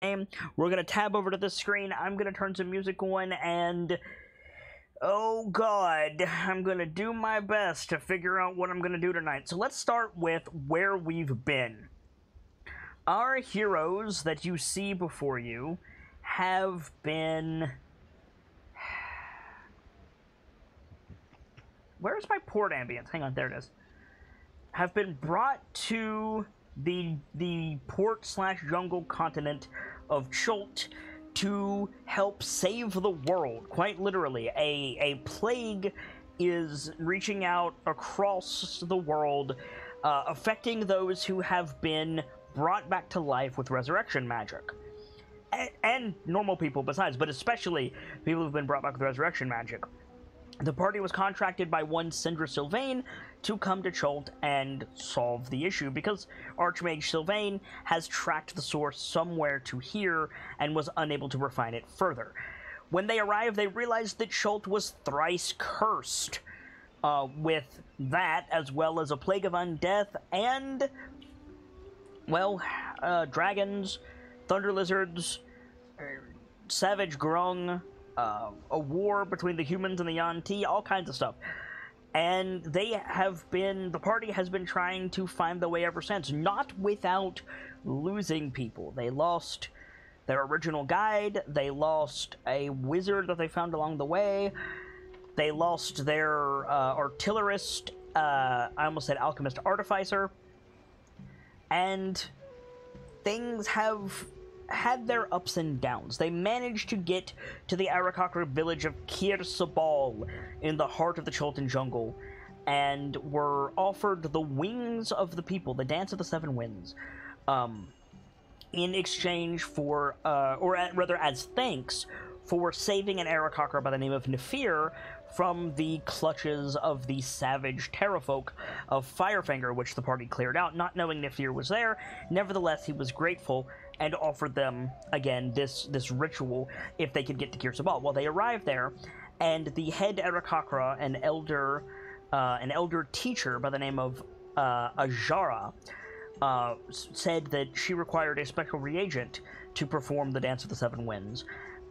game. We're gonna tab over to this screen. I'm gonna turn some music on, and oh god, I'm gonna do my best to figure out what I'm gonna do tonight. So let's start with where we've been. Our heroes that you see before you have been... Where's my port ambience? Hang on, there it is. Have been brought to the port/jungle continent of Chult to help save the world. Quite literally, a plague is reaching out across the world, affecting those who have been brought back to life with resurrection magic. And normal people besides, but especially people who've been brought back with resurrection magic. The party was contracted by one Syndra Sylvain to come to Chult and solve the issue, because Archmage Sylvain has tracked the source somewhere to here and was unable to refine it further. When they arrived, they realized that Chult was thrice cursed, with that, as well as a plague of undeath and, well, dragons, thunder lizards, savage grung, a war between the humans and the Yuan-Ti, all kinds of stuff. And the party has been trying to find the way ever since, not without losing people. They lost their original guide, they lost a wizard that they found along the way, they lost their artillerist, I almost said alchemist artificer, and things have had their ups and downs. They managed to get to the Arakocra village of Kir Sabal in the heart of the Chultan jungle, and were offered the Wings of the People, the Dance of the Seven Winds, in exchange for, rather as thanks for saving an Arakocra by the name of Nefir from the clutches of the savage terrafolk of Firefinger, which the party cleared out, not knowing Nefir was there. Nevertheless, he was grateful and offered them, again, this ritual if they could get to Kir Sabal. Well, they arrived there, and the head Arakocra, an elder teacher by the name of Ajara, said that she required a special reagent to perform the Dance of the Seven Winds,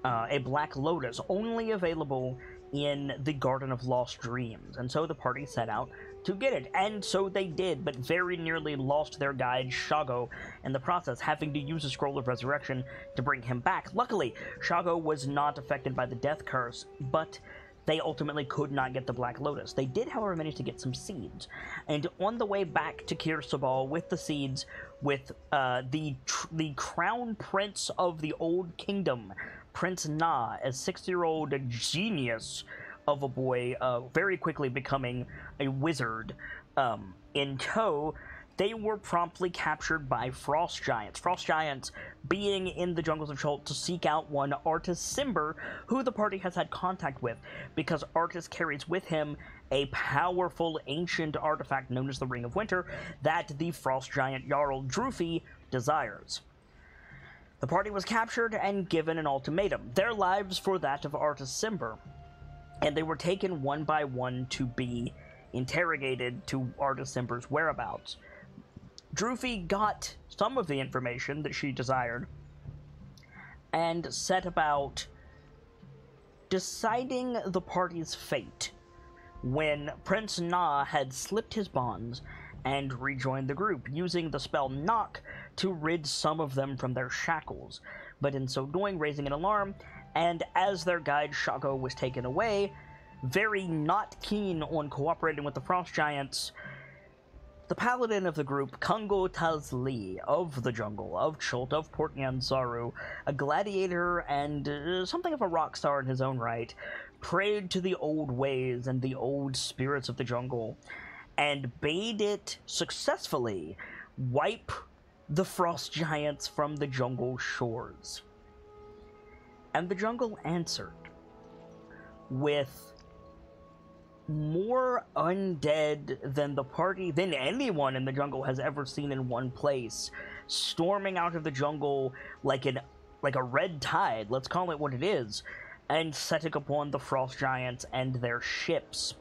a black lotus only available in the Garden of Lost Dreams, and so the party set out to get it, and so they did, but very nearly lost their guide Shago in the process, having to use a Scroll of Resurrection to bring him back. Luckily, Shago was not affected by the death curse, but they ultimately could not get the Black Lotus. They did, however, manage to get some seeds, and on the way back to Kir Sabal with the seeds, with the crown prince of the Old Kingdom, Prince Na, a 6-year-old genius of a boy, very quickly becoming a wizard, in tow, they were promptly captured by frost giants. Frost giants being in the jungles of Chult to seek out one Artis Cimber, who the party has had contact with, because Artis carries with him a powerful ancient artifact known as the Ring of Winter that the frost giant Jarl Drufi desires. The party was captured and given an ultimatum, their lives for that of Artis Cimber, and they were taken one by one to be interrogated to Artis Cimber's whereabouts. Drufi got some of the information that she desired and set about deciding the party's fate when Prince Na had slipped his bonds and rejoined the group, using the spell Knock to rid some of them from their shackles, but in so doing raising an alarm, and as their guide Shago was taken away, very not keen on cooperating with the Frost Giants, the paladin of the group, Kungo Tazli, of the jungle, of Chult, of Port Nyansaru, a gladiator and something of a rock star in his own right, prayed to the old ways and the old spirits of the jungle, and bade it successfully wipe the Frost Giants from the jungle shores. And the jungle answered with more undead than anyone in the jungle has ever seen in one place, storming out of the jungle like a red tide, let's call it what it is, and setting upon the Frost Giants and their ships.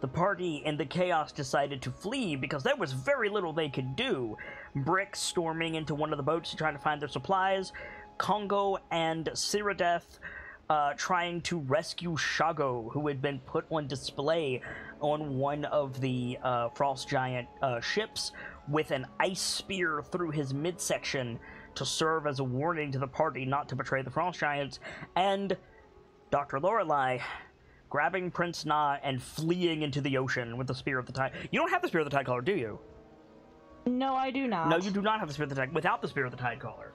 The party in the chaos decided to flee because there was very little they could do. Brick storming into one of the boats to try to find their supplies, Congo and Cyrodiil trying to rescue Shago, who had been put on display on one of the Frost Giant ships with an ice spear through his midsection to serve as a warning to the party not to betray the Frost Giants, and Dr. Lorelei grabbing Prince Na and fleeing into the ocean with the Spear of the Tide. You don't have the Spear of the Tide Caller, do you? No, I do not. No, you do not have the Spear of the Tide, without the Spear of the Tide Caller.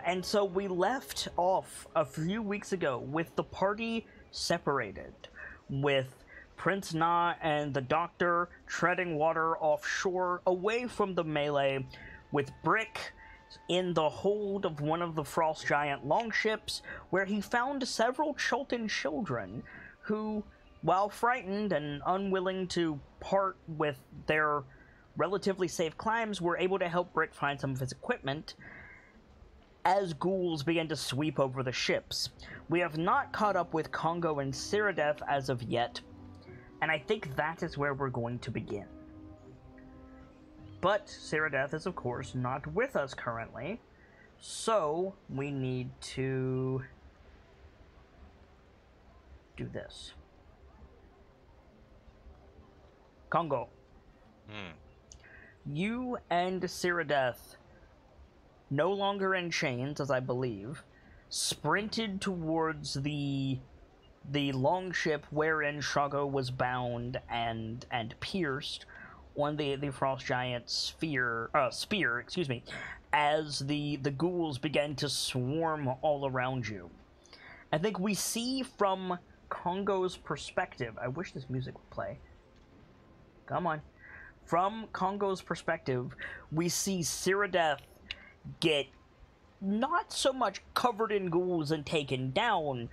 And so we left off a few weeks ago with the party separated, with Prince Na and the Doctor treading water offshore away from the melee, with Brick in the hold of one of the Frost Giant longships, where he found several Chultan children who, while frightened and unwilling to part with their relatively safe climbs, were able to help Brick find some of his equipment as ghouls began to sweep over the ships. We have not caught up with Congo and Cyrodiil as of yet, and I think that is where we're going to begin. But Cyrodiil is, of course, not with us currently, so we need to do this. Congo. You and Cyrodiil, no longer in chains, as I believe, sprinted towards the longship wherein Shago was bound and pierced on the Frost Giant spear, as the ghouls began to swarm all around you. I think we see from Congo's perspective, I wish this music would play. Come on. From Congo's perspective, we see Cyrodiil get not so much covered in ghouls and taken down,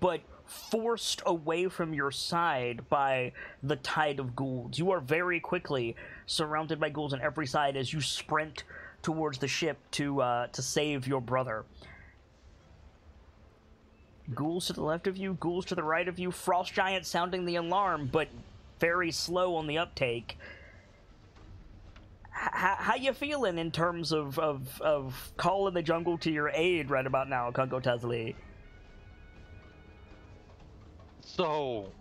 but forced away from your side by the tide of ghouls. You are very quickly surrounded by ghouls on every side as you sprint towards the ship to save your brother. Ghouls to the left of you, ghouls to the right of you, Frost Giant sounding the alarm, but very slow on the uptake. How you feeling in terms of calling the jungle to your aid right about now, Congo Tazli? So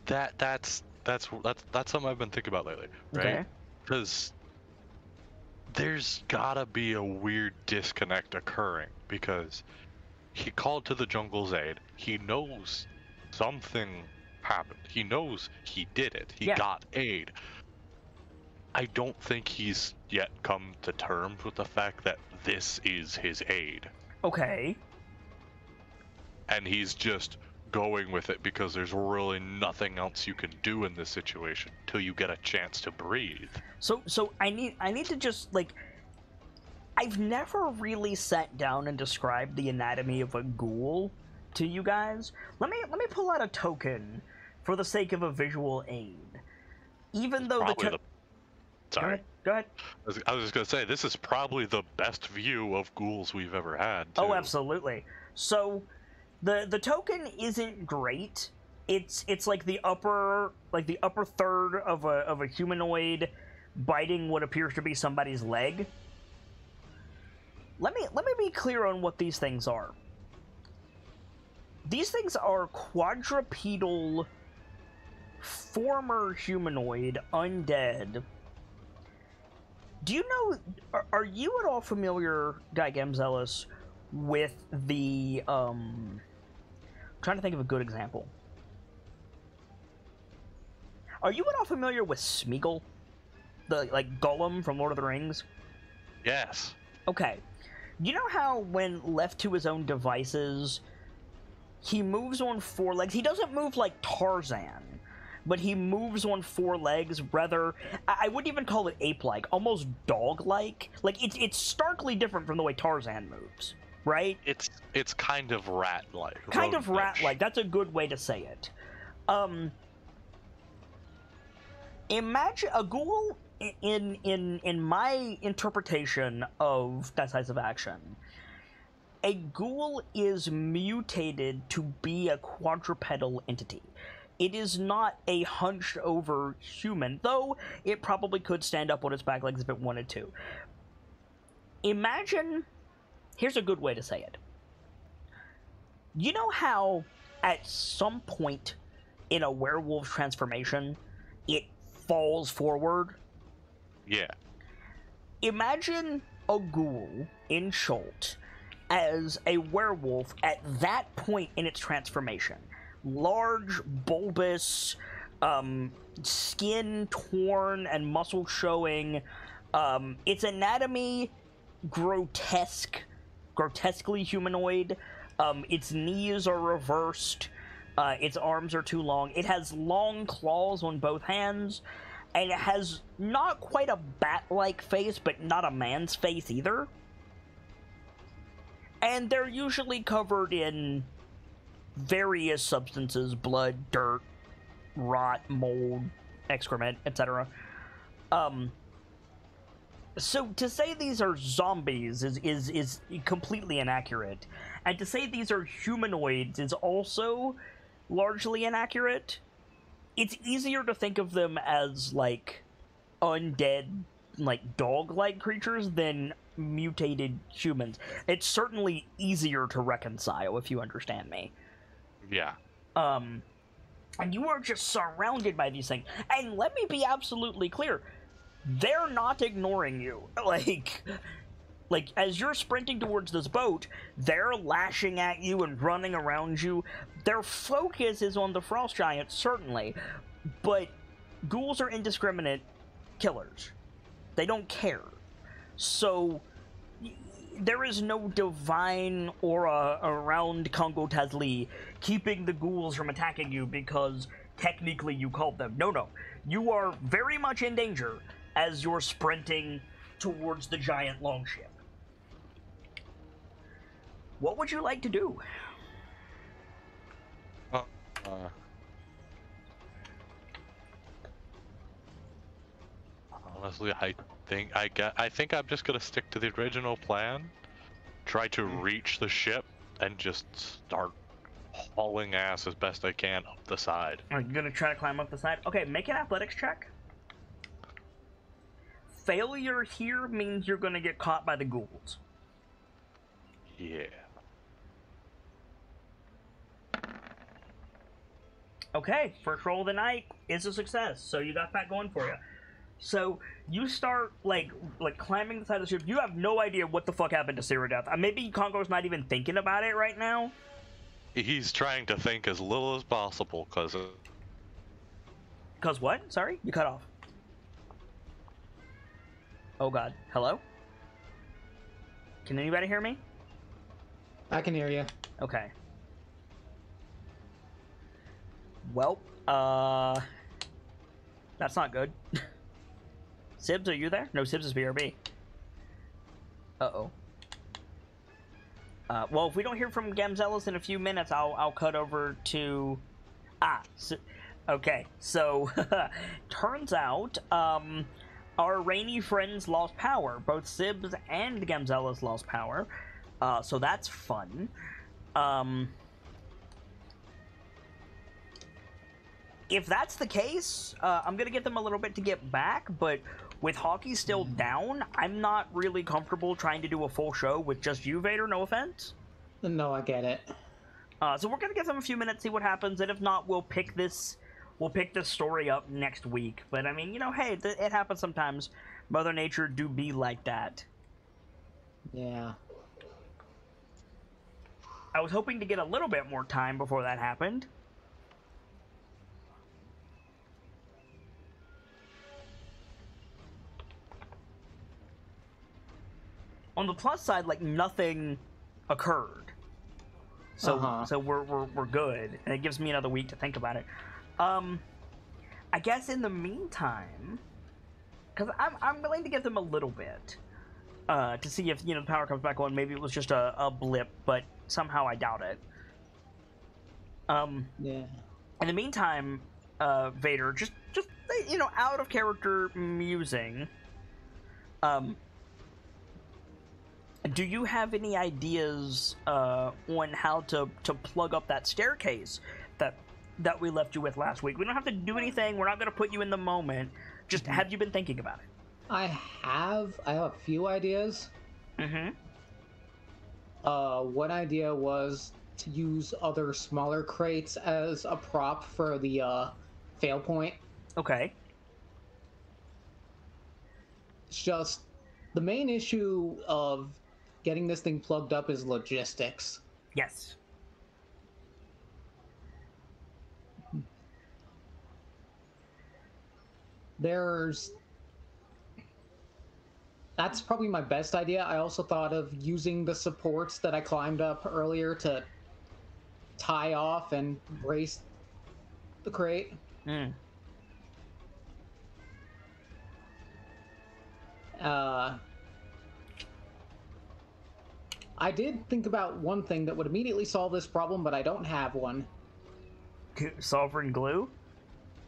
that's something I've been thinking about lately, right? Because there's gotta be a weird disconnect occurring, because he called to the jungle's aid. He knows something happened. He knows he did it. He got aid. I don't think he's yet come to terms with the fact that this is his aid. Okay. And he's just going with it because there's really nothing else you can do in this situation till you get a chance to breathe. So I need to just, like, I've never really sat down and described the anatomy of a ghoul to you guys. Let me pull out a token for the sake of a visual aid. Even though Sorry. Go ahead. I was just gonna say, this is probably the best view of ghouls we've ever had, too. Oh, absolutely. So the token isn't great. It's like the upper third of a humanoid biting what appears to be somebody's leg. Let me be clear on what these things are. These things are quadrupedal, former humanoid, undead. Do you know, are you at all familiar, Guy Gamzelis, with the, I'm trying to think of a good example. Are you at all familiar with Smeagol? The, like, Gollum from Lord of the Rings? Yes. Okay. You know how when left to his own devices, he moves on four legs? He doesn't move like Tarzan, but he moves on four legs, rather, I wouldn't even call it ape-like, almost dog-like. Like, it's starkly different from the way Tarzan moves, right? It's kind of rat-like. Kind of rat-like, that's a good way to say it. Imagine a ghoul, in my interpretation of Dice-Icive action, a ghoul is mutated to be a quadrupedal entity. It is not a hunched-over human, though it probably could stand up on its back legs if it wanted to. Imagine, here's a good way to say it. You know how at some point in a werewolf transformation, it falls forward? Yeah. Imagine a ghoul in Schult as a werewolf at that point in its transformation. Large, bulbous, skin torn and muscle showing, its anatomy grotesquely humanoid. Its knees are reversed, its arms are too long. It has long claws on both hands, and it has not quite a bat-like face, but not a man's face either. And they're usually covered in various substances: blood, dirt, rot, mold, excrement, etc. So to say these are zombies is completely inaccurate. And to say these are humanoids is also largely inaccurate. It's easier to think of them as, like, undead, like, dog-like creatures than mutated humans. It's certainly easier to reconcile, if you understand me. Yeah. And you are just surrounded by these things. And let me be absolutely clear. They're not ignoring you. Like, as you're sprinting towards this boat, they're lashing at you and running around you. Their focus is on the frost giant, certainly, but ghouls are indiscriminate killers. They don't care. So, there is no divine aura around Kongo Tazli keeping the ghouls from attacking you because technically you called them. No. You are very much in danger as you're sprinting towards the giant longship. What would you like to do? Honestly, I think I'm just gonna stick to the original plan. Try to reach the ship and just start hauling ass as best I can up the side. Are you gonna try to climb up the side? Okay, make an athletics check. Failure here means you're gonna get caught by the ghouls. Yeah. Okay, first roll of the night is a success, so you got that going for you. So you start like climbing the side of the ship. You have no idea what the fuck happened to Ceradeath. Maybe Congo's not even thinking about it right now. He's trying to think as little as possible, cause what? Sorry, you cut off. Oh god, hello? Can anybody hear me? I can hear you. Okay. Well, that's not good. Sibs, are you there? No, Sibs is BRB. Uh-oh. Well, if we don't hear from Gamzelis in a few minutes, I'll cut over to... okay, so, turns out, our rainy friends lost power. Both Sibs and Gamzelis lost power. So that's fun. If that's the case, I'm gonna give them a little bit to get back, but with Hockey still down, I'm not really comfortable trying to do a full show with just you, Vader, no offense. No, I get it. So we're gonna give them a few minutes, see what happens, and if not, we'll pick this story up next week. But I mean, you know, hey, it happens sometimes. Mother Nature do be like that. Yeah. I was hoping to get a little bit more time before that happened. On the plus side, like, nothing occurred. So so we're good, and it gives me another week to think about it. I guess in the meantime, because I'm willing to give them a little bit to see if, you know, the power comes back on. Maybe it was just a blip, but somehow I doubt it. Yeah. In the meantime, Vader, just you know, out of character musing. Do you have any ideas on how to plug up that staircase that we left you with last week? We don't have to do anything. We're not going to put you in the moment. Just have you been thinking about it? I have a few ideas. Mm-hmm. One idea was to use other smaller crates as a prop for the fail point. Okay. It's just the main issue of getting this thing plugged up is logistics. Yes. That's probably my best idea. I also thought of using the supports that I climbed up earlier to tie off and brace the crate. Mm. I did think about one thing that would immediately solve this problem, but I don't have one. Sovereign glue?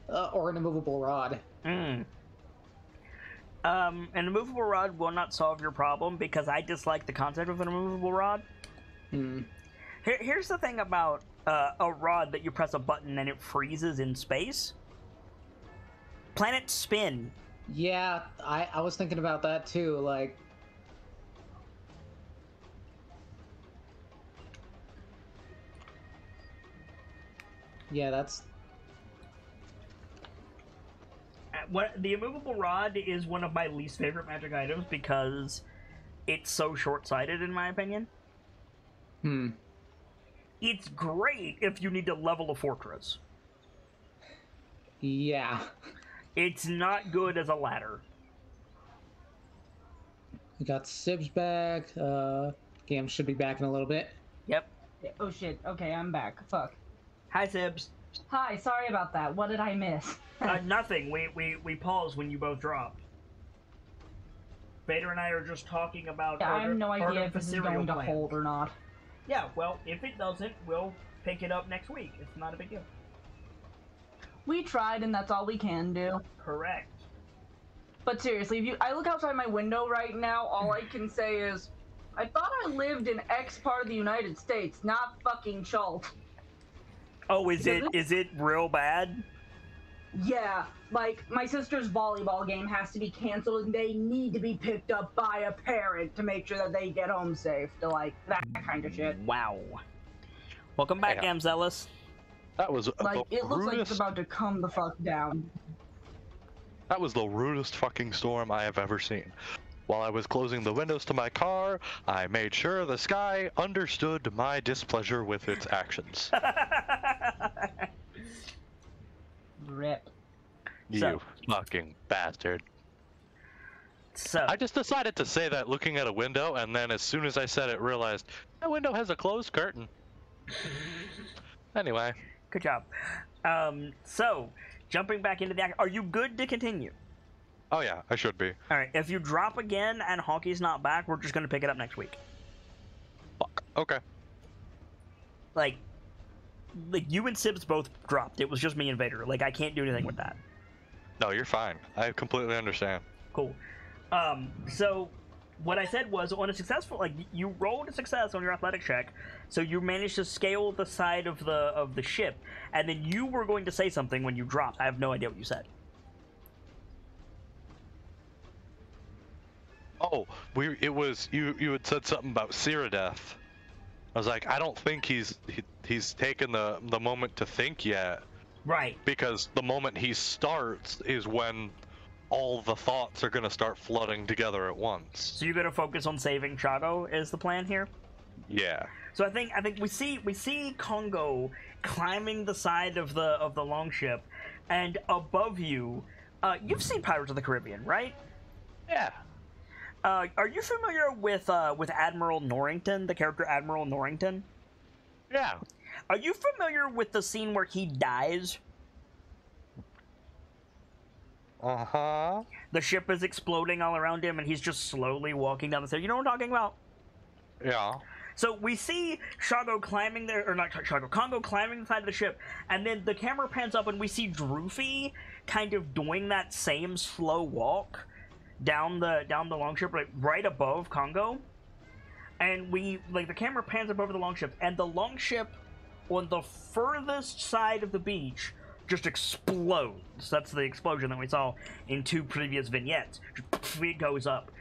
Or an immovable rod. Mm. An immovable rod will not solve your problem because I dislike the concept of an immovable rod. Hmm. Here's the thing about a rod that you press a button and it freezes in space. Planets spin. Yeah, I was thinking about that too, like... Yeah, that's... The immovable rod is one of my least favorite magic items because it's so short-sighted, in my opinion. Hmm. It's great if you need to level a fortress. Yeah. It's not good as a ladder. We got Sib's back. Gam should be back in a little bit. Yep. Oh shit, okay, I'm back. Fuck. Hi, Sibs. Hi, sorry about that. What did I miss? Nothing. We paused when you both dropped. Vader and I are just talking about. I have no idea if this is going to plans. hold or not. Yeah, well, if it doesn't, we'll pick it up next week. It's not a big deal. We tried, and that's all we can do. Correct. But seriously, if I look outside my window right now, all I can say is, I thought I lived in X part of the United States, not fucking Chult. Oh, is it real bad? Yeah, like, my sister's volleyball game has to be canceled, and they need to be picked up by a parent to make sure that they get home safe. To, like, that kind of shit. Wow. Welcome back, Yeah. Amzealous. That was Like, the it looks like rudest, it's about to come the fuck down. That was the rudest fucking storm I have ever seen. While I was closing the windows to my car, I made sure the sky understood my displeasure with its actions. Rip. You fucking bastard. So I just decided to say that looking at a window, and then as soon as I said it, realized that window has a closed curtain. Anyway. good job. So jumping back into the act, are you good to continue? Oh yeah, I should be. All right. If you drop again and Honky's not back, we're just gonna pick it up next week. Fuck. Okay. Like you and Sibs both dropped. It was just me and Vader. Like I can't do anything with that. No, you're fine. I completely understand. Cool. So what I said was on a successful, like you rolled a success on your athletic check, so you managed to scale the side of the ship, and then you were going to say something when you dropped. I have no idea what you said. Oh, it was you had said something about Cyrodiil. I was like, I don't think he's taken the moment to think yet. Right. Because the moment he starts is when all the thoughts are gonna start flooding together at once. So you're gonna focus on saving Chago is the plan here? Yeah. So I think we see Congo climbing the side of the longship, and above you, you've seen Pirates of the Caribbean, right? Yeah. Are you familiar with Admiral Norrington, the character Admiral Norrington? Yeah. Are you familiar with the scene where he dies? Uh-huh. The ship is exploding all around him, and he's just slowly walking down the stairs. You know what I'm talking about? Yeah. So we see Chago climbing there, or not Chago, Congo climbing the side of the ship, and then the camera pans up and we see Droofy kind of doing that same slow walk down the longship, like right above Congo. And the camera pans up over the longship, and the longship on the furthest side of the beach just explodes. That's the explosion that we saw in two previous vignettes. It goes up.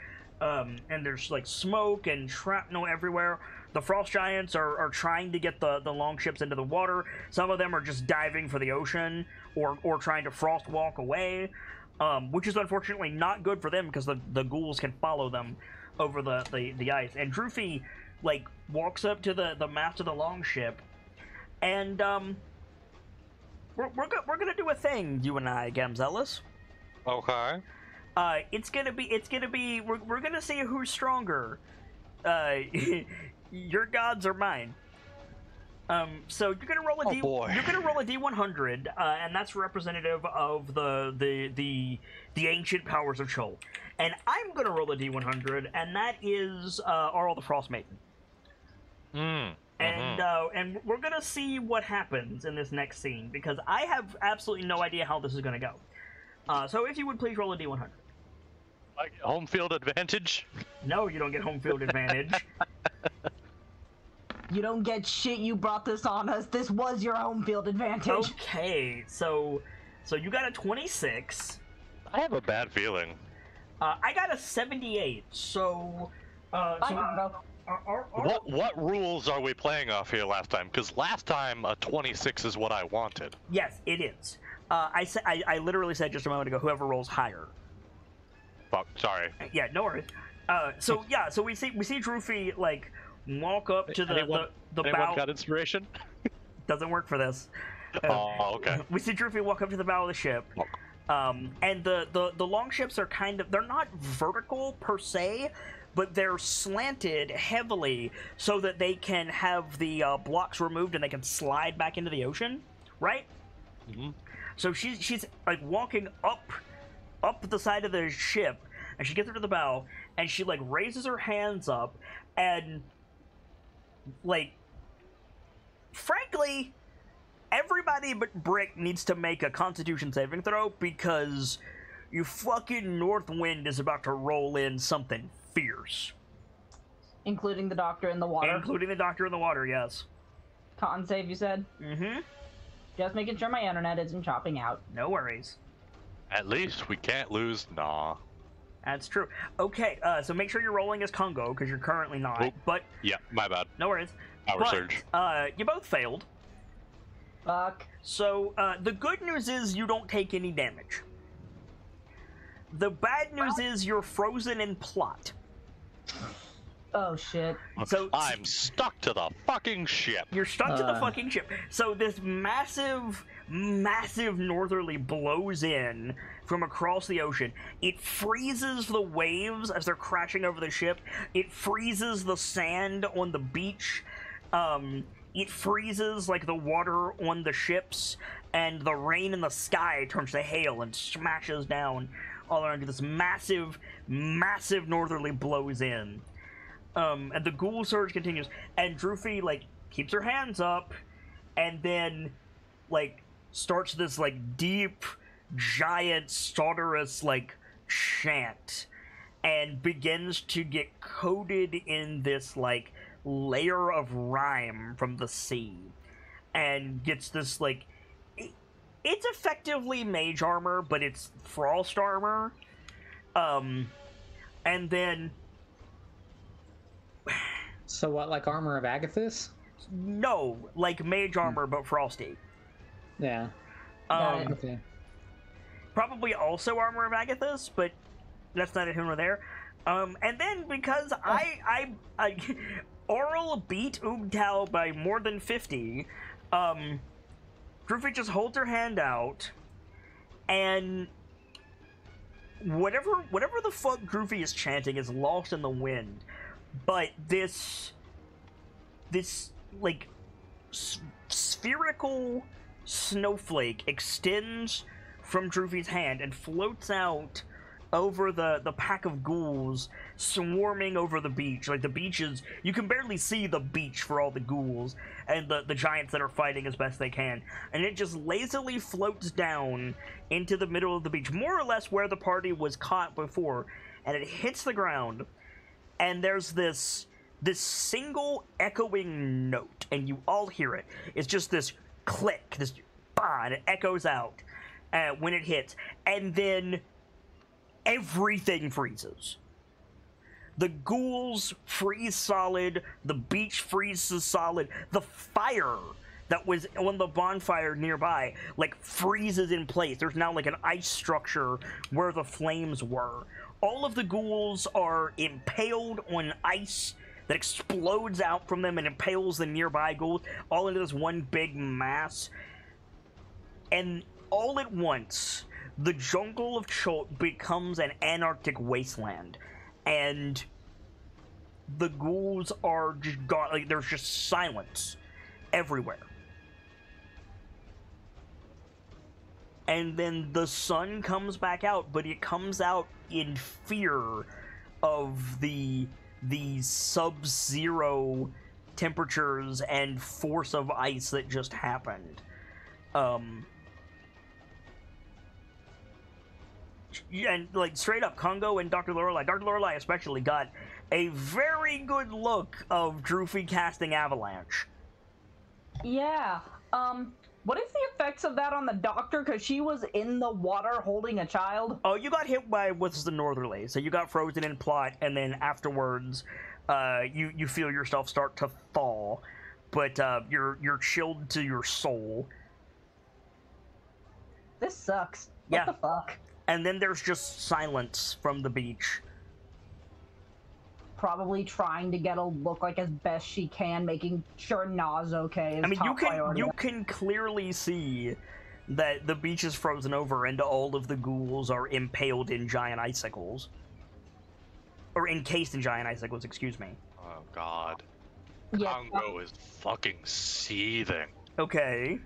and there's like smoke and shrapnel everywhere. The frost giants are trying to get the longships into the water. Some of them are just diving for the ocean or trying to frost walk away, which is unfortunately not good for them because the ghouls can follow them over the ice. And Droofy like walks up to the mast of the longship, and we're gonna do a thing, you and I, Gamzelis. Okay. It's gonna be we're gonna see who's stronger. Your gods are mine. So you're gonna roll a you're gonna roll a D100, and that's representative of the ancient powers of Chol. And I'm gonna roll a D100, and that is Arl the Frost Maiden. And we're gonna see what happens in this next scene because I have absolutely no idea how this is gonna go. So if you would please roll a D100. Like home field advantage? No, you don't get home field advantage. You don't get shit. You brought this on us. This was your home field advantage. Okay, so you got a 26. I have a bad feeling. I got a 78. So what rules are we playing off here last time? Because last time a 26 is what I wanted. Yes, it is. I literally said just a moment ago, whoever rolls higher. Fuck, sorry. Yeah, no worries. So we see Droofy like walk up to the anyone bow. Got inspiration? Doesn't work for this. Oh, okay. We see Droofy walk up to the bow of the ship. And the longships are they're not vertical per se, but they're slanted heavily so that they can have the blocks removed and they can slide back into the ocean, right? Mm-hmm. So she's like walking up the side of the ship, and she gets up to the bow, and she like raises her hands up, and like, frankly, everybody but Brick needs to make a Constitution saving throw because you fucking North Wind is about to roll in something fierce. Including the doctor in the water? Including the doctor in the water, yes. Con save, you said? Mm-hmm. Just making sure my internet isn't chopping out. No worries. At least we can't lose Nah. That's true. Okay, so make sure you're rolling as Congo, because you're currently not. Oop. But Yeah, my bad. no worries. Power surge. You both failed. Fuck. So, the good news is you don't take any damage. The bad news is you're frozen in plot. Oh, shit. So I'm stuck to the fucking ship. You're stuck to the fucking ship. So this massive northerly blows in from across the ocean. It freezes the waves as they're crashing over the ship. It freezes the sand on the beach. It freezes like the water on the ships, and the rain in the sky turns to hail and smashes down all around you. This massive northerly blows in. And the ghoul surge continues, and Droofy, like, keeps her hands up, and then, like, starts this, like, deep, giant, sonorous, like, chant, and begins to get coated in this, like, layer of rime from the sea, and gets this, like, it's effectively mage armor, but it's frost armor, and then... So what, like Armor of Agathis? No, like mage armor, but frosty. Yeah. Okay. Probably also Armor of Agathis, but that's neither here nor there. And then because I Oral beat Oogtao by more than 50, Droofy just holds her hand out, and whatever the fuck Droofy is chanting is lost in the wind. But this like spherical snowflake extends from Droofy's hand and floats out over the pack of ghouls swarming over the beach. Like, the beach is... You can barely see the beach for all the ghouls and the giants that are fighting as best they can. And it just lazily floats down into the middle of the beach, more or less where the party was caught before. And it hits the ground, and there's this single echoing note, and you all hear it. It's just this click, this bah, and it echoes out when it hits. And then... everything freezes. The ghouls freeze solid. The beach freezes solid. The fire that was on the bonfire nearby, like, freezes in place. There's now, like, an ice structure where the flames were. All of the ghouls are impaled on ice that explodes out from them and impales the nearby ghouls all into this one big mass. And all at once, the jungle of Cholt becomes an anarchic wasteland. And the ghouls are just gone. Like, there's just silence everywhere. And then the sun comes back out, but it comes out in fear of the sub-zero temperatures and force of ice that just happened. And, like, straight up, Congo and Dr. Lorelei especially got a very good look of Droofy casting Avalanche. Yeah, what is the effects of that on the doctor? Because she was in the water holding a child. Oh, you got hit by what's the northerly, so you got frozen in plot, and then afterwards, you feel yourself start to thaw, but you're chilled to your soul. This sucks. What the fuck? And then there's just silence from the beach. Probably trying to get a look like as best she can, making sure Na's okay. I mean, you can clearly see that the beach is frozen over and all of the ghouls are impaled in giant icicles. Or encased in giant icicles, excuse me. Oh, God. Yeah, Congo is fucking seething. Okay.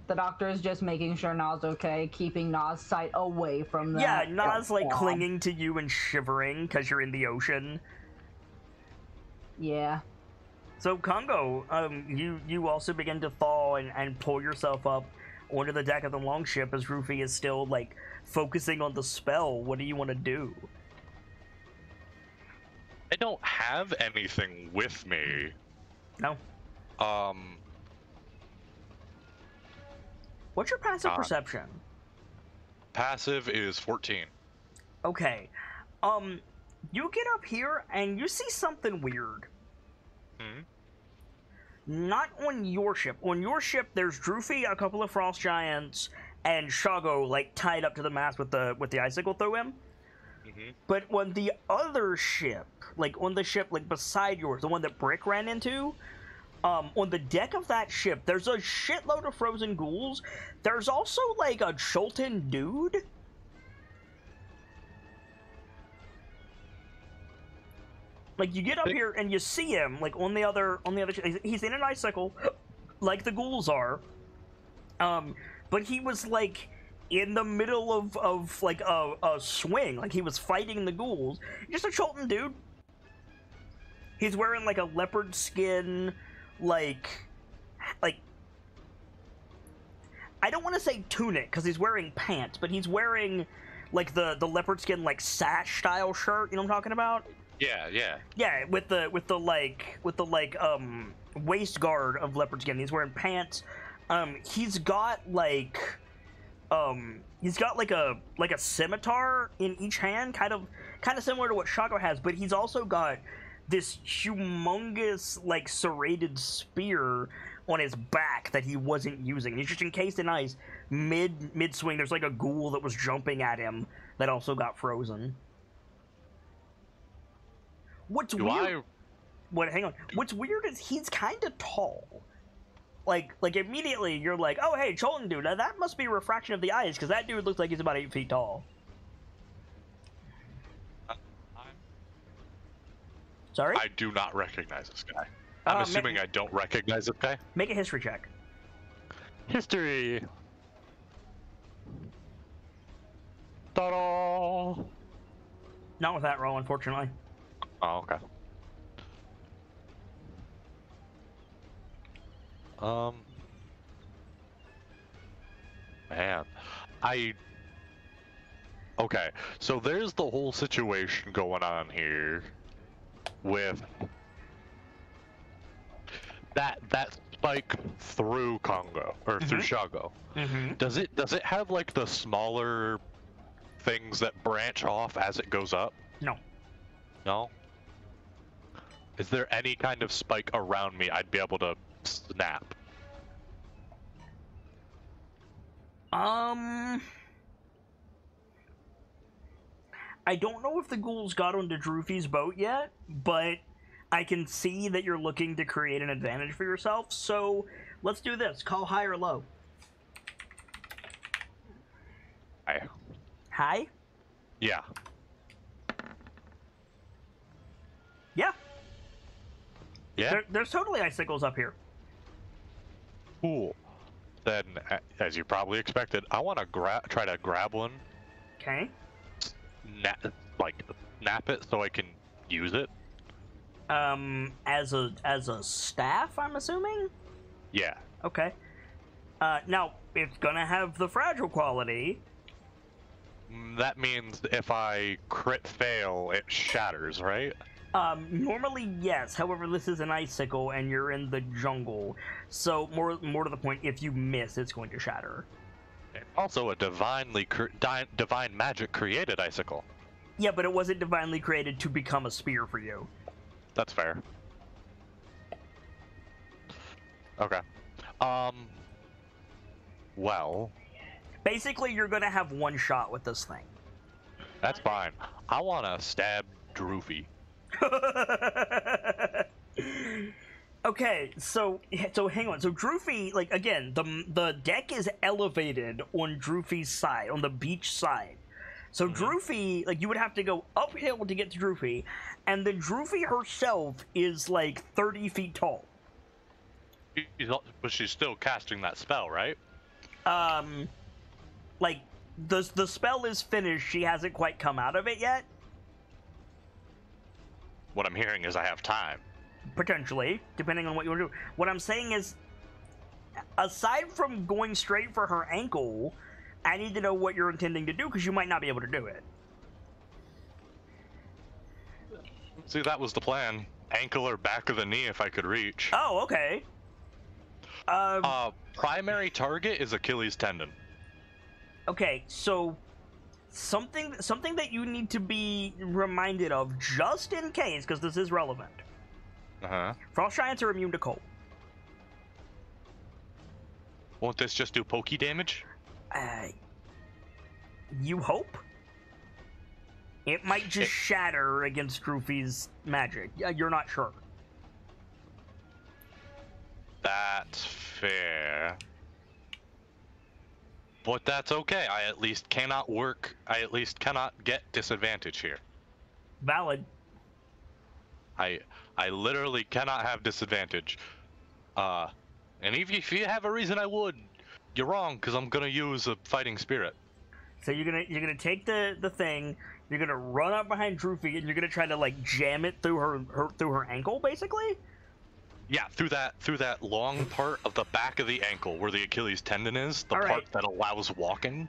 The doctor is just making sure Na's okay, keeping Na's sight away from that. Yeah, Na's, like, clinging to you and shivering because you're in the ocean. Yeah. So, Congo, you also begin to thaw and pull yourself up onto the deck of the longship as Rufy is still, like, focusing on the spell. What do you want to do? I don't have anything with me. No. What's your passive perception? Passive is 14. Okay. You get up here and you see something weird. Not on your ship. On your ship, there's Droofy, a couple of frost giants, and Shago, like, tied up to the mast with the icicle through him. But on the other ship, like, on the ship, like, beside yours, the one that Brick ran into, on the deck of that ship, there's a shitload of frozen ghouls. There's also, like, a Cholton dude. Like, you get up here and you see him, like, on the other he's in an icicle, like the ghouls are. But he was, like, in the middle of like, a swing. Like, he was fighting the ghouls. Just a Cholton dude. He's wearing, like, a leopard skin, like I don't want to say tunic because he's wearing pants, but he's wearing, like, the leopard skin, like, sash style shirt. You know what I'm talking about? Yeah, with the waist guard of leopard skin. He's wearing pants. He's got like a scimitar in each hand, kind of similar to what Shaco has, but he's also got this humongous, like, serrated spear on his back that he wasn't using. He's just encased in ice. Mid swing, there's, like, a ghoul that was jumping at him that also got frozen. What's weird? Hang on. What's weird is he's kind of tall. Like immediately you're like, oh, hey, Cholton dude, now that must be a refraction of the eyes, because that dude looks like he's about 8 feet tall. Sorry? I do not recognize this guy. I'm assuming I don't recognize this guy. Make a history check. History. Ta-da! Not with that roll, unfortunately. Oh, okay. Man, okay, so there's the whole situation going on here with that spike through Congo, or through Shago. Does it have, like, the smaller things that branch off as it goes up? No. No? Is there any kind of spike around me I'd be able to snap? I don't know if the ghouls got onto Droofy's boat yet, but I can see that you're looking to create an advantage for yourself, so let's do this. Call high or low. High. High? Yeah. Yeah. Yeah? There's totally icicles up here. Cool. Then, as you probably expected, I want to try to grab one. Okay. Nap it so I can use it. As a staff, I'm assuming? Yeah. Okay. Now, it's gonna have the fragile quality. That means if I crit fail, it shatters, right? Normally, yes. However, this is an icicle, and you're in the jungle. So, more to the point, if you miss, it's going to shatter. Also, a divine magic created icicle. Yeah, but it wasn't divinely created to become a spear for you. That's fair. Okay. Well. Basically, you're gonna have one shot with this thing. That's fine. I wanna stab Droofy. Okay, so hang on. So Droofy, like, again, the deck is elevated on Droofy's side, on the beach side. So Droofy, like, you would have to go uphill to get to Droofy, and then Droofy herself is like 30 feet tall. But she's still casting that spell, right? Like, the spell is finished. She hasn't quite come out of it yet. What I'm hearing is I have time. Potentially, depending on what you want to do. What I'm saying is, aside from going straight for her ankle, I need to know what you're intending to do, because you might not be able to do it. See, that was the plan. Ankle or back of the knee if I could reach. Oh, okay. Primary target is Achilles tendon. Okay, so something that you need to be reminded of, just in case, because this is relevant. Frost Giants are immune to cold. Won't this just do pokey damage? You hope? It might just shatter against Droofy's magic. You're not sure. That's fair. But that's okay. I at least cannot get disadvantage here. Valid. I literally cannot have disadvantage. And if you have a reason I would, you're wrong, because I'm gonna use a fighting spirit. So you're gonna take the thing, you're gonna run up behind Droofy, and you're gonna try to, like, jam it through her ankle, basically? Yeah, through that long part of the back of the ankle where the Achilles tendon is, the part that allows walking.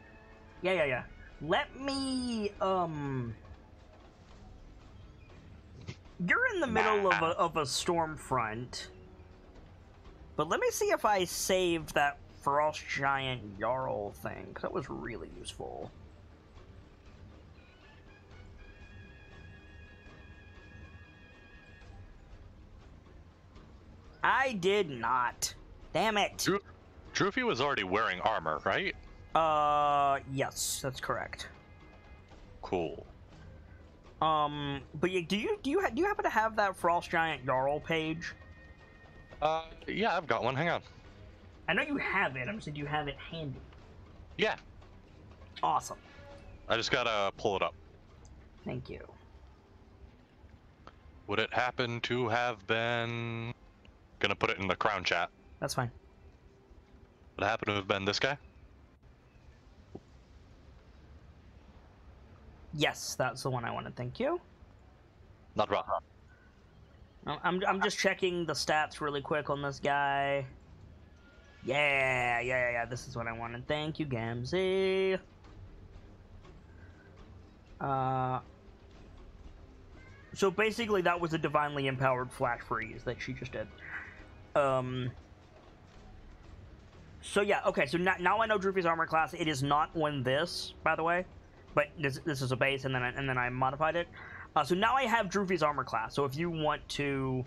Yeah. Let me You're in the middle of a storm front, but let me see if I saved that Frost Giant Jarl thing, because that was really useful. I did not. Damn it. Droofy was already wearing armor, right? Yes, that's correct. Cool. But do you happen to have that Frost Giant Jarl page? Yeah, I've got one. Hang on. I know you have it. I'm saying, do you have it handy? Yeah. Awesome. I just gotta pull it up. Thank you. Would it happen to have been... Gonna put it in the crown chat. That's fine. Would it happen to have been this guy? Yes, that's the one I wanted. Thank you. Not wrong. I'm just checking the stats really quick on this guy. Yeah. This is what I wanted. Thank you, Gamzee. So basically, that was a divinely empowered flash freeze that she just did. So yeah, okay. So now I know Droofy's armor class. It is not on this, by the way, but this is a base, and then I modified it. So now I have Droopy's armor class. So if you want to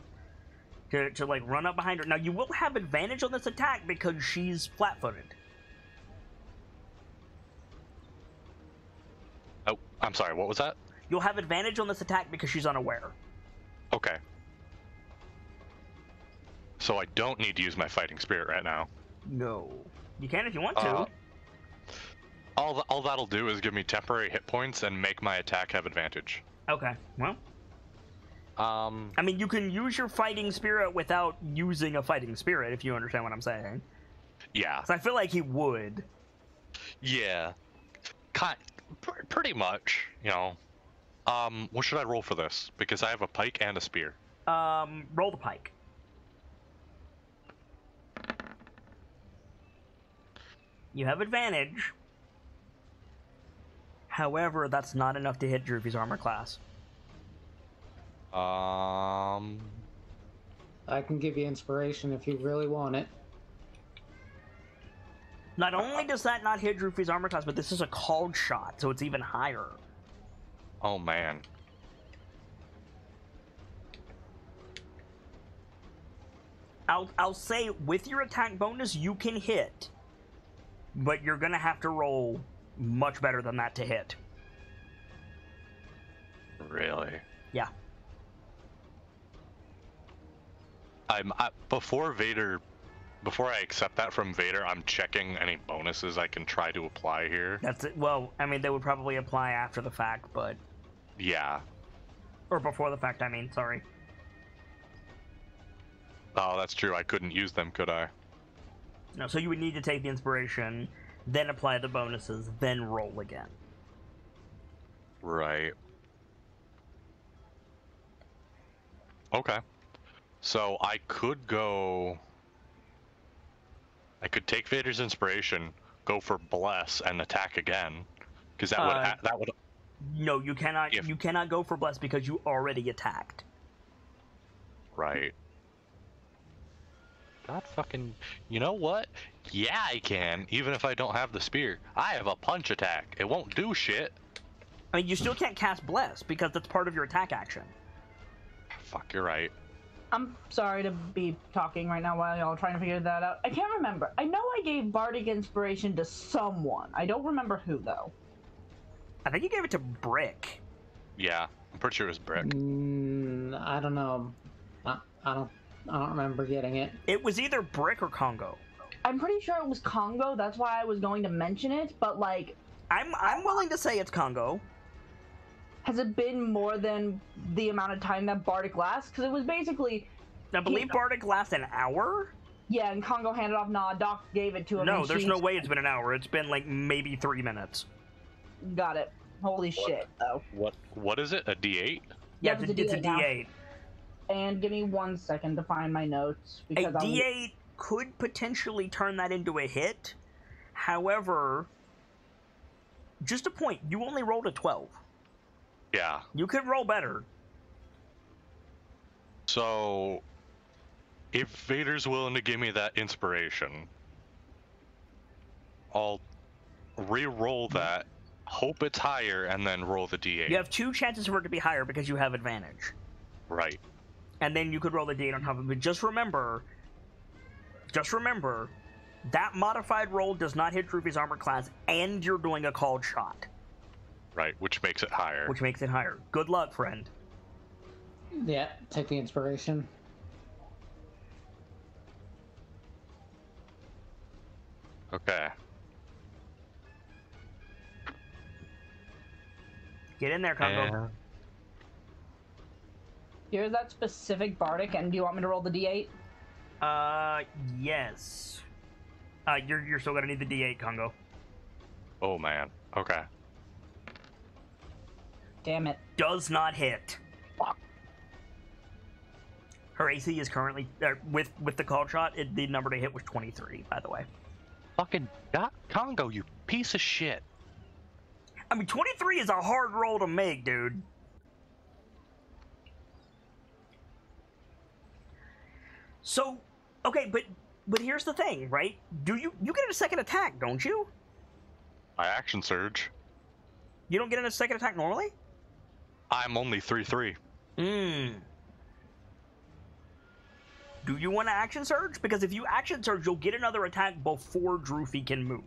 like run up behind her, now you will have advantage on this attack because she's flat-footed. Oh, I'm sorry. What was that? You'll have advantage on this attack because she's unaware. Okay. So I don't need to use my fighting spirit right now. No. You can if you want to. All that'll do is give me temporary hit points and make my attack have advantage. Okay. Well. I mean, you can use your fighting spirit without using a fighting spirit, if you understand what I'm saying. Yeah. So I feel like he would. Yeah. Pretty much, you know. What should I roll for this? Because I have a pike and a spear. Roll the pike. You have advantage. However, that's not enough to hit Droopy's armor class. I can give you inspiration if you really want it. Not only does that not hit Droopy's armor class, but this is a called shot, so it's even higher. Oh, man. I'll say with your attack bonus, you can hit. But you're going to have to roll much better than that to hit. Really? Yeah. Before I accept that from Vader, I'm checking any bonuses I can try to apply here. That's it. Well, I mean, they would probably apply after the fact, but... Yeah. Or before the fact, I mean, sorry. Oh, that's true. I couldn't use them, could I? No, so you would need to take the inspiration, then apply the bonuses, then roll again. Right. Okay. So I could take Vader's inspiration, go for bless, and attack again, because that would. No, you cannot. You cannot go for bless because you already attacked. Right. God fucking. You know what? Yeah, I can. Even if I don't have the spear, I have a punch attack. It won't do shit. I mean, you still can't cast bless because that's part of your attack action. Fuck, you're right. I'm sorry to be talking right now while y'all are trying to figure that out. I can't remember. I know I gave Bardic Inspiration to someone. I don't remember who, though. I think you gave it to Brick. Yeah, I'm pretty sure it was Brick. I don't know. I don't remember getting it. It was either Brick or Congo. I'm pretty sure it was Congo. That's why I was going to mention it. But like, I'm willing to say it's Congo. Has it been more than the amount of time that Bardic lasts? Because it was basically... I believe Bardic lasts an hour? Yeah, and Congo handed off, nah, Doc gave it to him. No, there's no way it's been an hour. It's been like maybe 3 minutes. Got it. Holy shit, though. What is it? A D8? Yeah, it's a D8. And give me 1 second to find my notes. Because a D8 could potentially turn that into a hit. However, just a point, you only rolled a 12. Yeah. You could roll better. So, if Vader's willing to give me that inspiration, I'll re-roll that, hope it's higher, and then roll the D8. You have 2 chances for it to be higher because you have advantage. Right. And then you could roll the D8 on top of it. But just remember, that modified roll does not hit Droopy's armor class, and you're doing a called shot. Right, which makes it higher. Which makes it higher. Good luck, friend. Yeah, take the inspiration. Okay. Get in there, Congo. Here's that specific Bardic, and do you want me to roll the D8? Yes. You're still gonna need the D8, Congo. Oh, man. Okay. Damn it. Does not hit. Fuck. Her AC is currently, with the call shot, the number to hit was 23, by the way. Fucking Congo, you piece of shit. I mean, 23 is a hard roll to make, dude. So, okay, but here's the thing, right? You get a second attack, don't you? My action surge. You don't get a second attack normally? I'm only 3/3. Do you want to action surge? Because if you action surge, you'll get another attack before Droofy can move.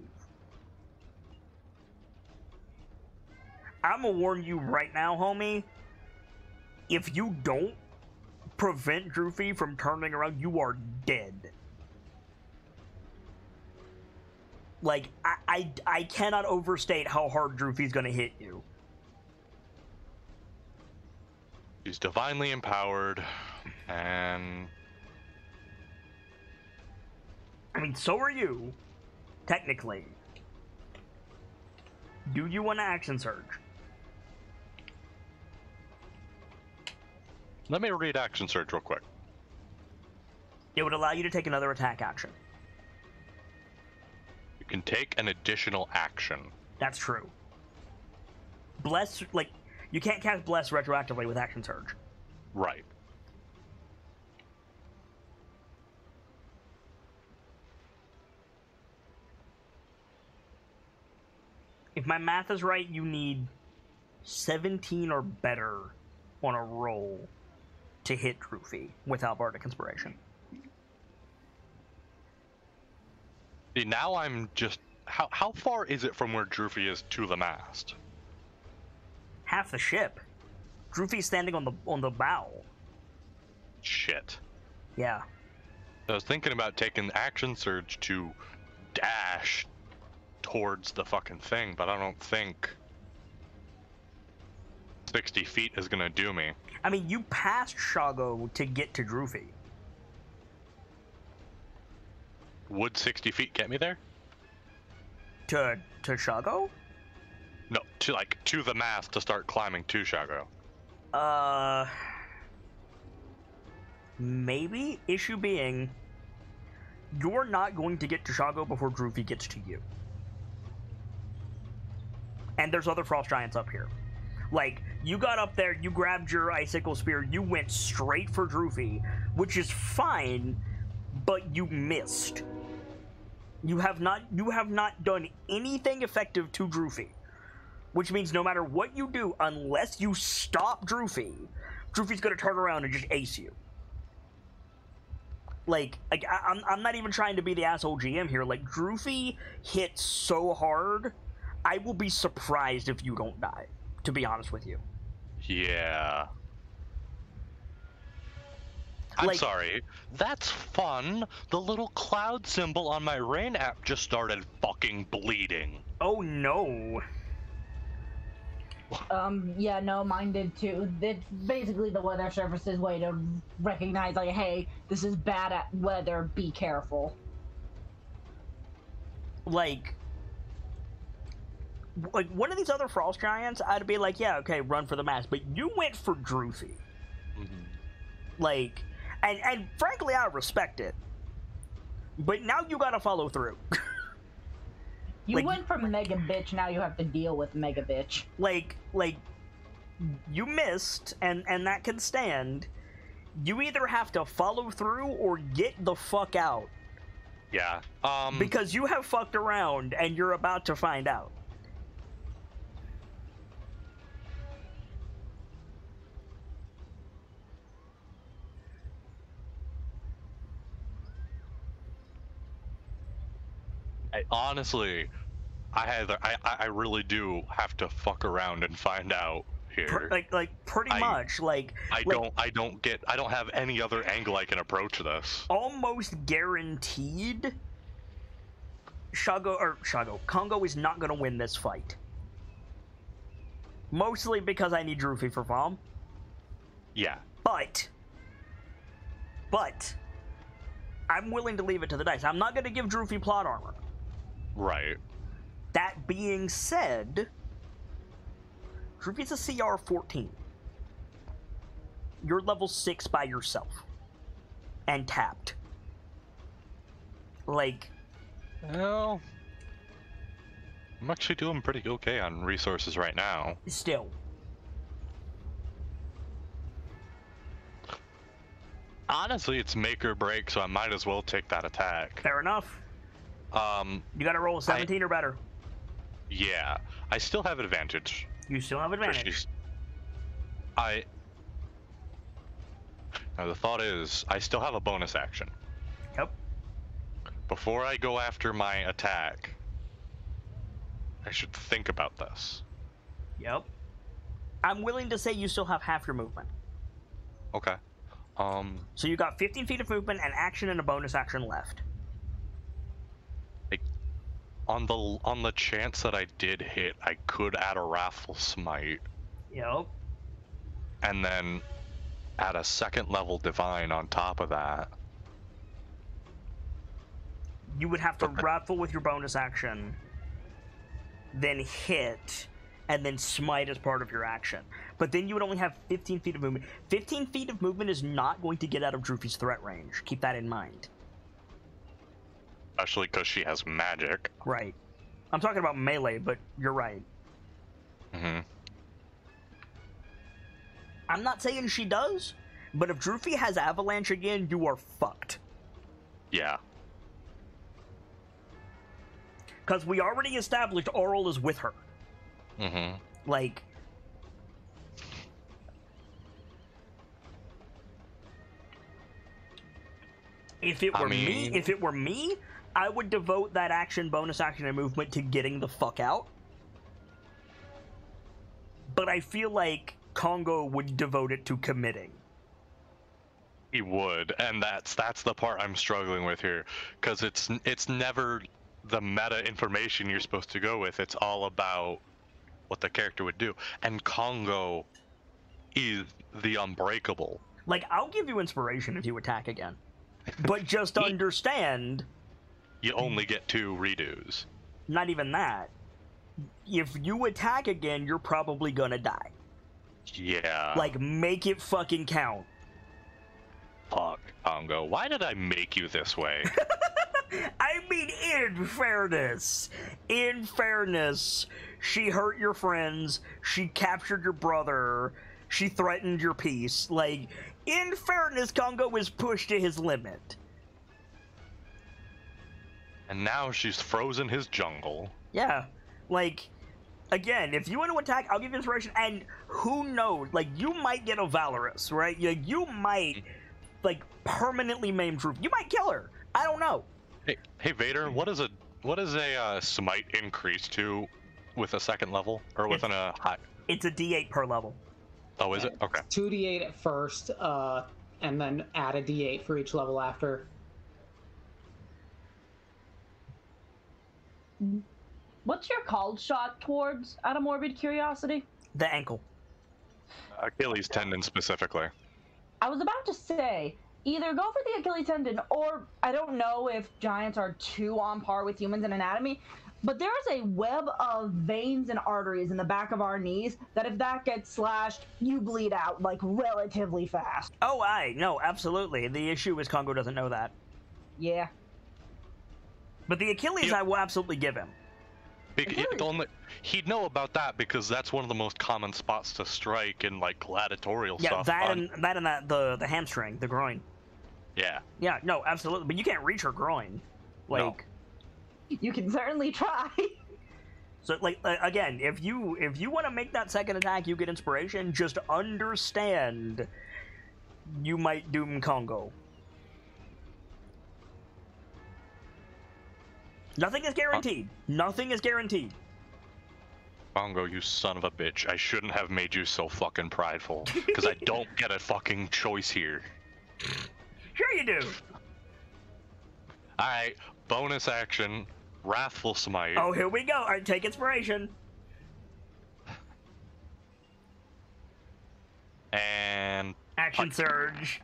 I'm gonna warn you right now, homie. If you don't prevent Droofy from turning around, you are dead. Like, I cannot overstate how hard Droofy's gonna hit you. He's divinely empowered, and... I mean, so are you, technically. Do you want to action surge? Let me read action surge real quick. It would allow you to take another attack action. You can take an additional action. That's true. Bless, like, you can't cast Bless retroactively with action surge. Right. If my math is right, you need 17 or better on a roll to hit Droofy without Bardic Inspiration. See, now I'm just... How far is it from where Droofy is to the mast? Half the ship. Droofy's standing on the bow. Shit. Yeah. I was thinking about taking action surge to dash towards the fucking thing, but I don't think 60 feet is gonna do me. I mean, you passed Shago to get to Droofy. Would 60 feet get me there? To Shago? No, to the mast to start climbing to Shago. Maybe. Issue being, you're not going to get to Shago before Droofy gets to you. And there's other frost giants up here. Like, you got up there, you grabbed your icicle spear, you went straight for Droofy, which is fine, but you missed. You have not done anything effective to Droofy. Which means no matter what you do, unless you stop Droofy, Droofy's gonna turn around and just ace you. Like I'm not even trying to be the asshole GM here. Like, Droofy hits so hard, I will be surprised if you don't die, to be honest with you. Yeah. I'm sorry. That's fun. The little cloud symbol on my Rain app just started fucking bleeding. Oh no. Yeah, no, mine did too. It's basically the weather service's way to recognize, like, hey, this is bad at weather, be careful. Like one of these other frost giants, I'd be like, yeah, okay, run for the mast, but you went for Droofy. Mm-hmm. Like, and frankly, I respect it. But now you gotta follow through. You went from Mega Bitch, now you have to deal with Mega Bitch. Like, you missed, and that can stand. You either have to follow through or get the fuck out. Yeah. Because you have fucked around, and you're about to find out. Honestly, I really do have to fuck around and find out here. Pretty much. I don't have any other angle I can approach this. Almost guaranteed. Congo is not gonna win this fight. Mostly because I need Droofy for Vom. Yeah. But I'm willing to leave it to the dice. I'm not gonna give Droofy plot armor. Right. That being said, Droofy's a CR 14. You're level 6 by yourself. And tapped. Like... Well... I'm actually doing pretty okay on resources right now. Still. Honestly, it's make or break, so I might as well take that attack. Fair enough. You gotta roll a 17 or better. Yeah. I still have advantage. You still have advantage. Now the thought is, I still have a bonus action. Yep. Before I go after my attack, I should think about this. Yep. I'm willing to say you still have half your movement. Okay. So you got 15 feet of movement, an action, and a bonus action left. On the chance that I did hit, I could add a Wrathful Smite. Yep. And then add a second level Divine on top of that. You would have to Wrathful with your bonus action, then hit, and then Smite as part of your action. But then you would only have 15 feet of movement. 15 feet of movement is not going to get out of Droopy's threat range. Keep that in mind. Especially because she has magic. Right. I'm talking about melee, but you're right. Mm-hmm. I'm not saying she does, but if Droopy has Avalanche again, you are fucked. Yeah. Because we already established Oral is with her. Mm-hmm. Like... If it were me, I would devote that action, bonus action, and movement to getting the fuck out. But I feel like Congo would devote it to committing. He would, and that's the part I'm struggling with here, because it's never the meta information you're supposed to go with. It's all about what the character would do, and Congo is the unbreakable. Like, I'll give you inspiration if you attack again, but just understand. You only get 2 redos. Not even that. If you attack again, you're probably gonna die. Yeah. Like, make it fucking count. Fuck, Congo. Why did I make you this way? I mean, in fairness, she hurt your friends, she captured your brother, she threatened your peace. Like, in fairness, Congo is pushed to his limit. And now she's frozen his jungle. Yeah, like, again, if you want to attack, I'll give you inspiration, and who knows, like, you might get a Valorous, right? You might, like, permanently maim Droop. You might kill her. I don't know. Hey Vader, what is a smite increase to with a second level, or within a high? It's a D8 per level. Oh, is it? Okay. 2d8 at first, and then add a d8 for each level after. What's your called shot towards, out of morbid curiosity? The ankle. Achilles tendon specifically. I was about to say, either go for the Achilles tendon, or I don't know if giants are too on par with humans in anatomy, but there is a web of veins and arteries in the back of our knees that if that gets slashed, you bleed out, like, relatively fast. Oh, no, absolutely. The issue is Congo doesn't know that. Yeah. But the Achilles, I will absolutely give him. He'd know about that because that's one of the most common spots to strike in, like, gladiatorial stuff. Yeah, the hamstring, the groin. Yeah. Yeah, no, absolutely. But you can't reach her groin. Like, no. You can certainly try. So, like, again, if you want to make that second attack, you get inspiration. Just understand, you might doom Congo. Nothing is guaranteed. Nothing is guaranteed. Congo, you son of a bitch. I shouldn't have made you so fucking prideful. Because I don't get a fucking choice here. Sure you do. Alright, bonus action, Wrathful Smite. Oh, here we go. Alright, take inspiration. And... Action Pike. Surge.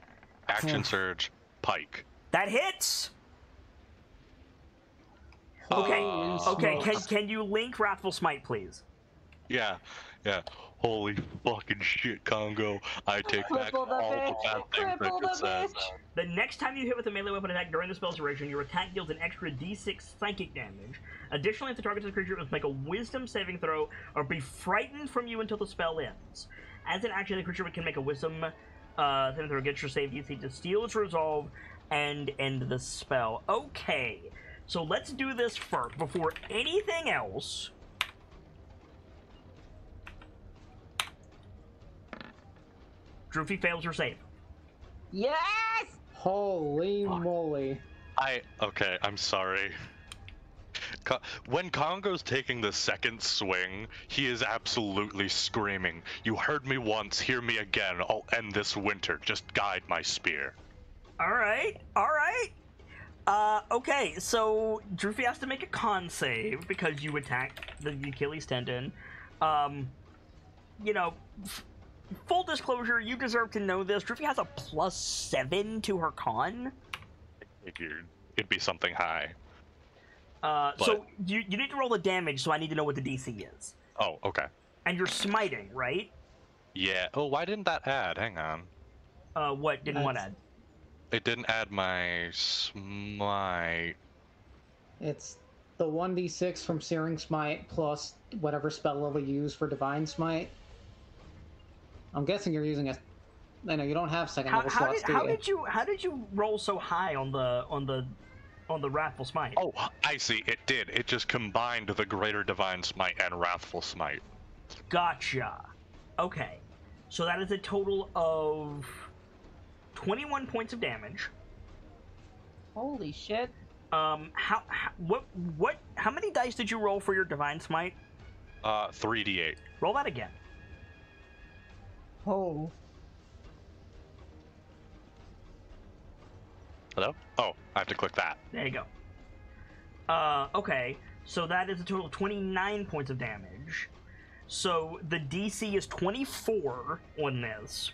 Action Surge, Pike. That hits! Okay, okay. Can you link Wrathful Smite, please? Yeah. Holy fucking shit, Congo. I take back all the bad things I just said. The next time you hit with a melee weapon attack during the spell's duration, your attack deals an extra d6 psychic damage. Additionally, if the target of the creature must make a wisdom saving throw or be frightened from you until the spell ends. As an action, the creature can make a wisdom saving throw against your save DC to steal its resolve and end the spell. Okay. So let's do this first, before anything else. Droopy fails her save. Yes! Holy moly. Okay, I'm sorry. When Congo's taking the second swing, he is absolutely screaming, "You heard me once, hear me again. I'll end this winter. Just guide my spear." Alright. Okay, so Droopy has to make a con save because you attacked the Achilles tendon. You know, full disclosure, you deserve to know this. Droopy has a +7 to her con. I figured it'd be something high. So you need to roll the damage, so I need to know what the DC is. Oh, okay. And you're smiting, right? Yeah. Oh, why didn't that add? Hang on. What didn't one add? It didn't add my smite. It's the 1d6 from Searing Smite plus whatever spell level you use for Divine Smite. I'm guessing you're using a... I know you don't have second level slots, do you? How did you roll so high on the Wrathful Smite? Oh, I see. It did. It just combined the Greater Divine Smite and Wrathful Smite. Gotcha. Okay. So that is a total of 21 points of damage. Holy shit. How many dice did you roll for your Divine Smite? 3d8. Roll that again. Oh. Hello? Oh, I have to click that. There you go. Okay. So that is a total of 29 points of damage. So the DC is 24 on this.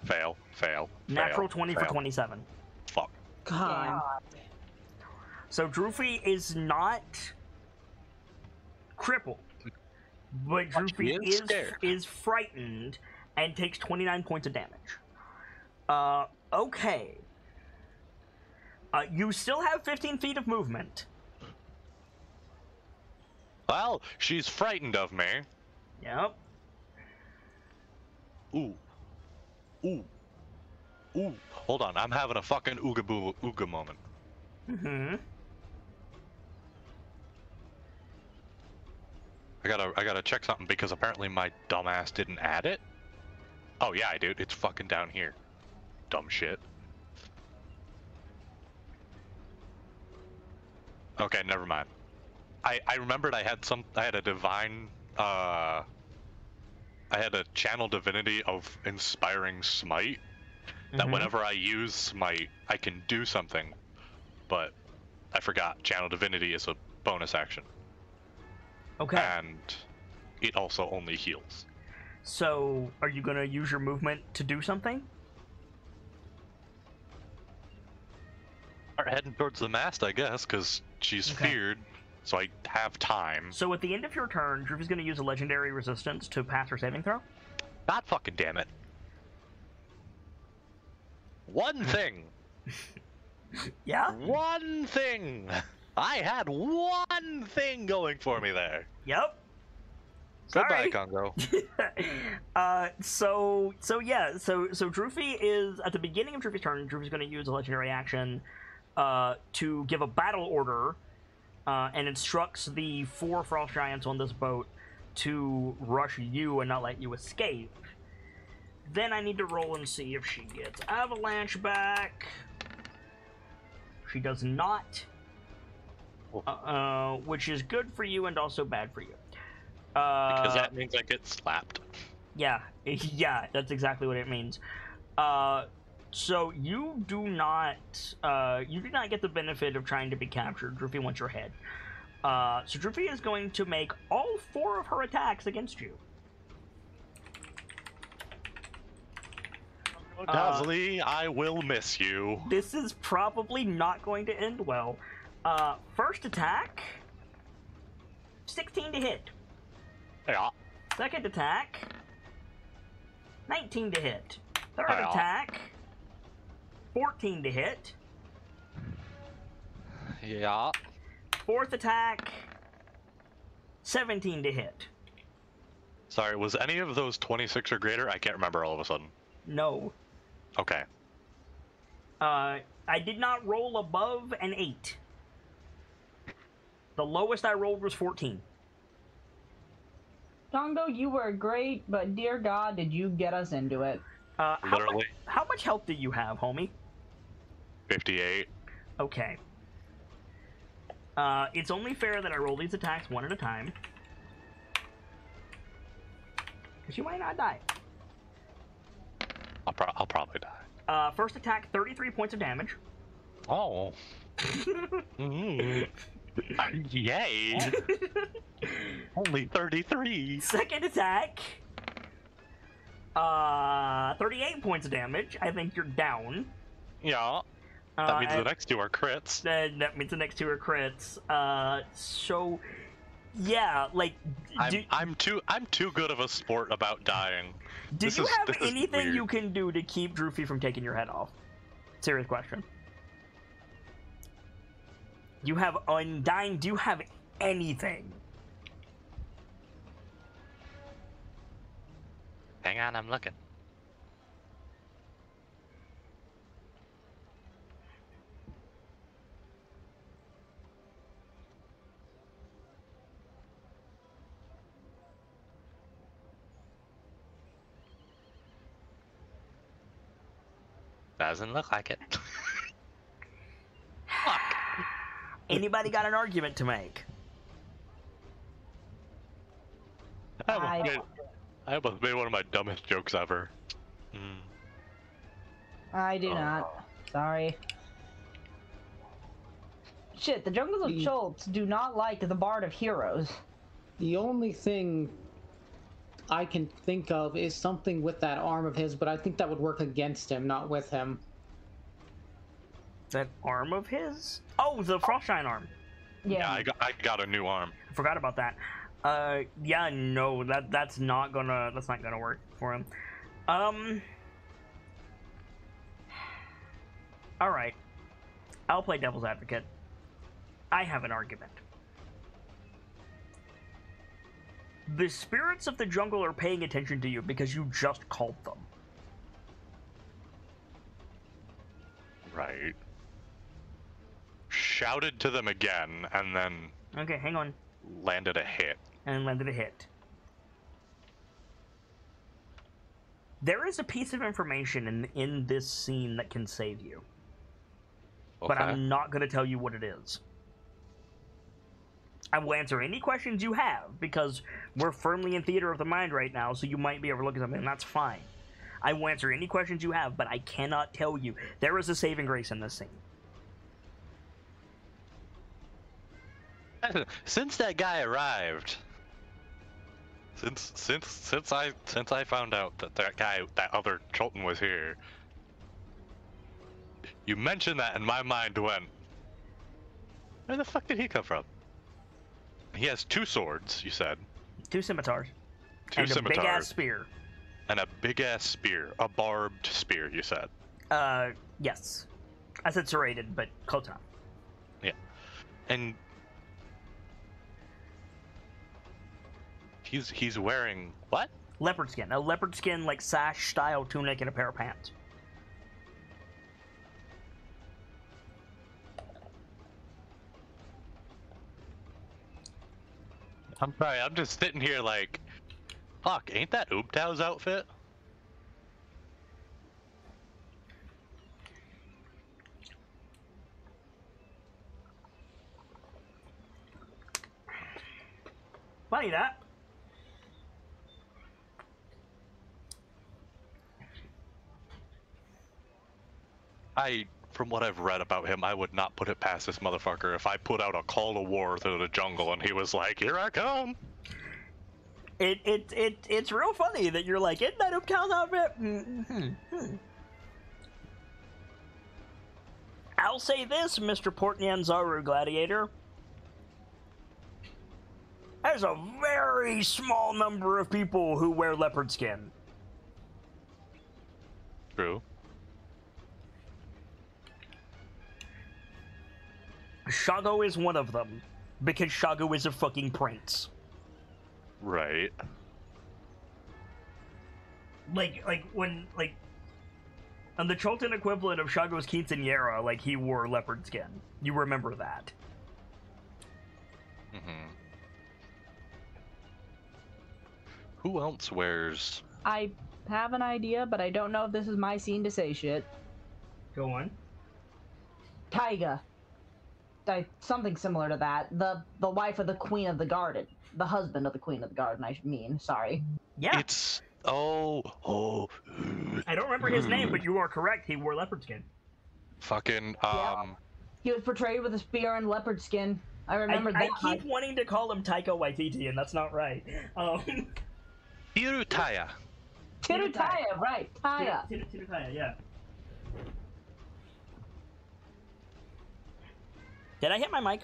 Fail. Natural 20 for 27. Fuck. God. So Droopy is not crippled, but Droopy is frightened and takes 29 points of damage. Okay. You still have 15 feet of movement. Well, she's frightened of me. Yep. Ooh. Hold on, I'm having a fucking ooga moment. Mm-hmm. I gotta check something because apparently my dumbass didn't add it. Oh yeah, I did. It's fucking down here. Dumb shit. Okay, never mind. I remembered I had a divine I had a channel divinity of inspiring smite that whenever I use smite I can do something, but I forgot channel divinity is a bonus action. Okay. And it also only heals. So, are you gonna use your movement to do something? Start heading towards the mast, I guess, because she's feared, so I have time. So at the end of your turn, Droopy's gonna use a legendary resistance to pass her saving throw. God fucking damn it. One thing! Yeah? One thing! I had one thing going for me there. Yep. Goodbye, Sorry. Congo. So Droopy is, at the beginning of Droopy's turn, Droopy's going to use a legendary action to give a battle order and instructs the 4 Frost Giants on this boat to rush you and not let you escape. Then I need to roll and see if she gets Avalanche back. She does not. Which is good for you and also bad for you. Because that means I get slapped. Yeah, that's exactly what it means. So you do not get the benefit of trying to be captured. Droopy wants your head. So Droopy is going to make all 4 of her attacks against you. Dazly, I will miss you. This is probably not going to end well. First attack, 16 to hit. Yeah. Second attack, 19 to hit. Third Yeah. attack, 14 to hit. Yeah. Fourth attack, 17 to hit. Sorry, was any of those 26 or greater? I can't remember all of a sudden. No. Okay. I did not roll above an 8. The lowest I rolled was 14. Congo, you were great, but dear God, did you get us into it? Literally. How much health do you have, homie? 58. Okay. It's only fair that I roll these attacks one at a time. Because you might not die. I'll probably die. First attack, 33 points of damage. Oh. Yay! Only 33. Second attack, 38 points of damage. I think you're down. Yeah. That means the next two are crits. That means the next two are crits. So, yeah, like, I'm too good of a sport about dying. Do you have anything weird. you can do to keep Droofy from taking your head off? Serious question. You have Undying. Do you have anything? Hang on, I'm looking. Doesn't look like it. Fuck. Anybody got an argument to make? I almost made one of my dumbest jokes ever. do not. Sorry. Shit, the jungles of Schultz do not like the Bard of Heroes. The only thing I can think of is something with that arm of his, but I think that would work against him, not with him. That arm of his? Oh, the Frostshine arm. Yeah. I got a new arm. I forgot about that. Yeah, no, that's not gonna work for him. All right, I'll play devil's advocate. I have an argument. The spirits of the jungle are paying attention to you because you just called them. Right. Shouted to them again, and then... Okay, hang on. Landed a hit. And landed a hit. There is a piece of information in this scene that can save you. Okay. But I'm not going to tell you what it is. I will answer any questions you have, because we're firmly in theater of the mind right now, so you might be overlooking something, and that's fine. I will answer any questions you have, but I cannot tell you. There is a saving grace in this scene. Since that guy arrived, since I found out that other Chulton was here, you mentioned that, and my mind went, where the fuck did he come from? He has 2 swords, you said. 2 scimitars. Two and scimitars. a big-ass spear. And a big-ass spear. A barbed spear, you said. Yes. I said serrated, but close enough. Yeah. And... He's wearing what? Leopard skin. A leopard skin, like, sash-style tunic and a pair of pants. I'm sorry, I'm just sitting here like, fuck, ain't that Ooptow's outfit? Funny that. From what I've read about him, I would not put it past this motherfucker if I put out a call to war through the jungle and he was like, here I come. It's real funny that you're like, isn't that Ooptow's outfit? I'll say this, Mr. Portnyanzaru Gladiator. There's a very small number of people who wear leopard skin. True. Shago is one of them, because Shago is a fucking prince. Right. Like when, on the Chultan equivalent of Shago's quinceañera, like, he wore leopard skin. You remember that. Mm-hmm. Who else wears? I have an idea, but I don't know if this is my scene to say shit. Go on. Taiga. Something similar to that. The wife of the Queen of the Garden. The husband of the Queen of the Garden, I mean. Sorry. Yeah. It's I don't remember his name, but you are correct. He wore leopard skin. fucking Yeah. He was portrayed with a spear and leopard skin. I remember that. I keep wanting to call him Taika Waititi, and that's not right. Tirutaya. Tirutaya, right. Taya. Tirutaya, yeah. Did I hit my mic?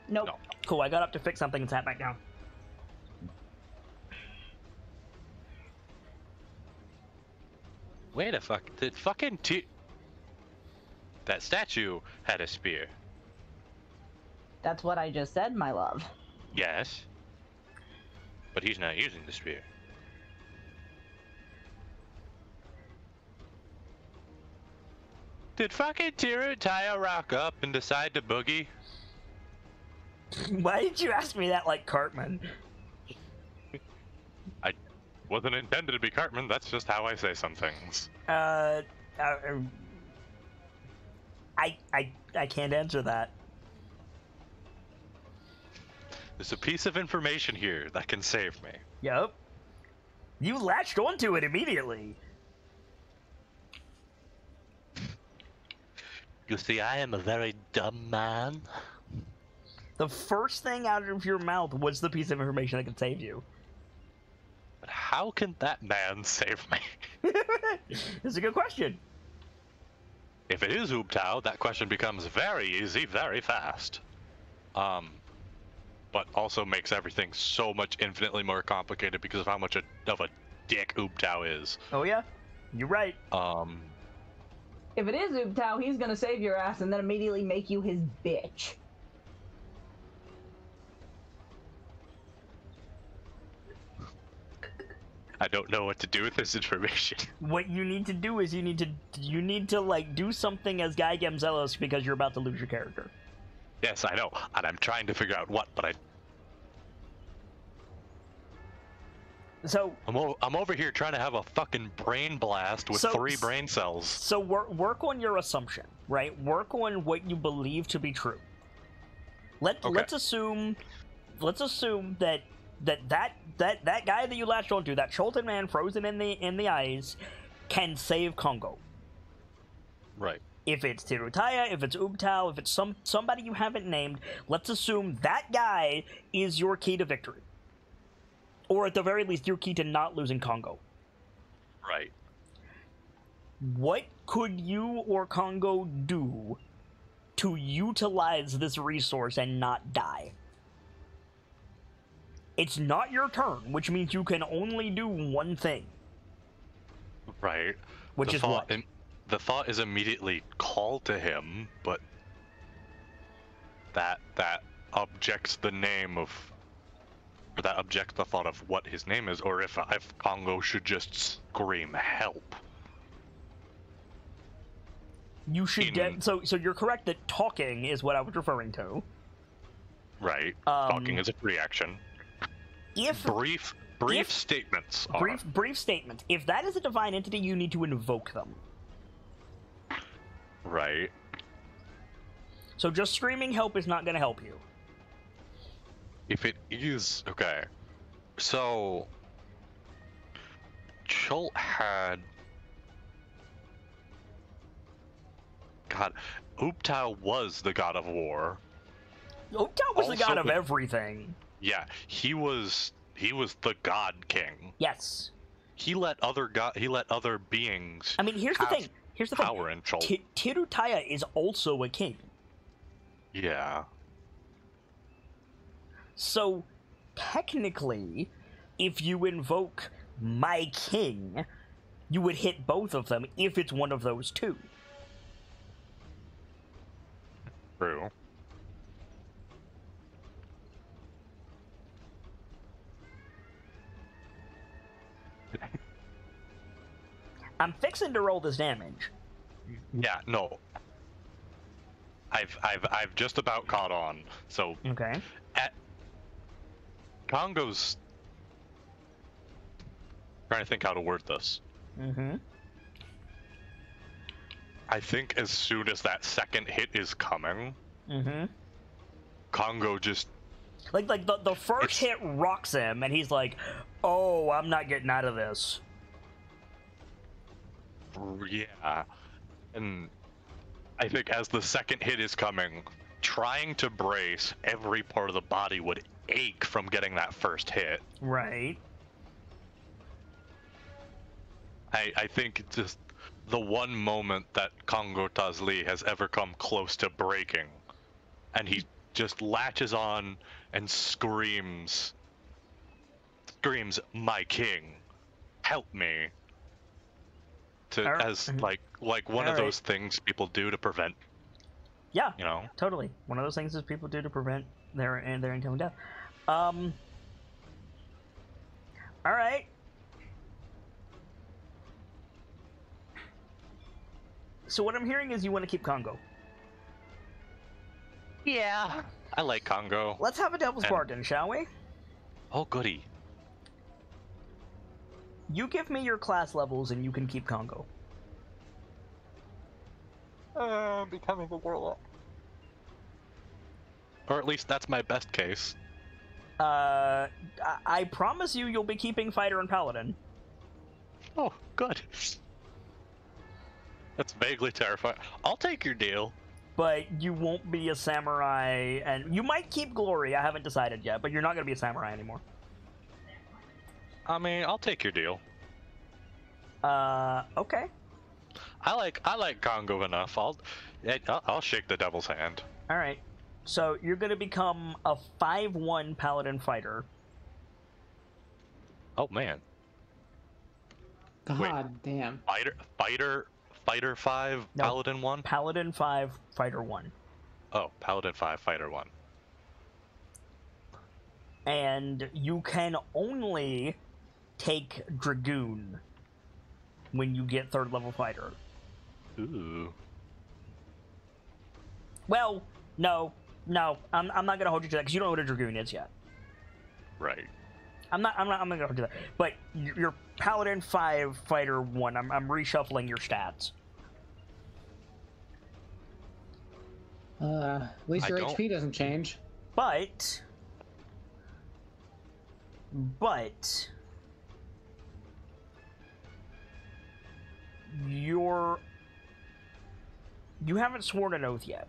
Nope. No. Cool, I got up to fix something and sat back down. Wait a fuck. Did fucking that statue had a spear? That's what I just said, my love. Yes. But he's not using the spear. Did fucking Tirutaya rock up and decide to boogie? Why did you ask me that like Cartman? I wasn't intended to be Cartman, that's just how I say some things. I can't answer that. There's a piece of information here that can save me. Yup. You latched onto it immediately. You see, I am a very dumb man. The first thing out of your mouth was the piece of information that could save you. But how can that man save me? It's a good question. If it is Oobtao, that question becomes very easy, very fast. But also makes everything so much infinitely more complicated because of how much of a dick Oobtao is. Oh yeah? You're right. If it is Oobtao, he's gonna save your ass and then immediately make you his bitch. I don't know what to do with this information. What you need to do is you need to like do something as Guy Gamzelos because you're about to lose your character. Yes, I know, and I'm trying to figure out what, but So I'm over here trying to have a fucking brain blast with 3 brain cells. So work on your assumption, right? Work on what you believe to be true. Let's assume that guy that you latched onto, that Cholton man frozen in the ice, can save Congo. Right. If it's Tirutaya, if it's Oobtao, if it's somebody you haven't named, let's assume that guy is your key to victory. Or at the very least, your key to not losing Congo. Right. What could you or Congo do to utilize this resource and not die? It's not your turn, which means you can only do one thing. Right. Which is what? The thought is immediately call to him, but that objects the name of, or that objects the thought of what his name is, or if Congo should just scream help. You should so you're correct that talking is what I was referring to. Right. Talking is a free action. Brief statements. Brief statements. If that is a divine entity, you need to invoke them. Right. So just screaming help is not going to help you. If it is... Okay. So... Chult had... God, Oobtao was the god of war. Oobtao was the god of everything. Yeah, he was the god king. Yes. He let other beings. I mean, here's the thing. Power in Chult. Tirutaya is also a king. Yeah. So, technically, if you invoke my king, you would hit both of them if it's one of those two. True. I'm fixing to roll this damage. Yeah, no. I've just about caught on. So okay. Congo's trying to think how to word this. Mm-hmm. I think as soon as that second hit is coming, Mm-hmm. Congo just... Like the first hit rocks him, and he's like, "Oh, I'm not getting out of this." Yeah. And I think as the second hit is coming, trying to brace, every part of the body would ache from getting that first hit. Right. I think it's just the one moment that Congo Tazli has ever come close to breaking. And he just latches on and screams, "My king, help me." As like one of those things people do to prevent. Yeah. You know. Totally. One of those things is people do to prevent their untimely death. All right. So what I'm hearing is you want to keep Congo. Yeah. I like Congo. Let's have a devil's bargain, shall we? Oh, goody. You give me your class levels and you can keep Congo. Becoming a warlock. Or at least that's my best case. I promise you'll be keeping Fighter and Paladin. Oh, good. That's vaguely terrifying. I'll take your deal. But you won't be a samurai, and you might keep Glory, I haven't decided yet, but you're not going to be a samurai anymore. I mean, I'll take your deal. Okay. I like Congo enough. I'll shake the devil's hand. Alright. So you're going to become a 5-1 Paladin Fighter. Oh, man. God damn. Fighter 5, No, Paladin 1? Paladin 5, Fighter 1. Oh, Paladin 5, Fighter 1. And you can only take Dragoon when you get 3rd level Fighter. Ooh. Well, no. I'm not going to hold you to that because you don't know what a Dragoon is yet. Right. I'm not gonna hold you to that. But your Paladin 5, Fighter 1, I'm reshuffling your stats. At least your HP doesn't change. But you haven't sworn an oath yet.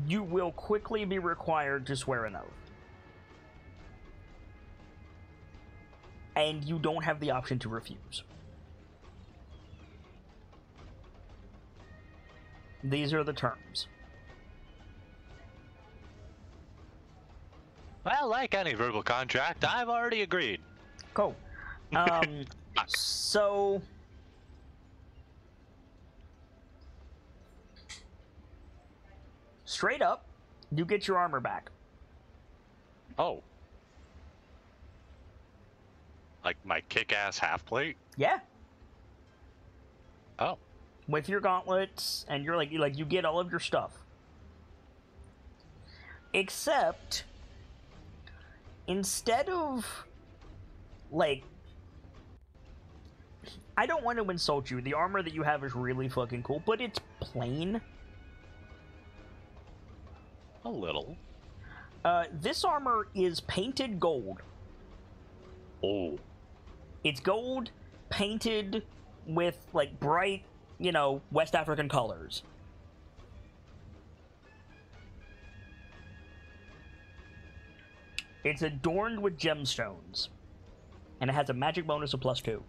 You will quickly be required to swear an oath. And you don't have the option to refuse. These are the terms. Well, like any verbal contract, I've already agreed. Cool. So... straight up, you get your armor back. Oh. Like my kick-ass half-plate? Yeah. Oh. With your gauntlets, and you're like you get all of your stuff. Except, instead of, like, I don't want to insult you. The armor that you have is really fucking cool, but it's plain. A little. This armor is painted gold. Oh. It's gold painted with, like, bright, West African colors. It's adorned with gemstones. And it has a magic bonus of +2.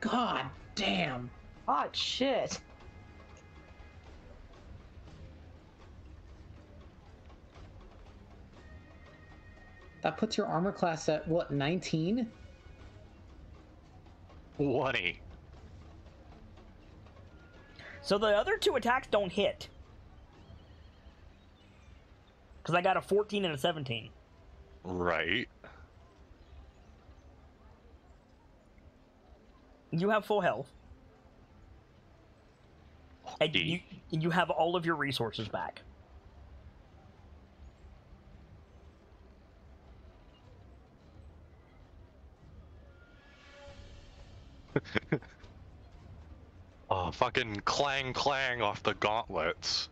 God damn. Hot shit. That puts your armor class at, what, 19? 20. So the other 2 attacks don't hit. Because I got a 14 and a 17. Right. You have full health. And you have all of your resources back. Oh, fucking clang clang off the gauntlets.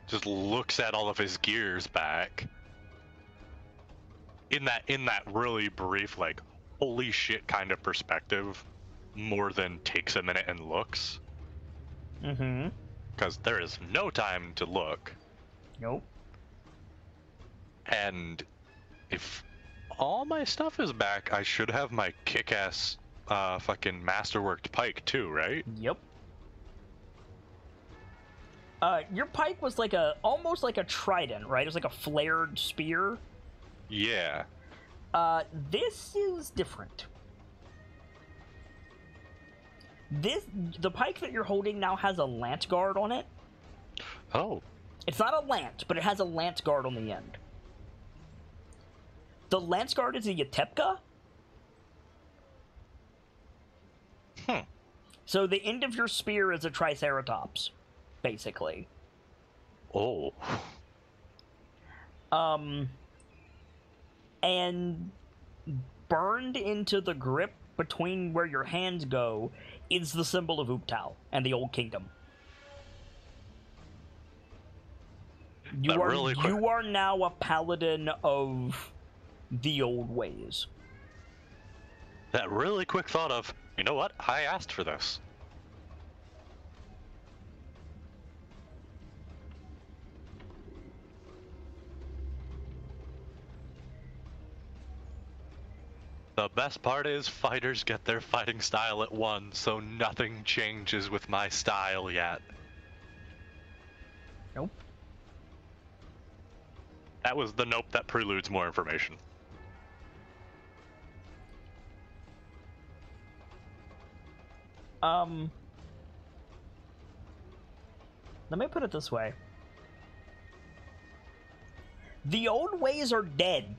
Just looks at all of his gears back. In that really brief, like, holy shit kind of perspective, more than takes a minute and looks. Mm-hmm. Because there is no time to look. Nope. And if all my stuff is back, I should have my kick-ass fucking masterworked pike too, right? Yep. Your pike was like almost like a trident, right? It was like a flared spear. Yeah. This is different. The pike that you're holding now has a lance guard on it. Oh. It's not a lance, but it has a lance guard on the end. The lance guard is a Yatepka. So the end of your spear is a Triceratops, basically. Oh. And burned into the grip between where your hands go is the symbol of Uptal and the Old Kingdom. You are now a paladin of the old ways. That really quick thought of, you know what? I asked for this. The best part is fighters get their fighting style at 1, so nothing changes with my style yet. Nope. That was the nope that preludes more information. Let me put it this way. The old ways are dead.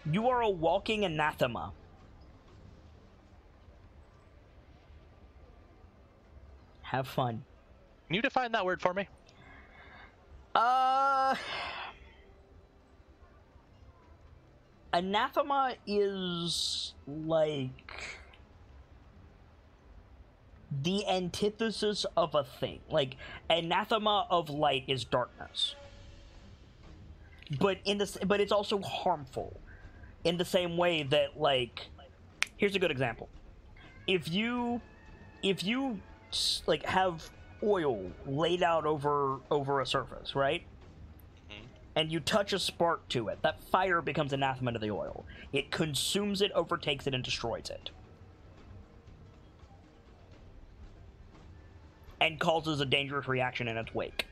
You are a walking anathema. Have fun. Can you define that word for me? Anathema is like the antithesis of a thing. Like, anathema of light is darkness. But it's also harmful. In the same way that, like, here's a good example. If you like have oil laid out over a surface, right? And you touch a spark to it, that fire becomes anathema to the oil. It consumes it, overtakes it, and destroys it. And causes a dangerous reaction in its wake.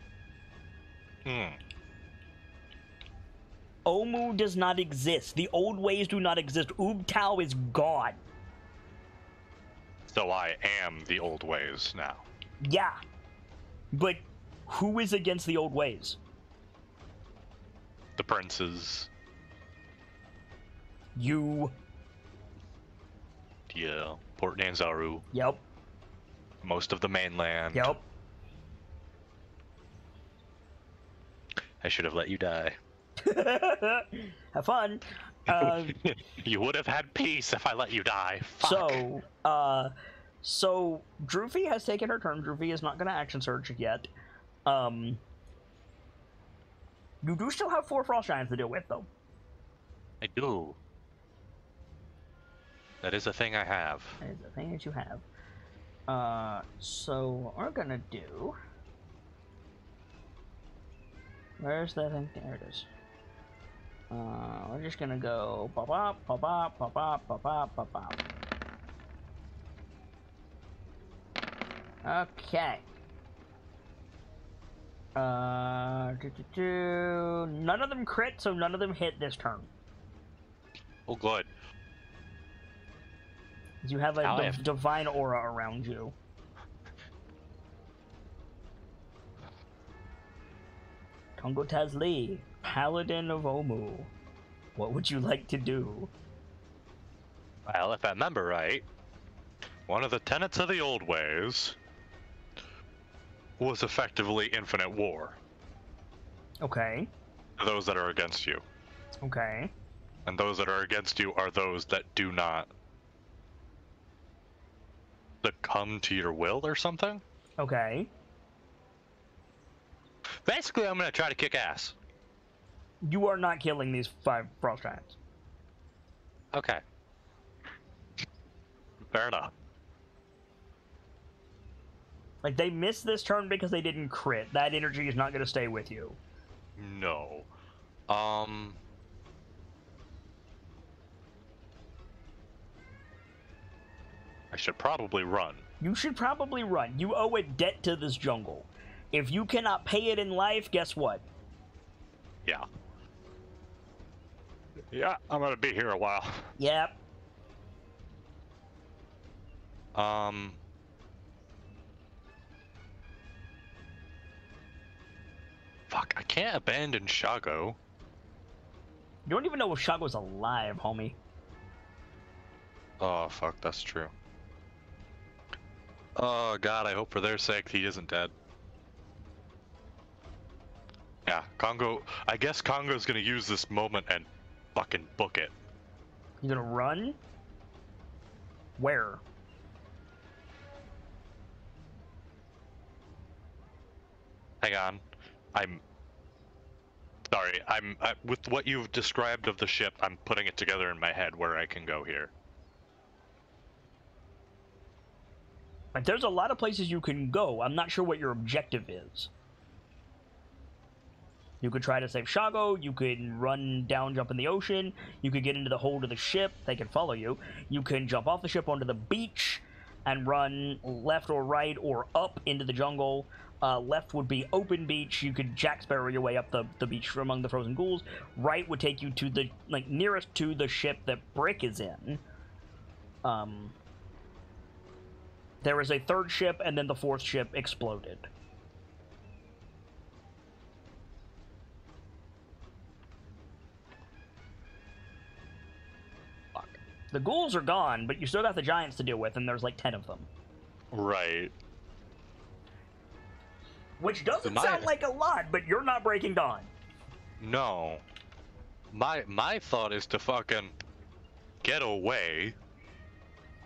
Omu does not exist. The old ways do not exist. Ubtao is gone. So I am the old ways now. Yeah. But who is against the old ways? The princes. You. Yeah. Port Nanzaru. Yep. Most of the mainland. Yep. I should have let you die. Have fun. You would have had peace if I let you die. Fuck. So Droofy has taken her turn. Droofy is not going to action surge yet. You do still have 4 frost giants to deal with, though. I do. That is a thing I have. That is a thing that you have. So what we're gonna do... Where's that thing? There it is. We're just gonna go pop-up, pop-up, pop-up, pop-up, pop-up. Okay. None of them crit, so none of them hit this turn. Oh, good. You have a divine aura around you. Tongo Tazli, Paladin of Omu. What would you like to do? Well, if I remember right, one of the tenets of the old ways was effectively infinite war. Okay. To those that are against you. Okay. And those that are against you are those that do not succumb to your will or something. Okay. Basically, I'm gonna try to kick ass. You are not killing these 5 frost giants. Okay. Fair enough. Like, they missed this turn because they didn't crit. That energy is not going to stay with you. No. I should probably run. You should probably run. You owe a debt to this jungle. If you cannot pay it in life, guess what? Yeah. Yeah, I'm gonna be here a while. Yep. Fuck, I can't abandon Shago. You don't even know if Shago's alive, homie. Oh, fuck, that's true. Oh, God, I hope for their sake he isn't dead. Yeah, Congo... I guess Congo's gonna use this moment and fucking book it. You gonna run? Where? Hang on. I'm... Sorry, with what you've described of the ship, I'm putting it together in my head where I can go here. Like, there's a lot of places you can go. I'm not sure what your objective is. You could try to save Shago, you could run down, jump in the ocean, you could get into the hold of the ship, they can follow you. You can jump off the ship onto the beach and run left or right or up into the jungle. Left would be open beach, you could Jack Sparrow your way up the beach among the frozen ghouls. Right would take you to the, like, nearest to the ship that Brick is in. There was a 3rd ship, and then the 4th ship exploded. Fuck. The ghouls are gone, but you still got the giants to deal with, and there's like 10 of them. Right. Which doesn't sound like a lot, but you're not breaking dawn. No. My thought is to fucking get away.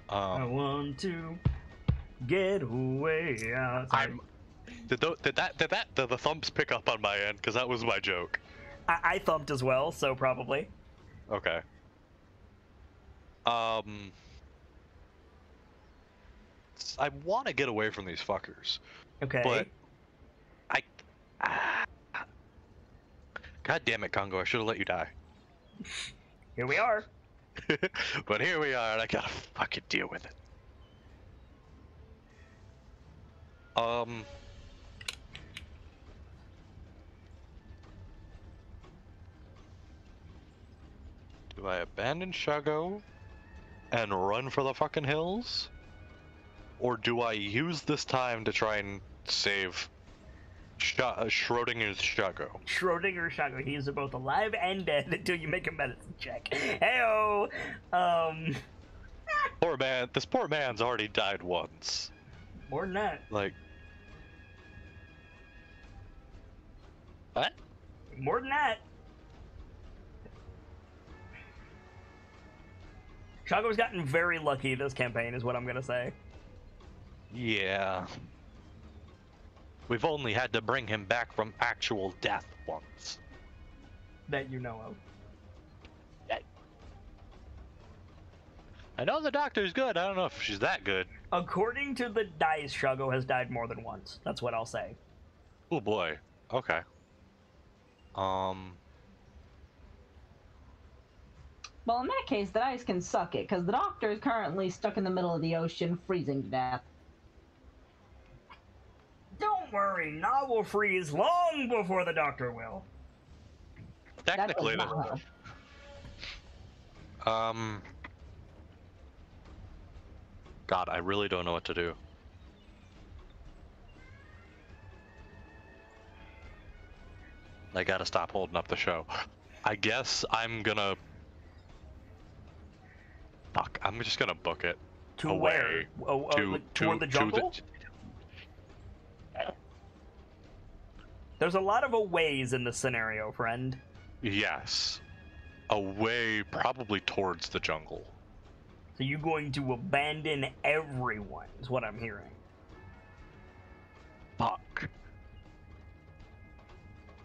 I want to get away outside. Did the thumps pick up on my end? Because that was my joke. I thumped as well, so probably. Okay. I want to get away from these fuckers. Okay. But God damn it, Congo! I should have let you die. Here we are. But here we are, and I gotta fucking deal with it. Do I abandon Shago and run for the fucking hills? Or do I use this time to try and save Schrodinger's Shago? Schrodinger's Shago. He is both alive and dead until you make a medicine check. Heyo! Poor man. This poor man's already died once. More than that. Like... What? More than that. Shago's gotten very lucky this campaign, is what I'm gonna say. Yeah. We've only had to bring him back from actual death once. That you know of. I know the doctor's good. I don't know if she's that good. According to the dice, Shago has died more than once. That's what I'll say. Oh boy. Okay. Well, in that case, the dice can suck it, because the doctor is currently stuck in the middle of the ocean, freezing to death. Don't worry, Na will freeze long before the doctor will. Technically, That does not help. God, I really don't know what to do. I gotta stop holding up the show. I guess I'm gonna... Fuck, I'm just gonna book it. To away. where? Like, toward the jungle? There's a lot of aways in this scenario, friend. Yes. away, probably towards the jungle. So you're going to abandon everyone, is what I'm hearing. Fuck.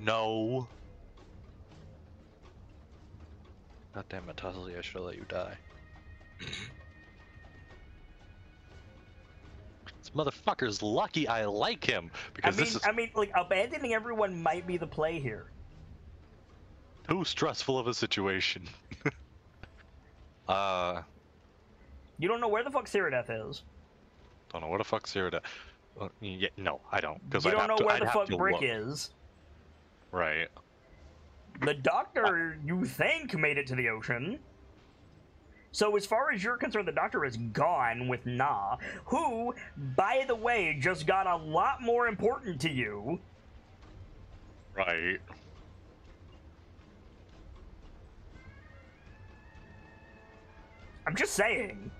No. God damn it, Tuzzly, I should have let you die. This motherfucker's lucky I like him, because I mean, like, abandoning everyone might be the play here. too stressful of a situation. You don't know where the fuck Cyrodiil is. Don't know what the fuck Cyrodiil. Yeah, no, I don't. Because You don't know where the fuck Brick is. Right. The doctor, you think, made it to the ocean. So as far as you're concerned, the doctor is gone with Na, who, by the way, just got a lot more important to you. Right. I'm just saying.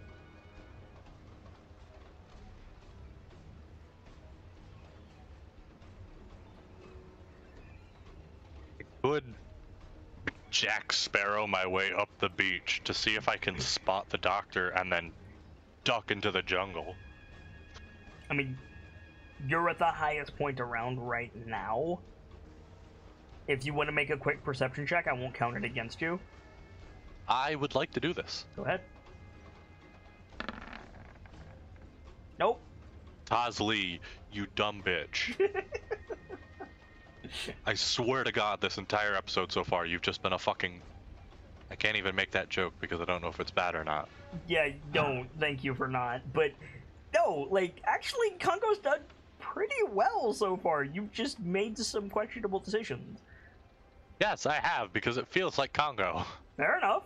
Could Jack Sparrow my way up the beach to see if I can spot the doctor and then duck into the jungle. I mean, you're at the highest point around right now. If you want to make a quick perception check, I won't count it against you. I would like to do this. Go ahead. Nope. Taz Lee, you dumb bitch. I swear to God, this entire episode so far, you've just been a fucking... I can't even make that joke because I don't know if it's bad or not. Yeah, don't. Thank you for not. But, no, like, actually, Congo's done pretty well so far. You've just made some questionable decisions. Yes, I have, because it feels like Congo. Fair enough.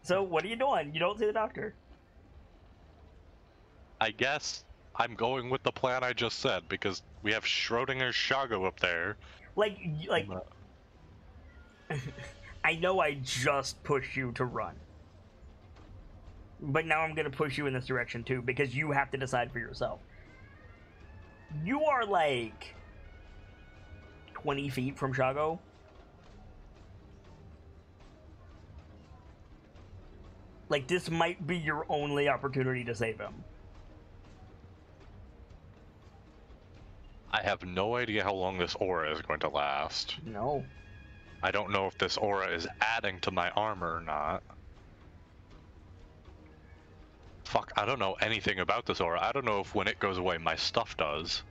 So, what are you doing? You don't see the doctor. I guess I'm going with the plan I just said, because we have Schrodinger's Shago up there. Like, I know I just pushed you to run. But now I'm going to push you in this direction too, because you have to decide for yourself. You are like 20 feet from Shago. Like, this might be your only opportunity to save him. I have no idea how long this aura is going to last. No. I don't know if this aura is adding to my armor or not. Fuck, I don't know anything about this aura. I don't know if when it goes away, my stuff does.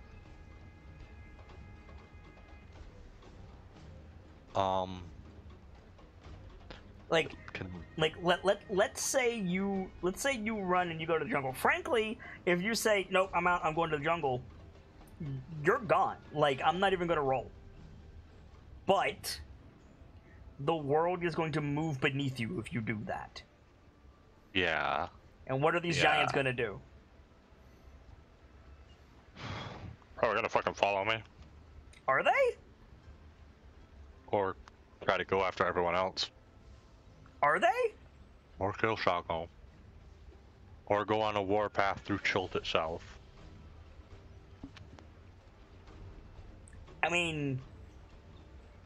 Let's say you run and you go to the jungle. Frankly, if you say nope, I'm out, I'm going to the jungle, you're gone. Like, I'm not even going to roll. But the world is going to move beneath you if you do that. Yeah. And what are these giants going to do? Probably gonna fucking follow me. Are they? Or try to go after everyone else. Are they? Or kill Shago. Or go on a warpath through Chult itself. I mean,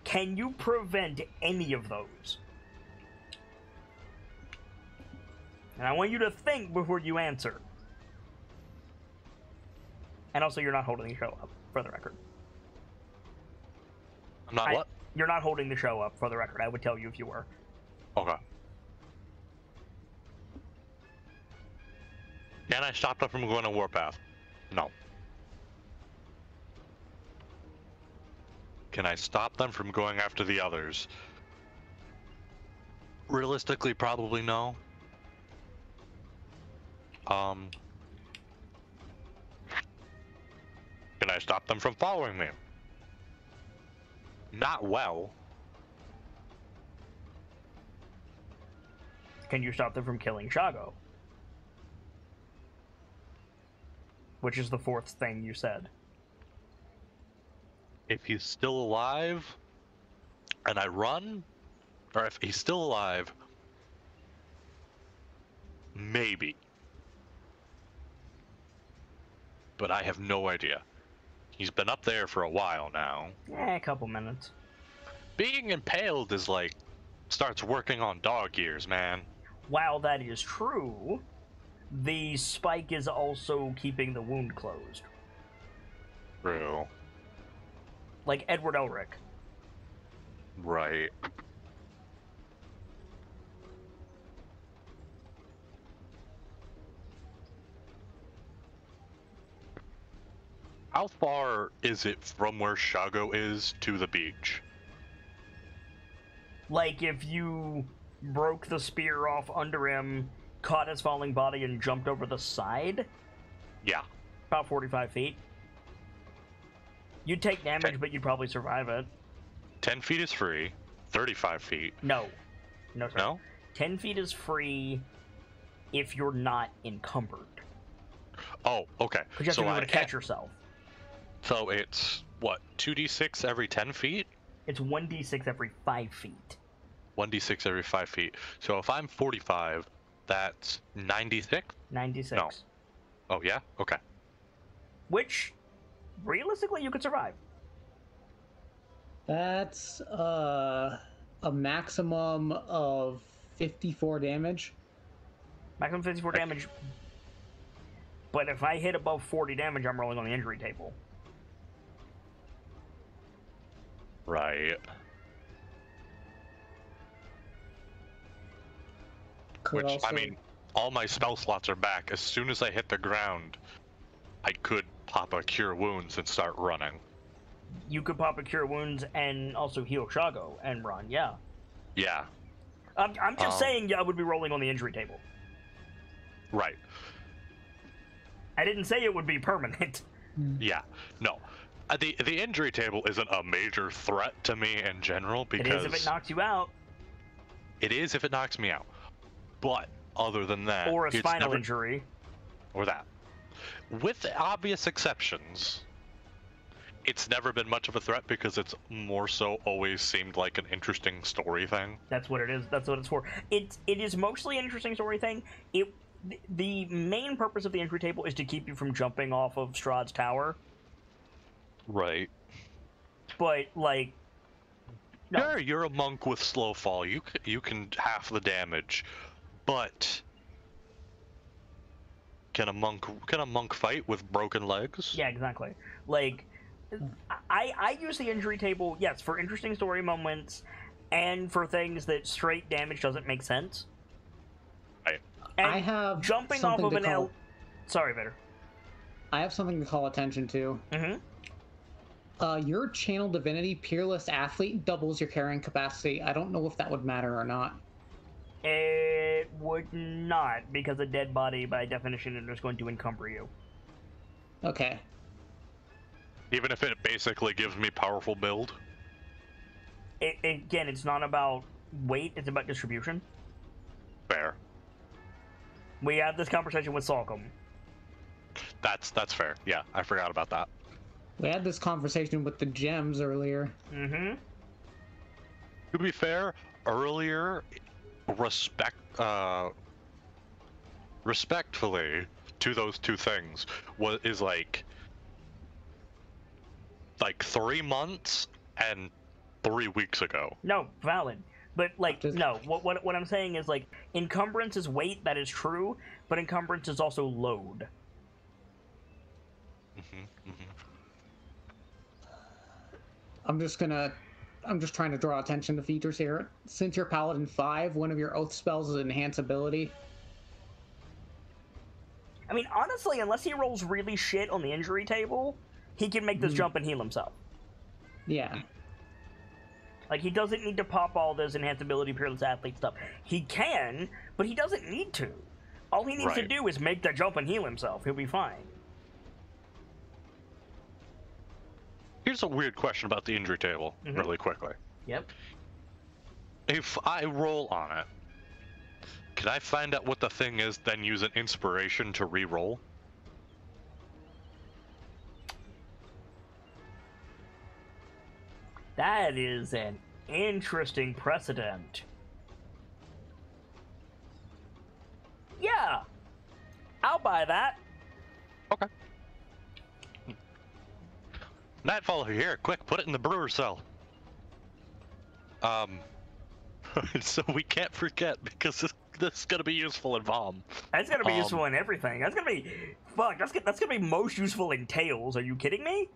can you prevent any of those? And I want you to think before you answer. And also, you're not holding the show up, for the record. I'm not what? You're not holding the show up, for the record. I would tell you if you were. Okay. Can I stop them from going to warpath? No. Can I stop them from going after the others? Realistically, probably no. Can I stop them from following me? Not well. Can you stop them from killing Shago? Which is the fourth thing you said. If he's still alive and I run, or if he's still alive, maybe. But I have no idea. He's been up there for a while now. A couple minutes. Being impaled is like starts working on dog ears, man. While that is true, the spike is also keeping the wound closed. True. Like Edward Elric. Right. How far is it from where Shago is to the beach? Like if you broke the spear off under him, caught his falling body, and jumped over the side? Yeah. About 45 feet. You'd take damage, but you'd probably survive it. 10 feet is free. 35 feet. No. No, sir. No? 10 feet is free if you're not encumbered. Oh, okay. Because you have to be able to catch yourself. So it's, what, 2d6 every 10 feet? It's 1d6 every 5 feet. 1d6 every 5 feet. So if I'm 45, that's 96? 96. No. Oh, yeah? Okay. Which, realistically, you could survive. That's a maximum of 54 damage. Maximum 54 damage. But if I hit above 40 damage, I'm rolling on the injury table. Right. Could Which, also... I mean, all my spell slots are back. As soon as I hit the ground, I could pop a Cure Wounds and start running. You could pop a Cure Wounds and also heal Shago and run, yeah. Yeah. I'm just saying I would be rolling on the injury table. Right. I didn't say it would be permanent. Yeah. No. The injury table isn't a major threat to me in general because... It is if it knocks you out. It is if it knocks me out. But, other than that... Or a spinal injury. Or that. With obvious exceptions, it's never been much of a threat because it's more so always seemed like an interesting story thing. That's what it is. That's what it's for. It is mostly an interesting story thing. The main purpose of the injury table is to keep you from jumping off of Strahd's tower. Right. But, like... No. Sure, you're a monk with slow fall. You can half the damage. But... Can a monk fight with broken legs? Yeah, exactly. Like, I use the injury table, yes, for interesting story moments, and for things that straight damage doesn't make sense. Right. And I have jumping off of an Sorry, Vader. I have something to call attention to. Mm-hmm. Your Channel Divinity Peerless Athlete doubles your carrying capacity. I don't know if that would matter or not. It would not, because a dead body, by definition, is going to encumber you. Okay. Even if it basically gives me powerful build? Again, it's not about weight, it's about distribution. Fair. We had this conversation with Salcom. That's fair. Yeah, I forgot about that. We had this conversation with the gems earlier. Mm-hmm. To be fair, earlier, respectfully to those two things is like 3 months and 3 weeks ago. No, valid. But, like, no, what I'm saying is, like, encumbrance is weight, that is true, but encumbrance is also load. Mm-hmm, mm-hmm. I'm just trying to draw attention to features here. Since you're Paladin 5, one of your oath spells is Enhance Ability. I mean, honestly, unless he rolls really shit on the injury table, he can make this jump and heal himself. Yeah. Like, he doesn't need to pop all this Enhance Ability, Peerless Athlete stuff. He can, but he doesn't need to. All he needs to do is make the jump and heal himself. He'll be fine. Here's a weird question about the injury table, really quickly. Yep. If I roll on it, can I find out what the thing is, then use an inspiration to re-roll? That is an interesting precedent. Yeah. I'll buy that. Okay. Nightfall here, quick, put it in the brewer cell. So we can't forget because this is gonna be useful in Vom. That's gonna be useful in everything. That's gonna be that's gonna be most useful in Tails. Are you kidding me?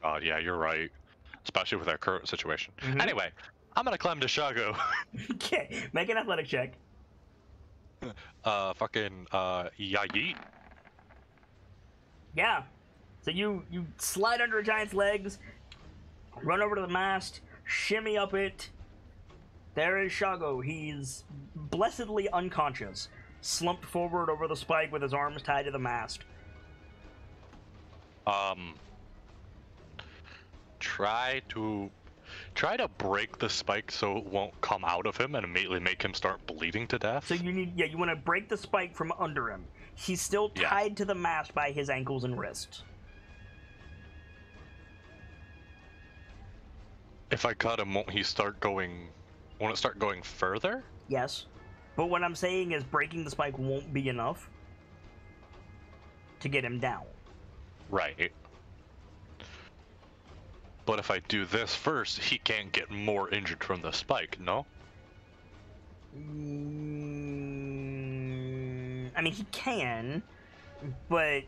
God, yeah, you're right. Especially with our current situation. Mhm. Anyway, I'm gonna climb to Shago. Okay, make an athletic check. Yeet. Yeah. So you slide under a giant's legs, run over to the mast, shimmy up it. There is Shago. He's blessedly unconscious, slumped forward over the spike with his arms tied to the mast. Try to break the spike so it won't come out of him and immediately make him start bleeding to death. So you want to break the spike from under him. He's still tied to the mast by his ankles and wrists. If I cut him, won't it start going further? Yes. But what I'm saying is breaking the spike won't be enough to get him down. Right. But if I do this first, he can't get more injured from the spike, no? I mean, he can, but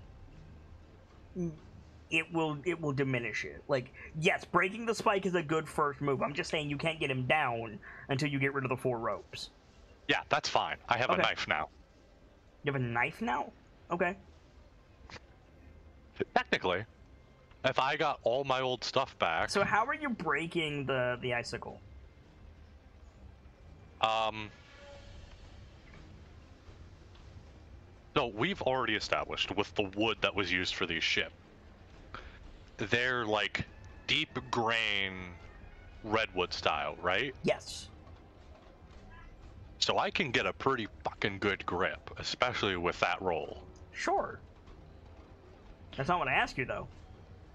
it will diminish it. Like, yes, breaking the spike is a good first move. I'm just saying you can't get him down until you get rid of the 4 ropes. Yeah, that's fine. I have a knife now. You have a knife now? Okay. Technically, if I got all my old stuff back. So how are you breaking the icicle? No, we've already established with the wood that was used for these ships. They're like deep grain redwood style, right? Yes. So I can get a pretty fucking good grip, especially with that roll. Sure. That's not what I asked you, though.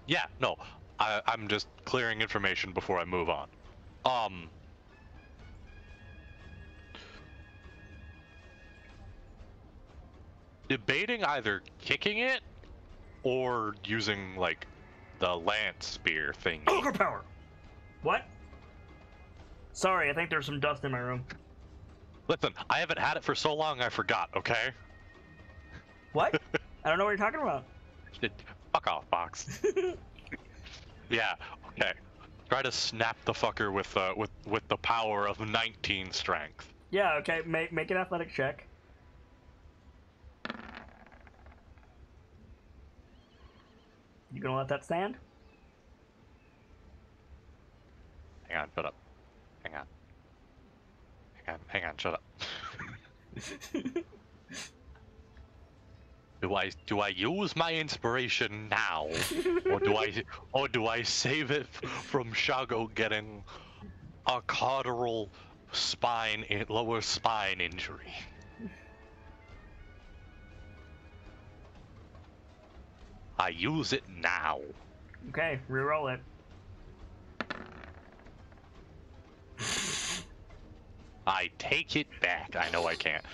Yeah, no, I'm just clearing information before I move on. Debating either kicking it or using like the lance spear thing. Overpower. What? Sorry, I think there's some dust in my room. Listen, I haven't had it for so long I forgot, okay? What? I don't know what you're talking about. Fuck off, Fox. Yeah, okay. Try to snap the fucker with the power of 19 strength. Yeah, okay. Make an athletic check. You gonna let that stand? Hang on, shut up. Hang on, shut up. Do I use my inspiration now, or do I save it from Shago getting a caudal lower spine injury? I use it now. Okay, reroll it. I take it back. I know I can't.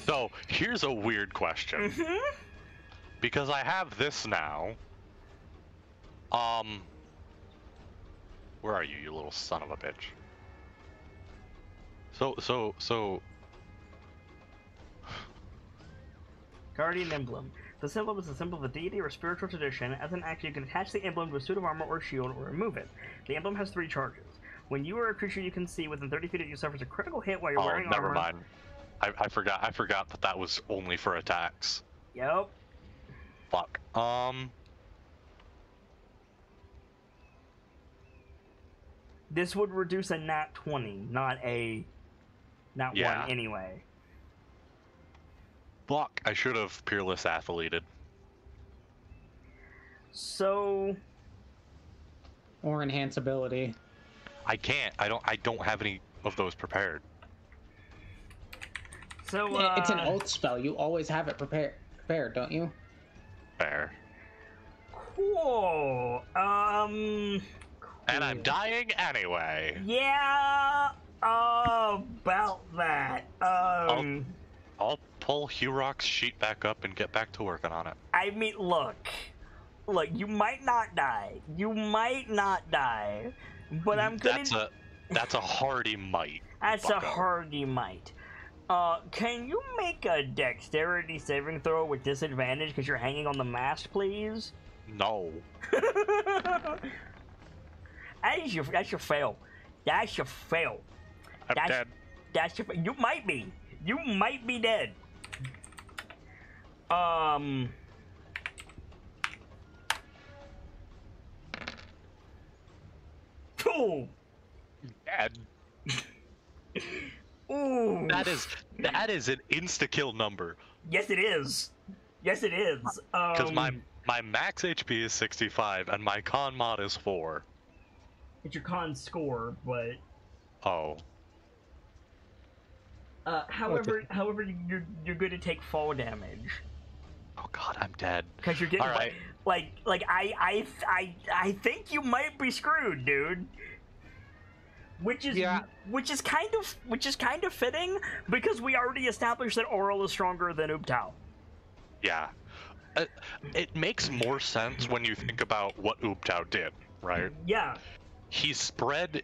So, here's a weird question. Mm-hmm. Because I have this now. Where are you, you little son of a bitch? So. Guardian Emblem. The symbol is a symbol of a deity or spiritual tradition. As an action, you can attach the emblem to a suit of armor or shield or remove it. The emblem has 3 charges. When you or a creature you can see within 30 feet of you suffers a critical hit while you're wearing armor. Never mind. I forgot that was only for attacks. Yep. Fuck. This would reduce a nat 20, not a nat 1 anyway. Fuck, I should have Peerless Athleted. So... Or enhance ability. I can't. I don't have any of those prepared. So, It's an oath spell. You always have it prepared, don't you? Fair. Cool. And I'm dying anyway. Yeah, about that. I'll pull Hurok's sheet back up and get back to working on it. I mean, look, you might not die. but I'm gonna. That's a hardy might. That's bucko. a hardy might. Can you make a dexterity saving throw with disadvantage because you're hanging on the mast, please? No. That's your fail. That's your fail. I'm dead. That's your. You might be. You might be dead. Oh. Dead. Ooh. That is an insta-kill number. Yes, it is. Yes, it is. Because my max HP is 65 and my con mod is 4. It's your con score, but Oh. however, you're going to take fall damage Oh god, I'm dead. because you're getting All right. like I think you might be screwed, dude. Which is kind of fitting because we already established that Oral is stronger than Ubtao. Yeah. It makes more sense when you think about what Ubtao did, right? Yeah. He spread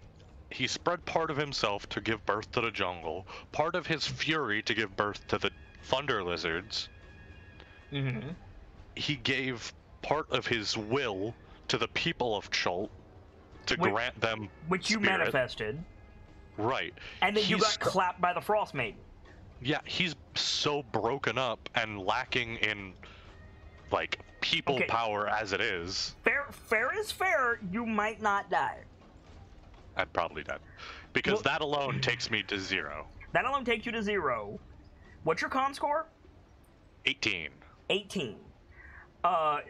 part of himself to give birth to the jungle, part of his fury to give birth to the thunder lizards. Mm-hmm. He gave part of his will to the people of Chult to grant them which you spirit. manifested. Right. And then you got clapped by the Frost Maiden. Yeah, he's so broken up and lacking in like people power as it is. Fair is fair. You might not die. I'm probably dead. Because that alone takes me to 0. That alone takes you to 0. What's your con score? 18. 18.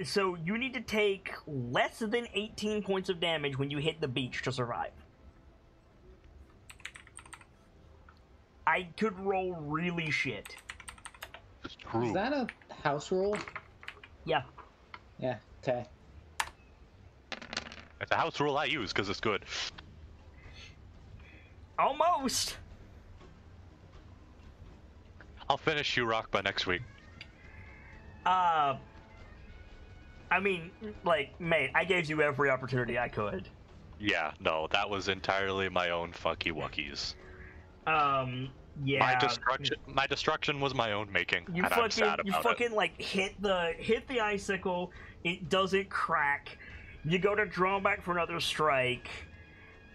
So you need to take less than 18 points of damage when you hit the beach to survive. I could roll really shit. It's true. Is that a house rule? Yeah. Yeah, okay. It's a house rule I use because it's good. Almost. I'll finish you rock by next week. I mean, like, mate, I gave you every opportunity I could. Yeah, no, that was entirely my own fucky wuckies. Yeah. My destruction was my own making, You and I'm sad about it. like hit the icicle. It doesn't crack. You go to draw back for another strike,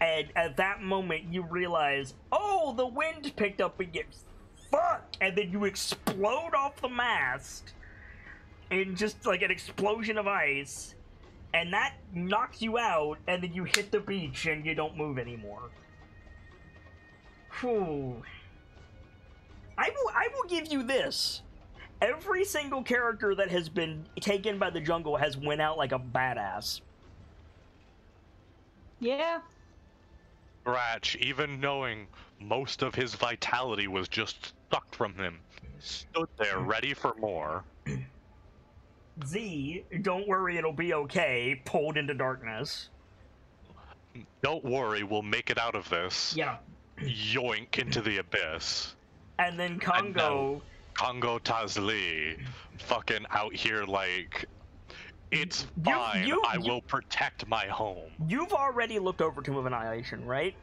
and at that moment you realize, oh, the wind picked up again. Fuck! And then you explode off the mast, in just like an explosion of ice, and that knocks you out. And then you hit the beach and you don't move anymore. Whew. I will give you this. Every single character that has been taken by the jungle has went out like a badass. Yeah. Ratch, even knowing most of his vitality was just sucked from him, stood there ready for more. Z, don't worry, it'll be okay, pulled into darkness. Don't worry, we'll make it out of this. Yeah. Yoink into the abyss. And then Congo... Congo Tazli, fucking out here like, it's fine, I will protect my home. You've already looked over Tomb of Annihilation, right?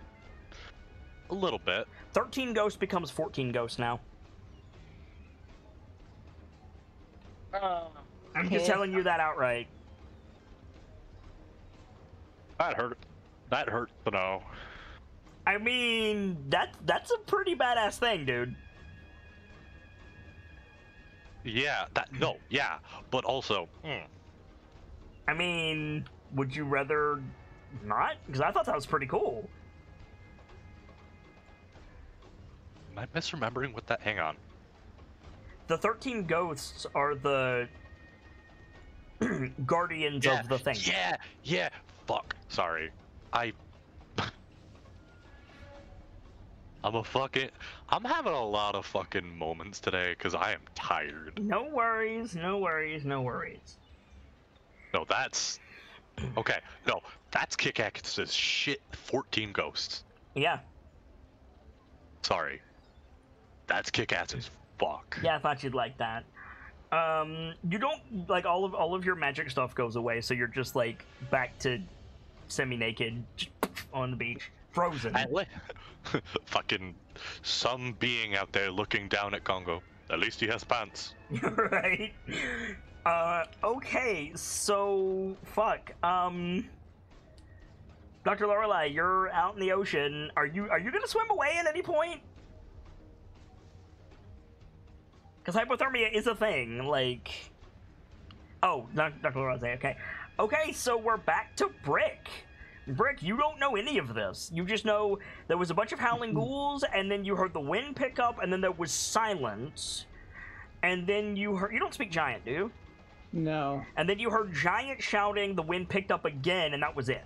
A little bit. 13 ghosts becomes 14 ghosts now. I'm just telling you that outright. That hurt. That hurts to know. I mean, that's a pretty badass thing, dude. Yeah, but also... I mean, would you rather not? Because I thought that was pretty cool. Am I misremembering what that... Hang on. The 13 ghosts are the guardians of the thing. Yeah, fuck. Sorry. I'm having a lot of fucking moments today because I am tired. No worries, no worries, no worries. No, that's... Okay, no, that's kick-ass shit 14 ghosts. Yeah. Sorry. That's kick-ass as fuck. Yeah, I thought you'd like that. You don't... Like, all of your magic stuff goes away, so you're just, like, back to semi-naked. on the beach, frozen. Fucking some being out there looking down at Congo. At least he has pants. Right. Okay, so fuck. Dr. Lorelei, you're out in the ocean. Are you gonna swim away at any point? Because hypothermia is a thing. Like, oh, Dr. Lorelei. Okay, okay. So we're back to Brick. Brick, you don't know any of this. You just know there was a bunch of howling ghouls, and then you heard the wind pick up, and then there was silence, and then you heard. You don't speak giant, do you? No. And then you heard giant shouting. The wind picked up again, and that was it.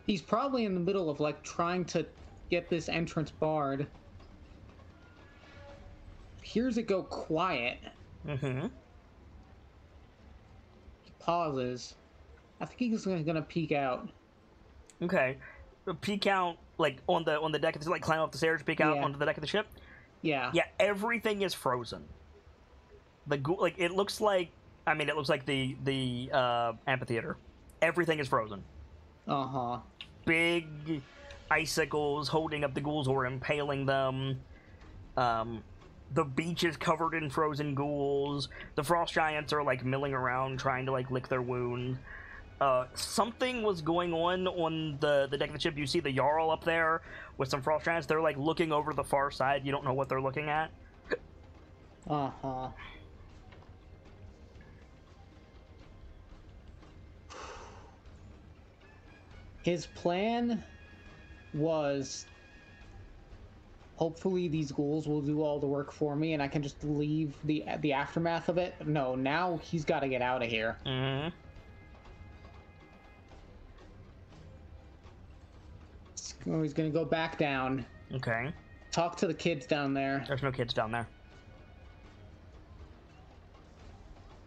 He's probably in the middle of, like, trying to get this entrance barred. Hears it go quiet. Mm-hmm. He pauses. I think he's gonna peek out. Okay. Peek out, like, on the deck, like, climb up the stairs, peek out onto the deck of the ship? Yeah. Yeah, everything is frozen. The ghoul, like, it looks like, I mean, it looks like the amphitheater. Everything is frozen. Uh-huh. Big icicles holding up the ghouls or impaling them. The beach is covered in frozen ghouls. The frost giants are, like, milling around trying to, like, lick their wound. Something was going on the deck of the ship. You see the Jarl up there with some frost giants. They're, like, looking over the far side. You don't know what they're looking at. Uh-huh. His plan was, hopefully these ghouls will do all the work for me and I can just leave the aftermath of it. No, now he's got to get out of here. Mm-hmm. Oh, he's gonna go back down. Okay. Talk to the kids down there. There's no kids down there.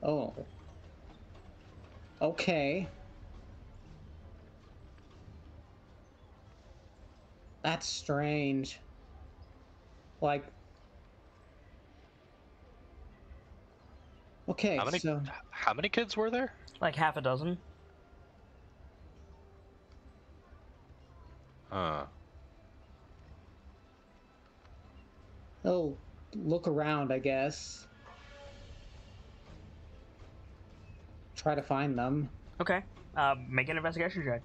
Oh. Okay. That's strange. Like... Okay, How many kids were there? Like half a dozen. Oh, look around, I guess. Try to find them. Okay. Make an investigation check.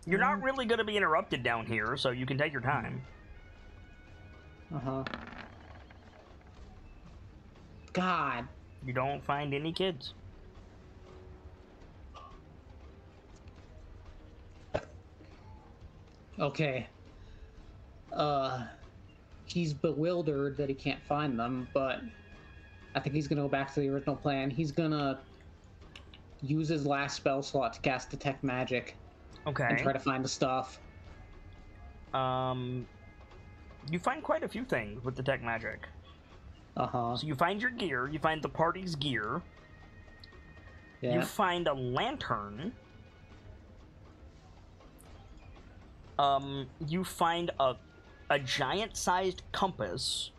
You're not really going to be interrupted down here, so you can take your time. Uh-huh. God. You don't find any kids. Okay. He's bewildered that he can't find them, but I think he's gonna go back to the original plan. He's gonna use his last spell slot to cast Detect Magic. Okay. And try to find the stuff. You find quite a few things with Detect Magic. Uh-huh. So you find your gear, you find the party's gear. Yeah. You find a lantern. You find a giant-sized compass.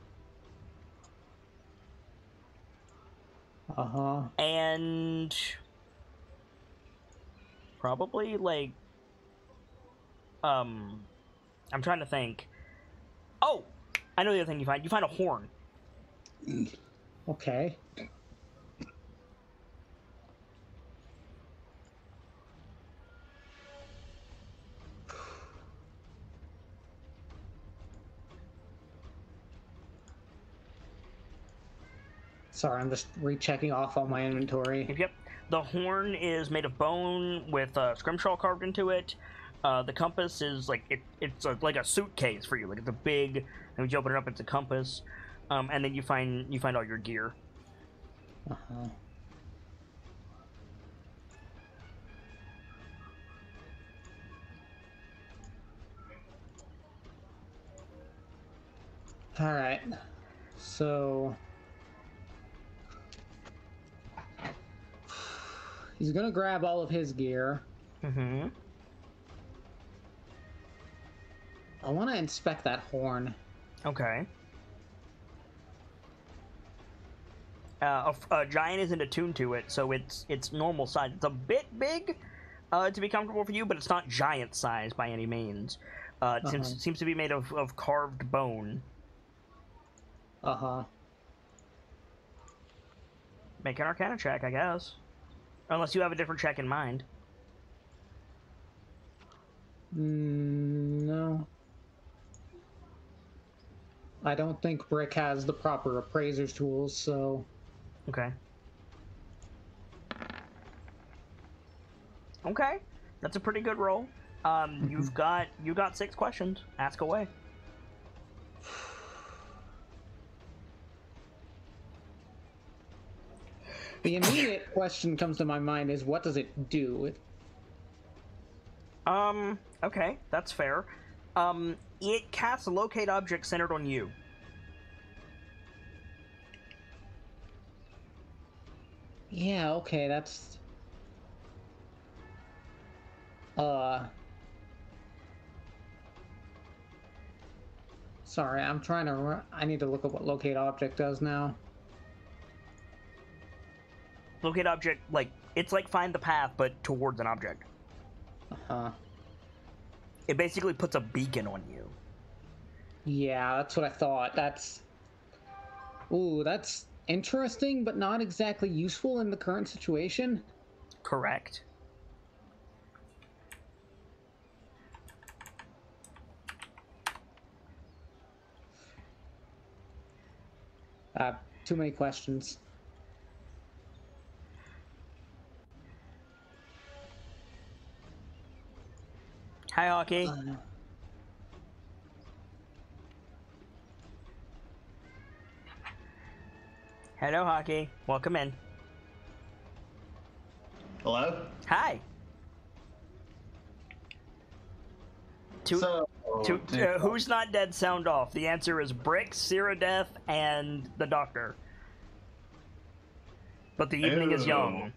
Uh-huh. And probably, like, I'm trying to think. Oh! I know the other thing you find. You find a horn. Okay. Sorry, I'm just rechecking off all my inventory. Yep. The horn is made of bone with scrimshaw carved into it. The compass is like it's like a suitcase for you. Like it's a big. And when you open it up, it's a compass. And then you find all your gear. Uh-huh. All right. So he's gonna grab all of his gear. Mm-hmm. I want to inspect that horn. Okay. A giant isn't attuned to it, so it's normal size. It's a bit big to be comfortable for you, but it's not giant size by any means. It seems to be made of carved bone. Make an Arcana check, I guess. Unless you have a different check in mind. No. I don't think Brick has the proper appraiser's tools, so... Okay. Okay, that's a pretty good roll. You got 6 questions. Ask away. The immediate question comes to my mind is, what does it do? Okay, that's fair. It casts a locate object centered on you. Yeah, okay, that's... Sorry, I'm trying to... I need to look at what locate object does now. Locate object, like, it's like find the path, but towards an object. It basically puts a beacon on you. Yeah, that's what I thought. That's... Ooh, that's interesting, but not exactly useful in the current situation. Correct. Too many questions. Hi, Hockey. Hello, Hockey. Welcome in. Hello? Hi. Who's not dead sound off? The answer is Brick, Death, and the Doctor. But the evening is young.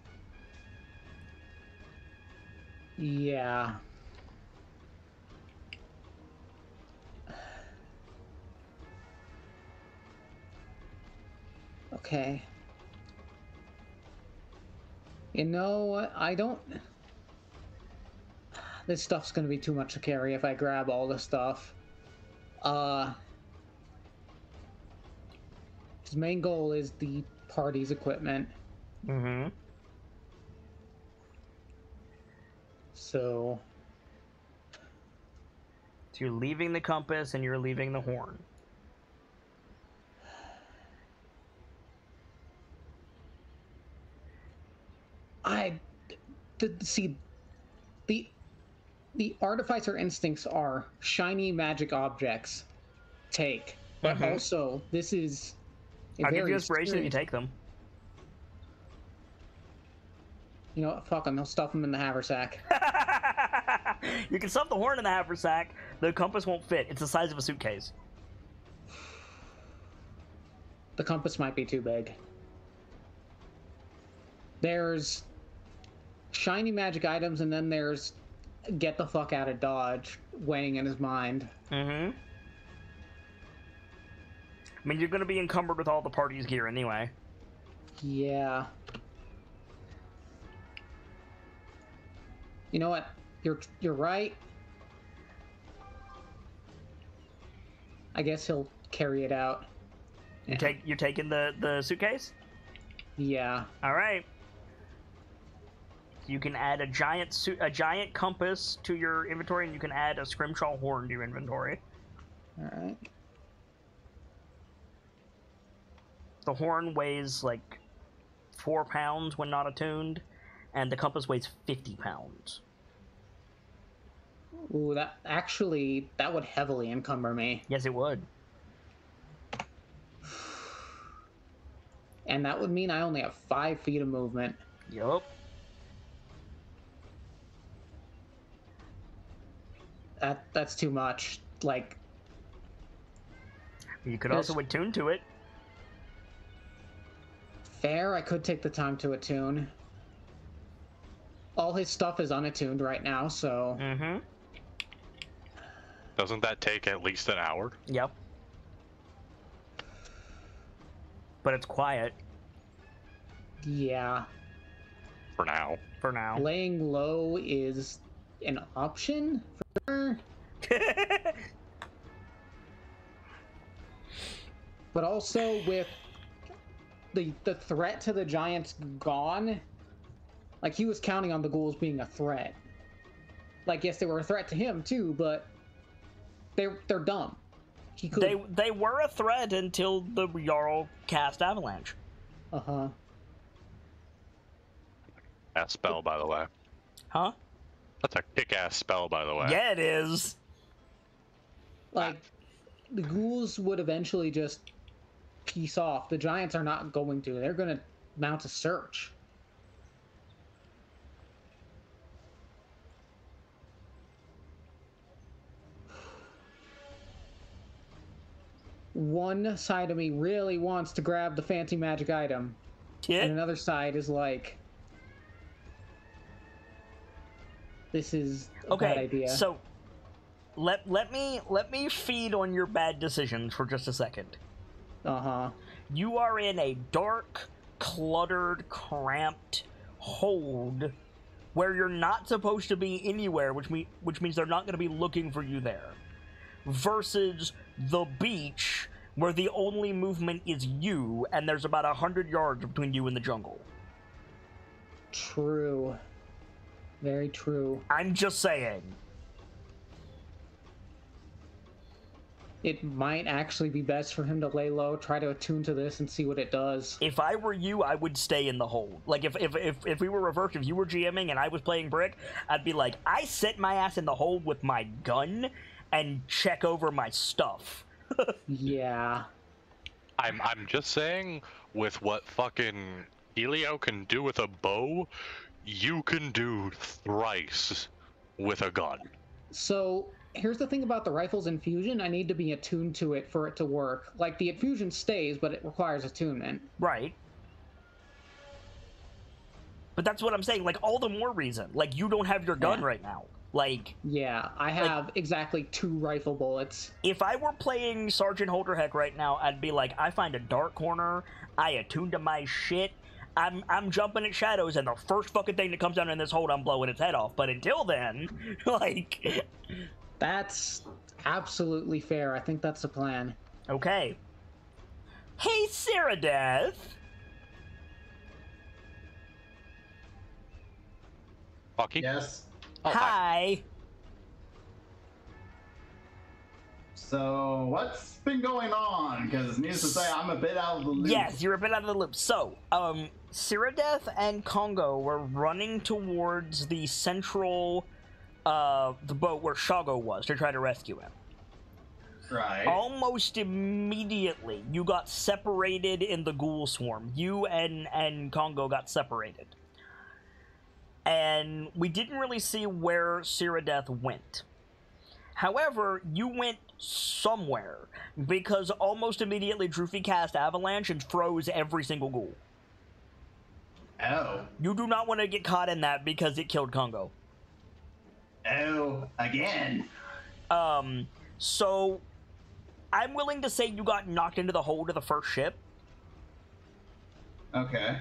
Yeah. Okay. You know, I don't... This stuff's gonna be too much to carry if I grab all this stuff. His main goal is the party's equipment. So you're leaving the compass and you're leaving the horn. See, the artificer instincts are shiny magic objects. Take. But also, this is I'll give you inspiration if you take them. You know what? Fuck them. He'll stuff them in the haversack. You can stuff the horn in the haversack. The compass won't fit. It's the size of a suitcase. The compass might be too big. There's shiny magic items, and then there's get the fuck out of Dodge weighing in his mind. I mean, you're going to be encumbered with all the party's gear anyway. Yeah. You know what? You're right. I guess he'll carry it out. You're taking the suitcase? Yeah. All right. You can add a giant compass to your inventory, and you can add a scrimshaw horn to your inventory. All right. The horn weighs like 4 pounds when not attuned, and the compass weighs 50 pounds. Ooh, that would heavily encumber me. Yes, it would. And that would mean I only have 5 feet of movement. Yup. That's too much. Like, you could also attune to it. Fair, I could take the time to attune. All his stuff is unattuned right now, so... Doesn't that take at least an hour? Yep. But it's quiet. Yeah. For now. For now. Laying low is an option for sure. But also with the threat to the giants gone, like he was counting on the ghouls being a threat. Like yes, they were a threat to him too, but they're dumb. He could. They were a threat until the Jarl cast Avalanche. Uh-huh. Ass spell, by the way. Huh? That's a kick-ass spell, by the way. Yeah, it is. Like the ghouls would eventually just piece off. The giants are not going to. They're going to mount a search. One side of me really wants to grab the fancy magic item, Yeah. and another side is like, this is a bad idea. So let me feed on your bad decisions for just a second. Uh-huh. You are in a dark, cluttered, cramped hold where you're not supposed to be anywhere, which means they're not going to be looking for you there. Versus the beach, where the only movement is you, and there's about 100 yards between you and the jungle. True. Very true. I'm just saying. It might actually be best for him to lay low, try to attune to this, and see what it does. If I were you, I would stay in the hold. Like, if we were reversed, if you were GMing and I was playing Brick, I'd be like, I sit my ass in the hold with my gun and check over my stuff. Yeah. I'm just saying, with what fucking Helio can do with a bow, you can do thrice with a gun. So, here's the thing about the rifle's infusion. I need to be attuned to it for it to work. Like, the infusion stays, but it requires attunement. Right. But that's what I'm saying. Like, all the more reason. Like, you don't have your gun right now. Like... Yeah, I have exactly 2 rifle bullets. If I were playing Sergeant Holderheck right now, I'd be like, I find a dark corner, I attune to my shit, I'm jumping at shadows, and the first fucking thing that comes down in this hold, I'm blowing its head off. But until then, like... That's absolutely fair. I think that's the plan. Okay. Hey, Cyrodiil! Bucky? Yes. Oh, Hi! So, what's been going on? Because needless to say, I'm a bit out of the loop. Yes, you're a bit out of the loop. So, Cyrodiil and Congo were running towards the central, the boat where Shago was to try to rescue him. Right. Almost immediately, you got separated in the ghoul swarm. You and Congo got separated. And we didn't really see where Cyrodiil went. However, you went somewhere, because almost immediately Droofy cast Avalanche and froze every single ghoul. Oh. You do not want to get caught in that because it killed Congo. Oh, again. So I'm willing to say you got knocked into the hold of the first ship. Okay.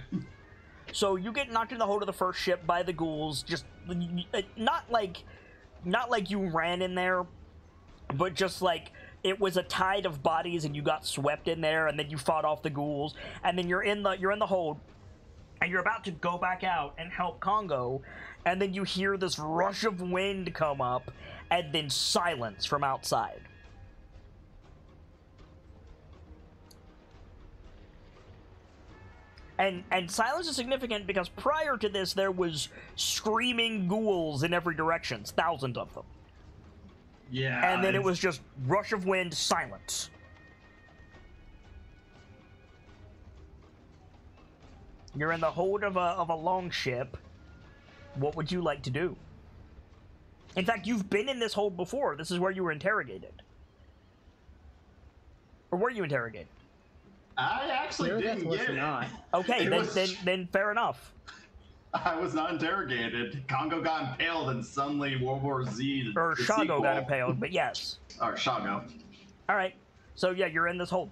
So you get knocked into the hold of the first ship by the ghouls, just not like you ran in there, but just like it was a tide of bodies and you got swept in there, and then you fought off the ghouls, and then you're in the hold, and you're about to go back out and help Congo, and then you hear this rush of wind come up, and then silence from outside. And silence is significant because prior to this, there was screaming ghouls in every direction, thousands of them. Yeah. And then it was just rush of wind, silence. You're in the hold of a longship. What would you like to do? In fact, you've been in this hold before. This is where you were interrogated. Or were you interrogated? I actually didn't get it. Not. Okay, then fair enough. I was not interrogated. Congo got impaled, and suddenly World War Z. Or the Shago sequel- got impaled, but yes. Or Shago. Alright. So yeah, you're in this hold.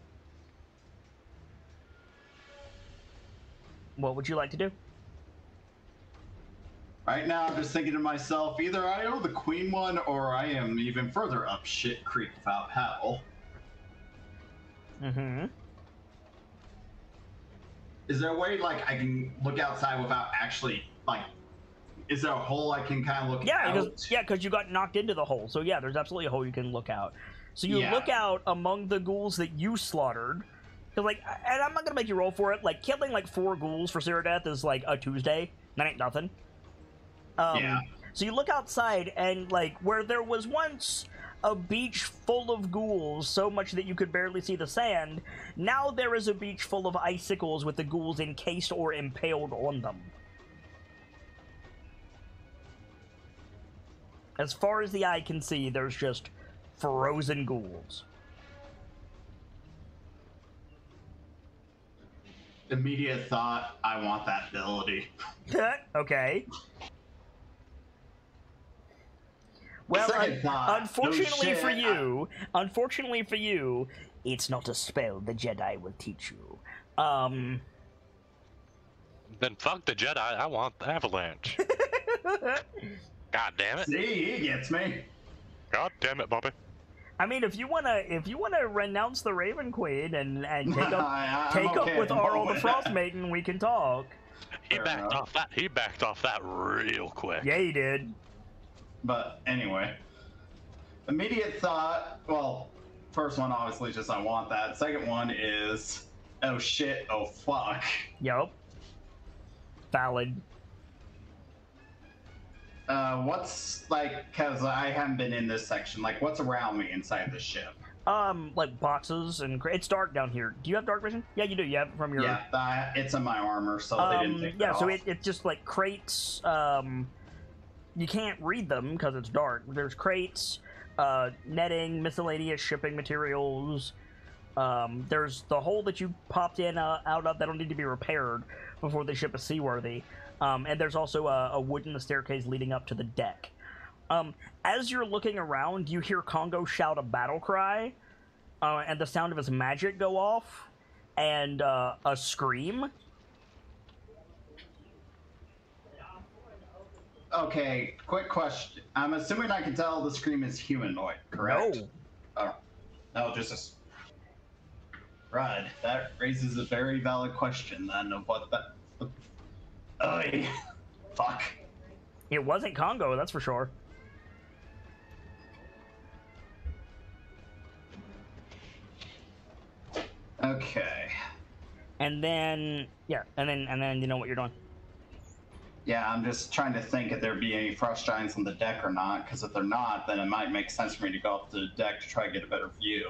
What would you like to do? Right now, I'm just thinking to myself, either I owe the queen one, or I am even further up shit creek without paddle. Mm-hmm. Is there a way, like, I can look outside without actually, like, is there a hole I can kind of look out? Because you got knocked into the hole. So yeah, there's absolutely a hole you can look out. So you look out among the ghouls that you slaughtered. Cause like, and I'm not gonna make you roll for it. Like, killing like 4 ghouls for Zero Death is like a Tuesday. That ain't nothing. So you look outside, and like where there was once a beach full of ghouls, so much that you could barely see the sand, now there is a beach full of icicles with the ghouls encased or impaled on them. As far as the eye can see, there's just frozen ghouls. Immediate thought, I want that ability. Okay. Well, unfortunately for you, it's not a spell the Jedi will teach you. Then fuck the Jedi. I want the Avalanche. God damn it! See, he gets me. God damn it, Bobby. I mean, if you wanna renounce the Raven Queen and take up with Arl the Frost Maiden, we can talk. He backed off that real quick. Yeah, he did. But anyway, immediate thought. Well, first one obviously just I want that. Second one is, oh shit, oh fuck. Yup. Valid. What's like? Cause I haven't been in this section. Like, what's around me inside the ship? Like boxes and it's dark down here. Do you have dark vision? Yeah, you do. You have it from your. Yeah, it's in my armor, so they didn't take yeah, it so off. it's just like crates. You can't read them because it's dark. There's crates, netting, miscellaneous shipping materials. There's the hole that you popped in out of that'll need to be repaired before the ship is seaworthy. And there's also a wooden staircase leading up to the deck. As you're looking around, you hear Congo shout a battle cry, and the sound of his magic go off, and a scream. Okay, quick question. I'm assuming I can tell the scream is humanoid, correct? No. Oh, no, just a... Right, that raises a very valid question then of what that... Oh, fuck. It wasn't Congo, that's for sure. Okay. And then, yeah, and then you know what you're doing. Yeah, I'm just trying to think if there'd be any frost giants on the deck or not, because if they're not, then it might make sense for me to go up to the deck to try to get a better view.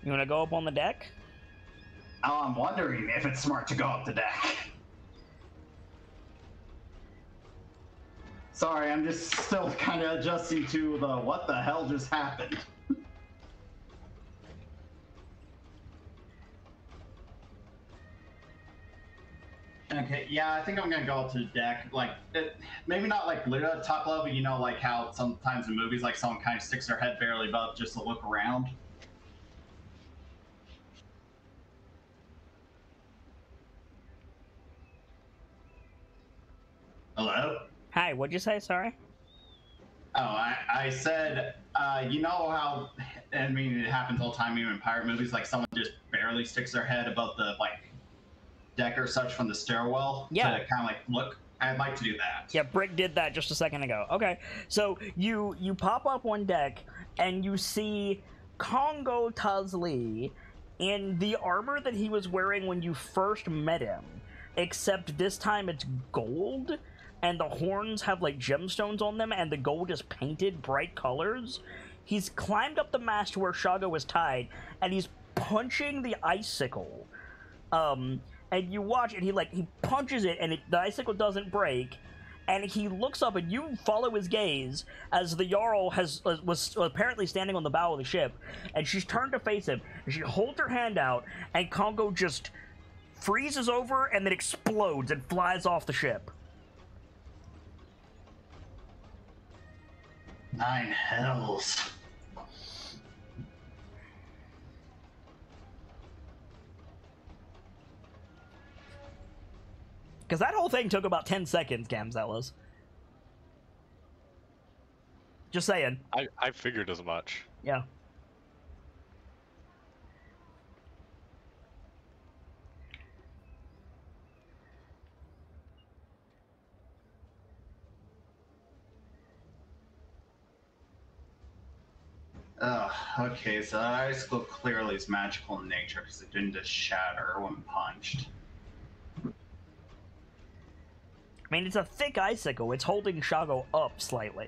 You want to go up on the deck? Oh, I'm wondering if it's smart to go up the deck. Sorry, I'm just still kind of adjusting to the what the hell just happened. Okay, yeah, I think I'm gonna go up to the deck. Like, maybe not like literally at top level, you know, like how sometimes in movies, like someone kind of sticks their head barely above just to look around. Hello? Hi, what'd you say? Sorry? Oh, I said, you know how, I mean, it happens all the time even in pirate movies, like someone just barely sticks their head above the, like, deck or such from the stairwell to kind of, like, look. I'd like to do that. Yeah, Brick did that just a second ago. Okay, so you pop up on deck, and you see Congo Tazli in the armor that he was wearing when you first met him, except this time it's gold, and the horns have like gemstones on them, and the gold is painted bright colors. He's climbed up the mast to where Shago was tied, and he's punching the icicle. And you watch it, he punches it, and the icicle doesn't break, and he looks up, and you follow his gaze as the Jarl was apparently standing on the bow of the ship, and she's turned to face him, and she holds her hand out, and Congo just freezes over and then explodes and flies off the ship. 9 hells. Because that whole thing took about 10 seconds, Gamzellas. Just saying. I figured as much. Yeah. Okay, so that icicle clearly is magical in nature because it didn't just shatter when punched. I mean, it's a thick icicle. It's holding Shago up slightly.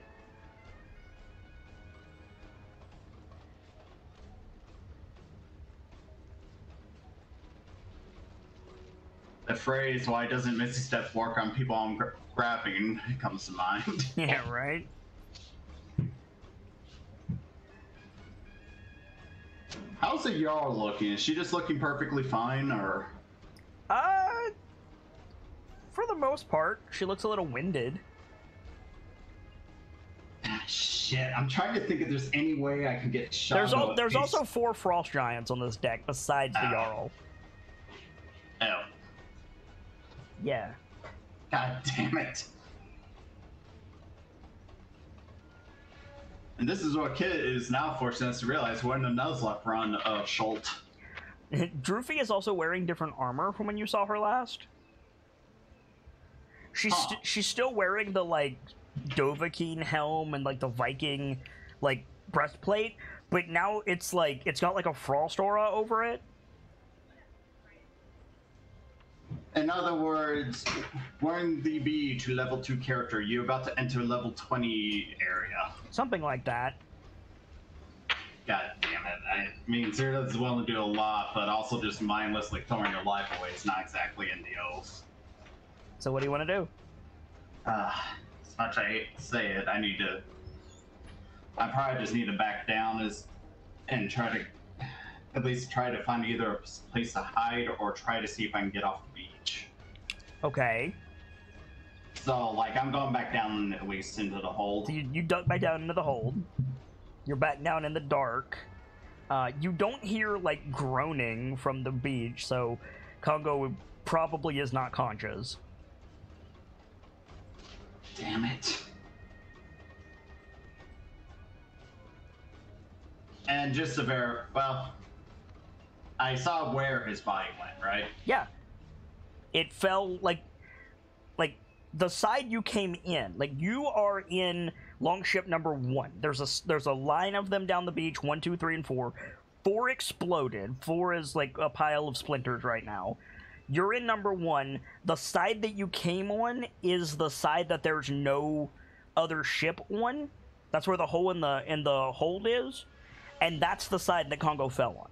The phrase, why doesn't Misty Step work on people I'm grabbing, comes to mind. Yeah, right? How's the Jarl looking? Is she just looking perfectly fine, or? For the most part, she looks a little winded. Shit, I'm trying to think if there's any way I can get shot. There's also 4 Frost Giants on this deck besides the Jarl. Oh. Yeah. God damn it. And this is what Kit is now forcing us to realize we're in the Nuzlocke run of Schult. Droofy is also wearing different armor from when you saw her last. She's still wearing the, like, Dovahkiin helm and, like, the Viking, like, breastplate, but now it's, like, it's got, like, a frost aura over it. In other words, wearing the B to level 2 character, you're about to enter level 20 area. Something like that. God damn it. I mean, Zerda's willing to do a lot, but also just mindlessly throwing your life away is not exactly in the oath. So what do you want to do? As much as I hate to say it, I probably just need to back down and try to at least try to find either a place to hide or try to see if I can get off the beach. Okay. So, like, I'm going back down at least into the hold. So you duck back down into the hold. You're back down in the dark. You don't hear, like, groaning from the beach, so Congo probably is not conscious. Damn it. And just to I saw where his body went, right? Yeah. It fell, like the side you came in. Like, you are in Longship number 1. There's a line of them down the beach, 1, 2, 3, and 4. 4 exploded. 4 is, like, a pile of splinters right now. You're in number 1. The side that you came on is the side that there's no other ship on. That's where the hole in the hold is. And that's the side that Congo fell on.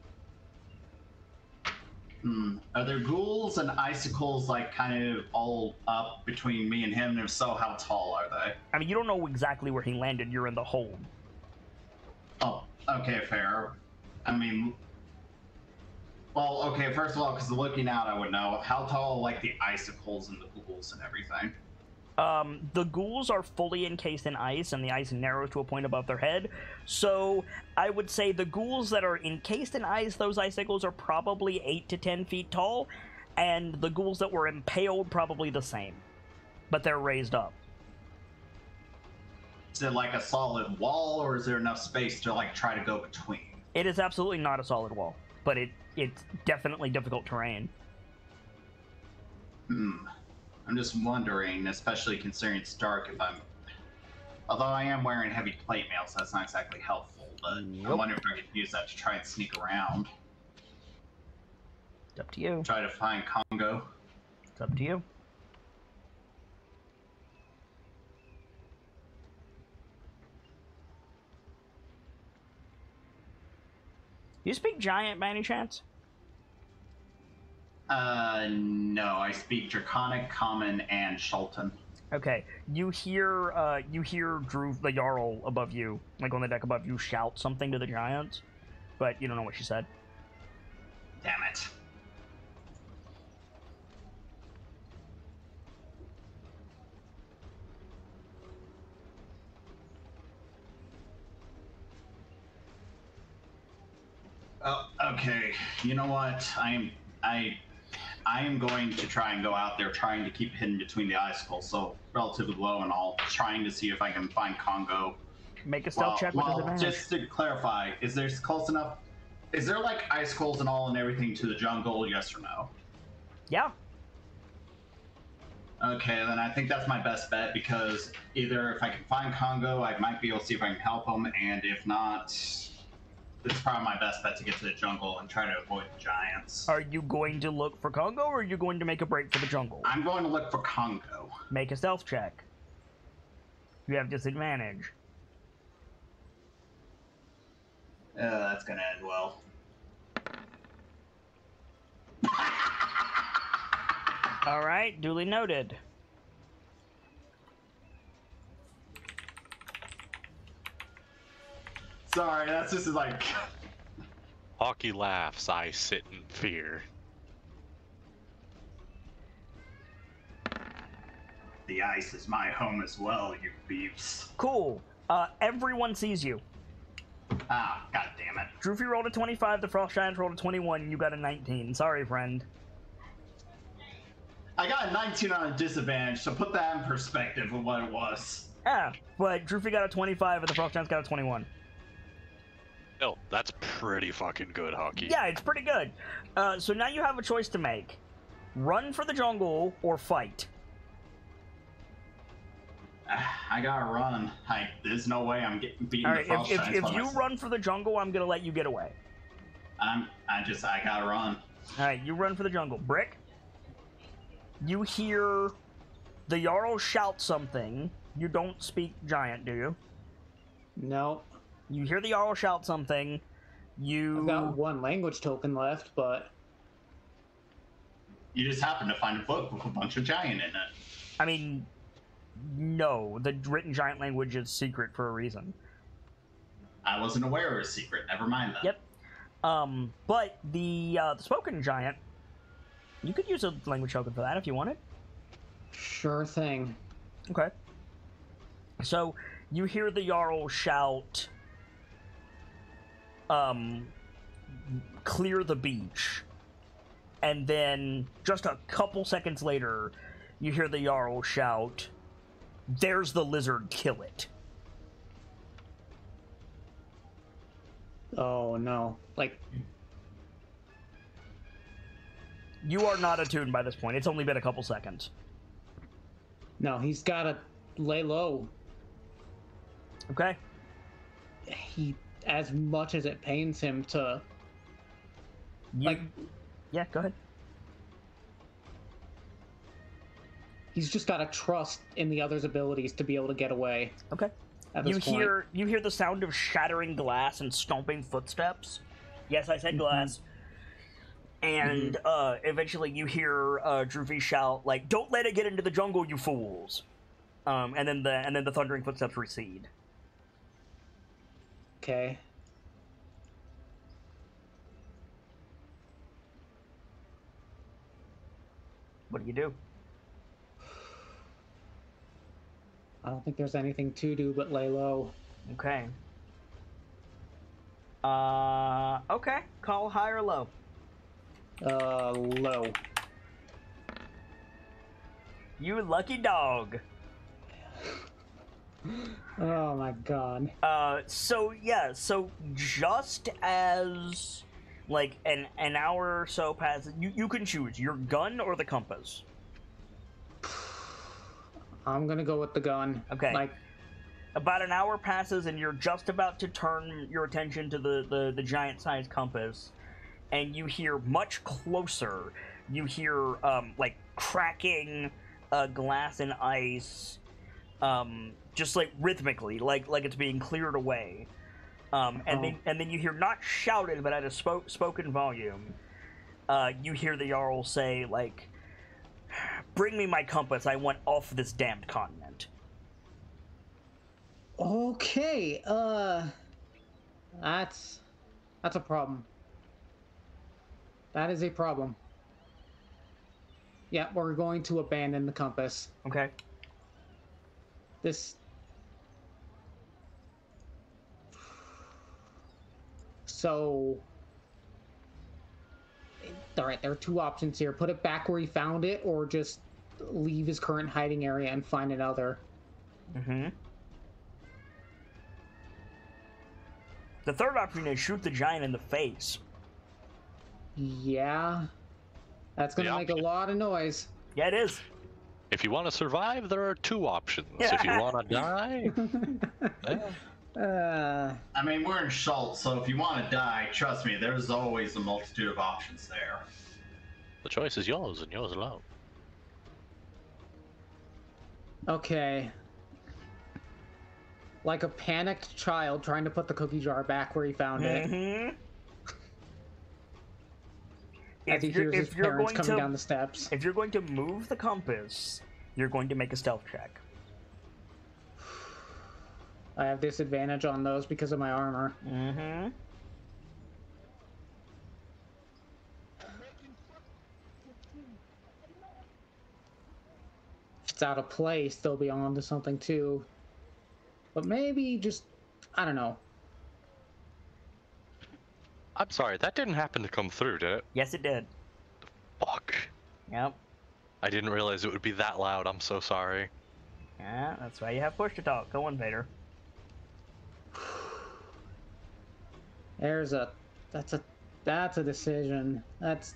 Are there ghouls and icicles, like, kind of all up between me and him? And if so, how tall are they? I mean, you don't know exactly where he landed. You're in the hold. Oh, okay, fair. I mean, well, okay, first of all, because looking out, I would know. How tall, like, the icicles and the ghouls and everything? The ghouls are fully encased in ice, and the ice narrows to a point above their head. So I would say the ghouls that are encased in ice, those icicles are probably 8 to 10 feet tall, and the ghouls that were impaled, probably the same. But they're raised up. Is it like a solid wall, or is there enough space to, like, try to go between? It is absolutely not a solid wall, but it's definitely difficult terrain. I'm just wondering, especially considering it's dark, although I am wearing heavy plate mail, so that's not exactly helpful, but I'm wondering if I could use that to try and sneak around. It's up to you. Try to find Congo. It's up to you. Do you speak Giant by any chance? No, I speak Draconic, Common, and Shulton. Okay, you hear Drew the Jarl above you, like on the deck above you, shout something to the Giants, but you don't know what she said. Damn it. Oh, okay. You know what? I I am going to try and go out there, trying to keep hidden between the icicles, so relatively low and all, trying to see if I can find Congo. Make a stealth check with disadvantage. Just to clarify, is there close enough? Is there like icicles and all and everything to the jungle? Yes or no? Yeah. Okay, then I think that's my best bet, because either if I can find Congo, I might be able to see if I can help him, and if not, it's probably my best bet to get to the jungle and try to avoid the giants. Are you going to look for Congo, or are you going to make a break for the jungle? I'm going to look for Congo. Make a stealth check. You have disadvantage. That's gonna end well. All right, duly noted. Sorry, that's just like... Hockey laughs, I sit in fear. The ice is my home as well, you beeps. Cool. Everyone sees you. Ah, god damn it. Droofy rolled a 25, the Frost Giants rolled a 21, you got a 19. Sorry, friend. I got a 19 on a disadvantage, so put that in perspective of what it was. Yeah, but Droofy got a 25 and the Frost Giants got a 21. Oh, that's pretty fucking good, Hockey. Yeah, it's pretty good. So now you have a choice to make. Run for the jungle or fight. I gotta run. There's no way I'm beating All right, the Frost Giants if by you myself. run for the jungle, I'm gonna let you get away. I gotta run. All right, you run for the jungle. Brick, you hear the Jarl shout something. You don't speak giant, do you? No. You hear the Jarl shout something. I've got one language token left, but... You just happen to find a book with a bunch of giant in it. I mean, no. The written giant language is secret for a reason. I wasn't aware it was secret. Never mind that. Yep. But the spoken giant, you could use a language token for that if you wanted. Sure thing. Okay. So, you hear the Jarl shout, clear the beach. And then, just a couple seconds later, you hear the Jarl shout, there's the lizard, kill it. Oh, no. Like... You are not attuned by this point. It's only been a couple seconds. No, he's gotta lay low. Okay. He, as much as it pains him to... Yeah, go ahead. He's just gotta trust in the other's abilities to be able to get away. Okay. At this point. You hear the sound of shattering glass and stomping footsteps. Yes, I said glass. And eventually you hear Droofy shout, like, "Don't let it get into the jungle, you fools!" And then the thundering footsteps recede. Okay. What do you do? I don't think there's anything to do but lay low. Okay. Okay. Call high or low. Low. You lucky dog. Oh my god. So just as like an hour or so passes, you can choose your gun or the compass. I'm gonna go with the gun. Okay. Like, about an hour passes and you're just about to turn your attention to the giant-sized compass, and you hear much closer, you hear like cracking glass and ice, just like rhythmically, like it's being cleared away. And then you hear, not shouted but at a spoken volume, you hear the Jarl say, like, "Bring me my compass, I want off this damned continent." okay, that's a problem. That is a problem. Yeah, we're going to abandon the compass. Okay. This... So... All right, there are two options here. Put it back where he found it, or just leave his current hiding area and find another. Mm-hmm. The third option is shoot the giant in the face. Yeah. That's going to make a lot of noise. Yeah, it is. If you want to survive, there are two options. If you want to die... I mean, we're in Schultz, so if you want to die, trust me, there's always a multitude of options there. The choice is yours, and yours alone. Okay. Like a panicked child trying to put the cookie jar back where he found it. As he hears his parents coming down the steps. If you're going to move the compass, you're going to make a stealth check. I have disadvantage on those because of my armor. Mm-hmm. If it's out of place, they'll be on to something too. But maybe just, I don't know. I'm sorry, that didn't happen to come through, did it? Yes, it did. Fuck. Yep. I didn't realize it would be that loud. I'm so sorry. Yeah, that's why you have push to talk. Go on, Vader. There's that's a decision. That's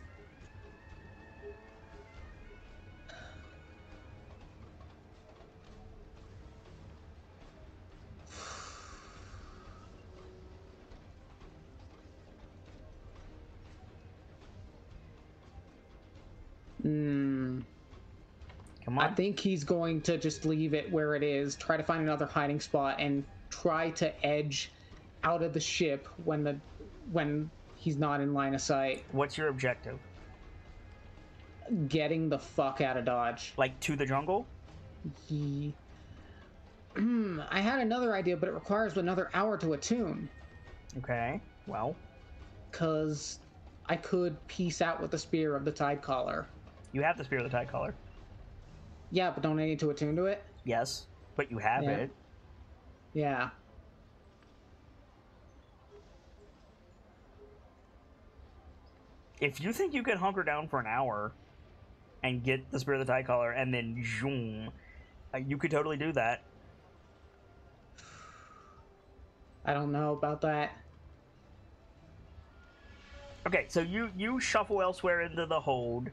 Come on. I think he's going to just leave it where it is, try to find another hiding spot, and try to edge out of the ship when he's not in line of sight. What's your objective? Getting the fuck out of Dodge. Like, to the jungle? I had another idea, but it requires another hour to attune. Okay, well. Because I could peace out with the Spear of the Tide Caller. You have the Spear of the Tide Caller. Yeah, but don't I need to attune to it? Yes, but you have it. Yeah. If you think you can hunker down for an hour and get the Spear of the Tide Caller and then zoom, you could totally do that. I don't know about that. Okay, so you shuffle elsewhere into the hold.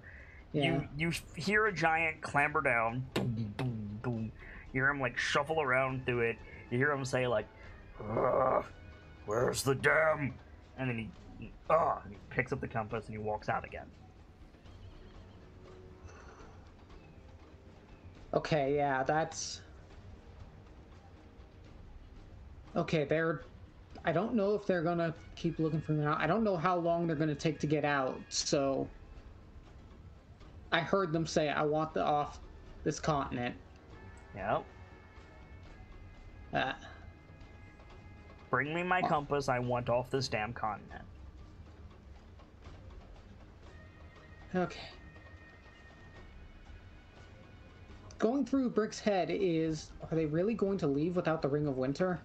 Yeah. You hear a giant clamber down. Boom, boom, boom. You hear him like shuffle around through it. You hear him say like, "Where's the dam?" And then he picks up the compass and he walks out again. Okay, yeah, that's... Okay, I don't know if they're gonna keep looking for me now. I don't know how long they're gonna take to get out, so... I heard them say, I want off this continent. Yep. Uh, Bring me my compass, I want off this damn continent. Okay. Going through Brick's head is, are they really going to leave without the Ring of Winter?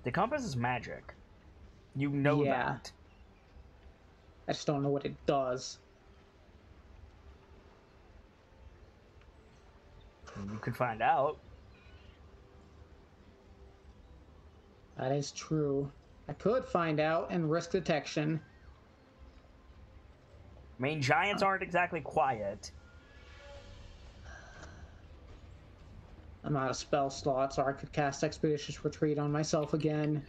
The compass is magic. You know that. I just don't know what it does. You could find out. That is true. I could find out and risk detection. I mean, giants aren't exactly quiet. I'm out of spell slot, so I could cast Expeditious Retreat on myself again.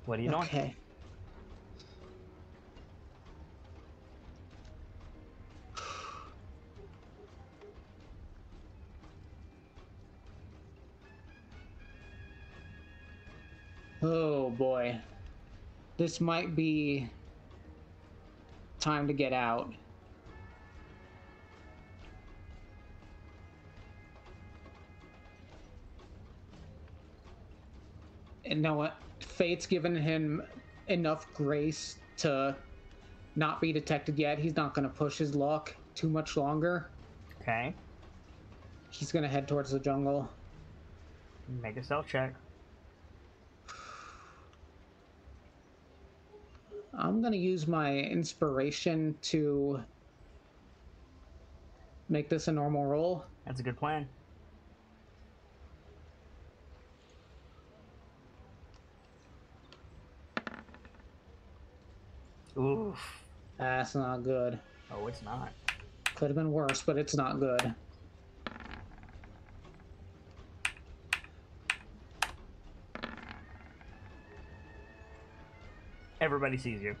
What are you doing? Okay. Oh boy. This might be time to get out. And know what? Fate's given him enough grace to not be detected yet. He's not going to push his luck too much longer. Okay. He's gonna head towards the jungle. Make a stealth check. I'm gonna use my inspiration to make this a normal roll. That's a good plan. Oof. That's not good. Oh, it's not. Could have been worse, but it's not good. Everybody sees you.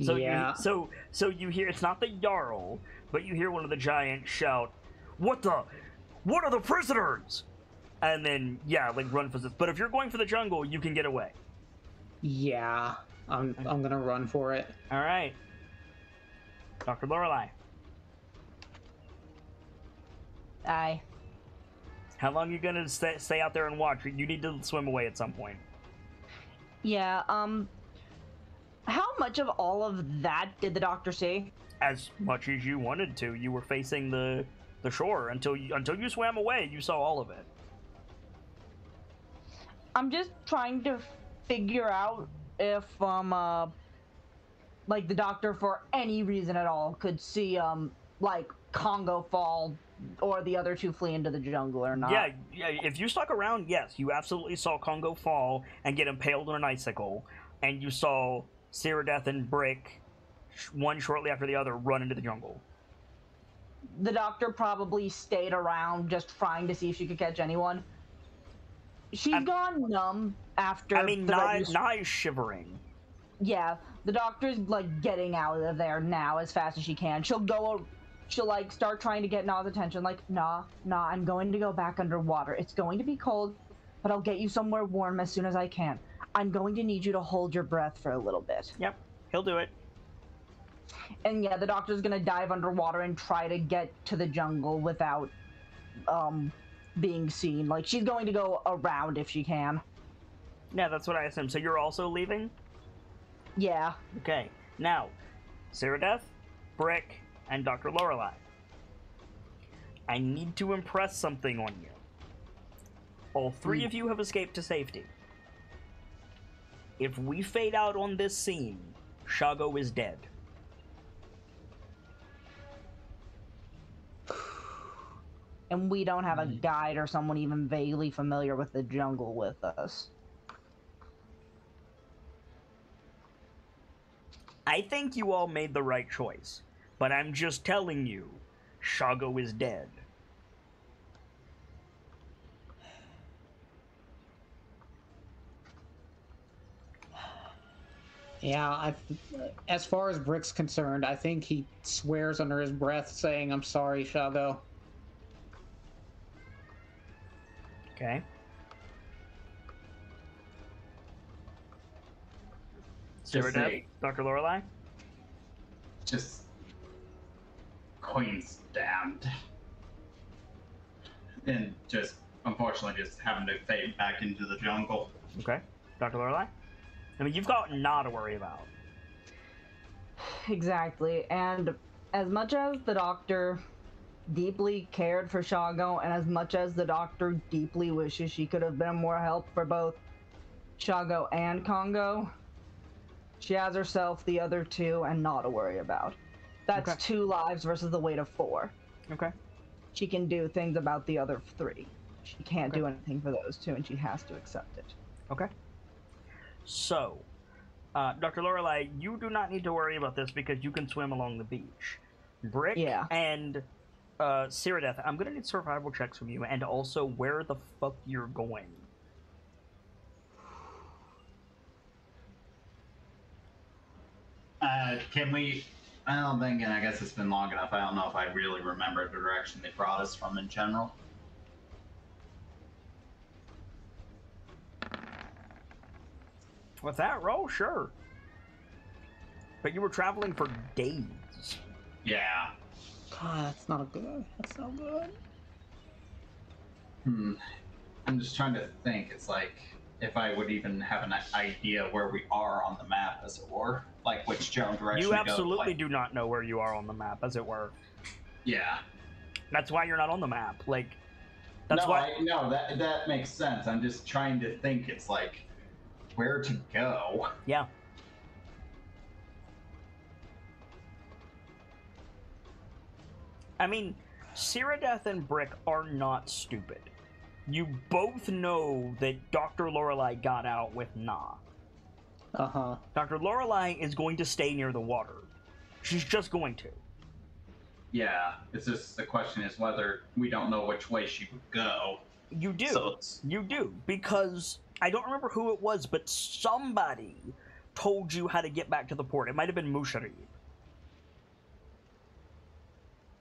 So yeah. so you hear, it's not the Jarl, but you hear one of the giants shout, What are the prisoners?" And then, yeah, like run for this. But if you're going for the jungle, you can get away. Yeah, I'm gonna run for it. All right. Dr. Lorelei. Aye. How long are you gonna stay out there and watch? You need to swim away at some point. Yeah, how much of all of that did the doctor see? As much as you wanted to. You were facing the shore until you swam away. You saw all of it. I'm just trying to figure out if, like, the doctor, for any reason at all, could see, like, Congo fall or the other two flee into the jungle or not. Yeah, if you stuck around, yes, you absolutely saw Congo fall and get impaled on an icicle, and you saw Cyrodiil and Brick, one shortly after the other, run into the jungle. The doctor probably stayed around just trying to see if she could catch anyone. She's gone numb after. I mean, Nye is shivering. Yeah, the doctor's like getting out of there now as fast as she can. She'll like start trying to get Na's attention. Like, Nah, I'm going to go back underwater. It's going to be cold, but I'll get you somewhere warm as soon as I can. I'm going to need you to hold your breath for a little bit. Yep, he'll do it. And yeah, the doctor's gonna dive underwater and try to get to the jungle without, being seen. Like, she's going to go around if she can. Yeah, that's what I assumed. So you're also leaving? Yeah. Okay. Now, Cyrodiil, Brick, and Dr. Lorelei. I need to impress something on you. All three of you have escaped to safety. If we fade out on this scene, Shago is dead. And we don't have a guide or someone even vaguely familiar with the jungle with us. I think you all made the right choice, but I'm just telling you, Shago is dead. Yeah, as far as Brick's concerned, I think he swears under his breath saying, "I'm sorry, Shago." Okay. Cyrodiil, Dr. Lorelei? Just Queen's damned. And just, unfortunately, just having to fade back into the jungle. Okay. Dr. Lorelei? I mean, you've got Na to worry about. Exactly. And as much as the doctor deeply cared for Shago, and as much as the doctor deeply wishes she could have been more help for both Shago and Congo, she has herself, the other two, and Na to worry about. That's Okay. 2 lives versus the weight of 4. Okay. She can do things about the other 3. She can't Okay. do anything for those 2, and she has to accept it. Okay. So, Dr. Lorelei, you do not need to worry about this because you can swim along the beach. Brick and Cyrodiil, I'm going to need survival checks from you, and also where the fuck you're going. Can we... I don't think, and I guess it's been long enough, I don't know if I really remember the direction they brought us from in general. With that roll, sure. But you were traveling for days. Yeah. God, that's not good. That's not good. I'm just trying to think. It's like, if I would even have an idea where we are on the map, as it were. Like, which general direction You to go, absolutely like... do not know where you are on the map, as it were. Yeah. That's why you're not on the map. Like, that's why. No, that makes sense. I'm just trying to think. It's like where to go. Yeah. I mean, Cyrodiil and Brick are not stupid. You both know that Dr. Lorelei got out with Nah. Uh-huh. Dr. Lorelei is going to stay near the water. She's just going to. Yeah, it's just the question is whether we don't know which way she would go. You do. So You do, because I don't remember who it was, but somebody told you how to get back to the port. It might have been Musharib.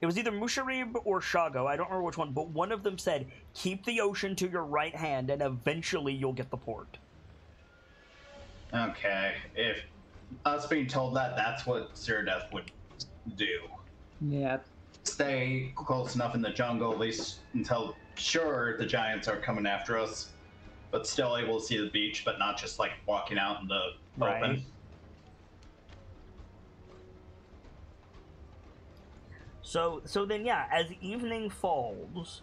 It was either Musharib or Shago, I don't remember which one, but one of them said, keep the ocean to your right hand and eventually you'll get the port. Okay, if us being told that, that's what Cyrodiil would do. Yeah. Stay close enough in the jungle, at least until sure the giants are coming after us, but still able to see the beach, but not just like walking out in the Right. open. So then, yeah, as evening falls,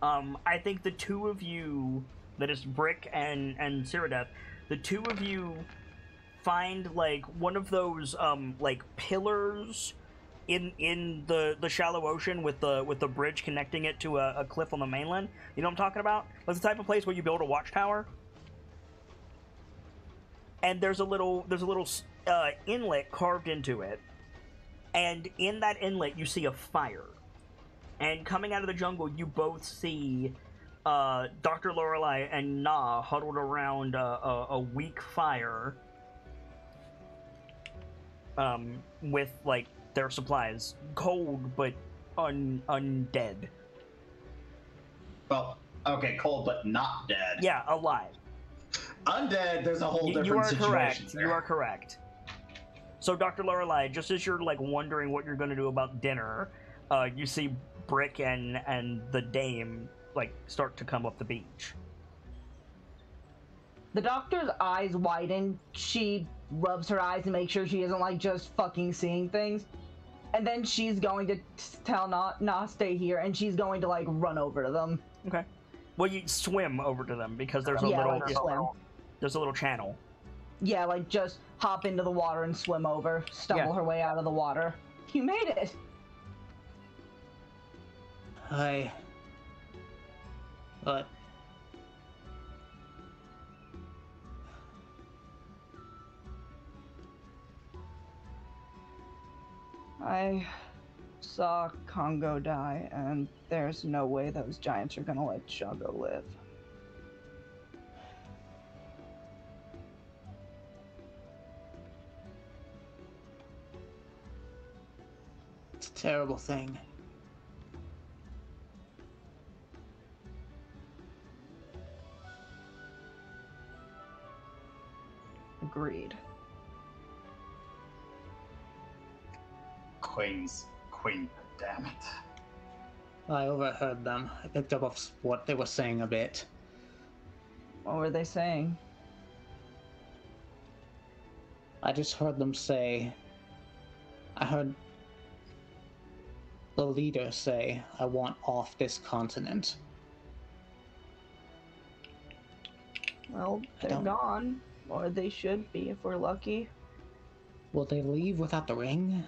I think the two of you, that is Brick and Cyrodiil, the two of you find, like, one of those, like, pillars in the shallow ocean with the bridge connecting it to a cliff on the mainland. You know what I'm talking about? That's the type of place where you build a watchtower. And there's a little inlet carved into it. And in that inlet, you see a fire. And coming out of the jungle, you both see Dr. Lorelei and Nah huddled around a weak fire with, like, their supplies. Cold, but undead. Well, okay, cold but not dead. Yeah, alive. Undead, there's a whole different You are situation correct. there. You are correct. So, Dr. Lorelei, just as you're, like, wondering what you're going to do about dinner, you see Brick and the dame, like, start to come up the beach. The doctor's eyes widen. She rubs her eyes to make sure she isn't, like, just fucking seeing things. And then she's going to tell Nah, stay here, and she's going to, like, run over to them. Okay. Well, you swim over to them because there's a Yeah, little like, swim. there's a little channel. Yeah, like, just hop into the water and swim over, stumble her way out of the water. You made it! But I saw Congo die, and there's no way those giants are gonna let Shago live. it's a terrible thing. Agreed. Queen, damn it. I overheard them. I picked up off what they were saying a bit. What were they saying? I just heard them say... I heard the leader say, I want off this continent. Well, they're don't- gone. Or they should be if we're lucky. Will they leave without the ring?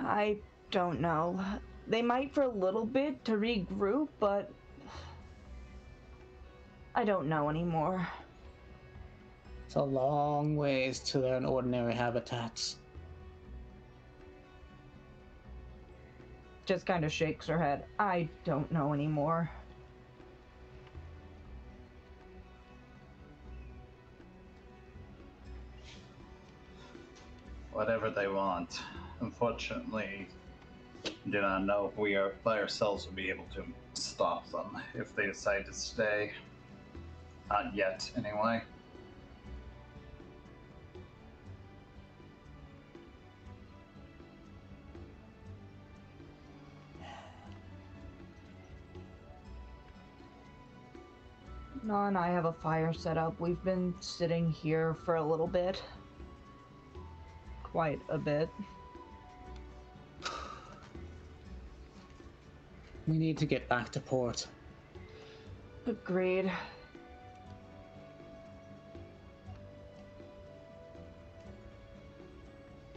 I don't know. They might for a little bit to regroup, but... I don't know anymore. It's a long ways to their ordinary habitats. Just kind of shakes her head. I don't know anymore. Whatever they want. Unfortunately, do not know if we are by ourselves will be able to stop them if they decide to stay. Not yet, anyway. No, and I have a fire set up. We've been sitting here for a little bit. Quite a bit. We need to get back to port. Agreed.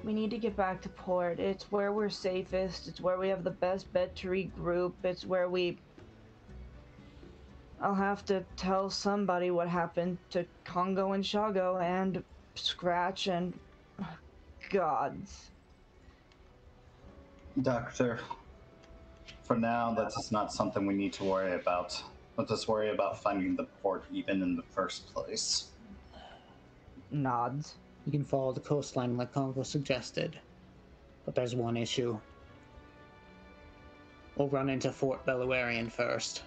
We need to get back to port. It's where we're safest. It's where we have the best bet to regroup. It's where we... I'll have to tell somebody what happened to Congo and Shago and Scratch and... gods. Doctor, for now, that's just not something we need to worry about. Let's just worry about finding the port even in the first place. Nods. You can follow the coastline like Congo suggested. But there's one issue. We'll run into Fort Beluarian first.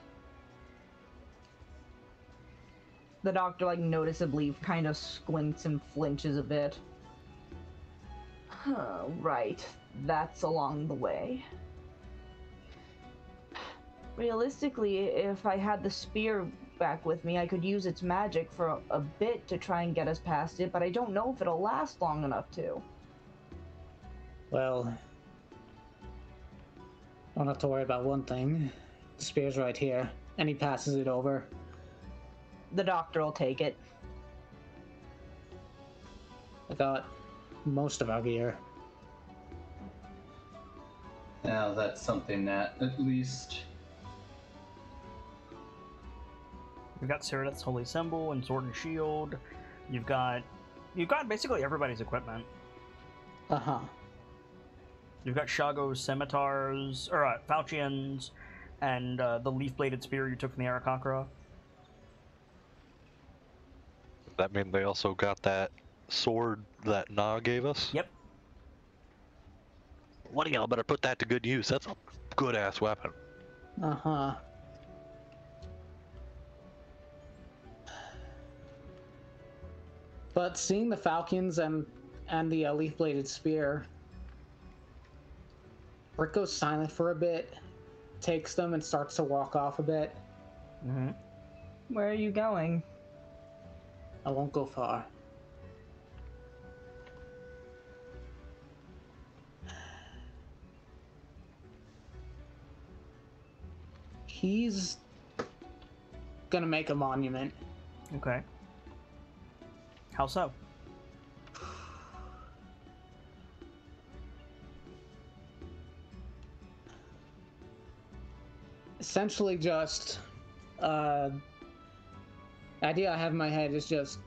The doctor, like, noticeably kind of squints and flinches a bit. Right. That's along the way. Realistically, if I had the spear back with me, I could use its magic for a bit to try and get us past it, but I don't know if it'll last long enough to. Well, don't have to worry about one thing. The spear's right here, and he passes it over. The doctor will take it. I got most of our gear. Now that's something that at least... You've got Cerath's Holy Symbol and Sword and Shield. You've got basically everybody's equipment. Uh-huh. You've got Shago's scimitars, or falchions, and the leaf-bladed spear you took from the Arakakra. That mean they also got that sword that Na gave us? Yep. One of y'all better put that to good use. That's a good-ass weapon. Uh-huh. But seeing the falcons and the leaf-bladed spear, Rick goes silent for a bit, takes them, and starts to walk off a bit. Mm-hmm. Where are you going? I won't go far. He's gonna make a monument. Okay. How so? Essentially just, the idea I have in my head is just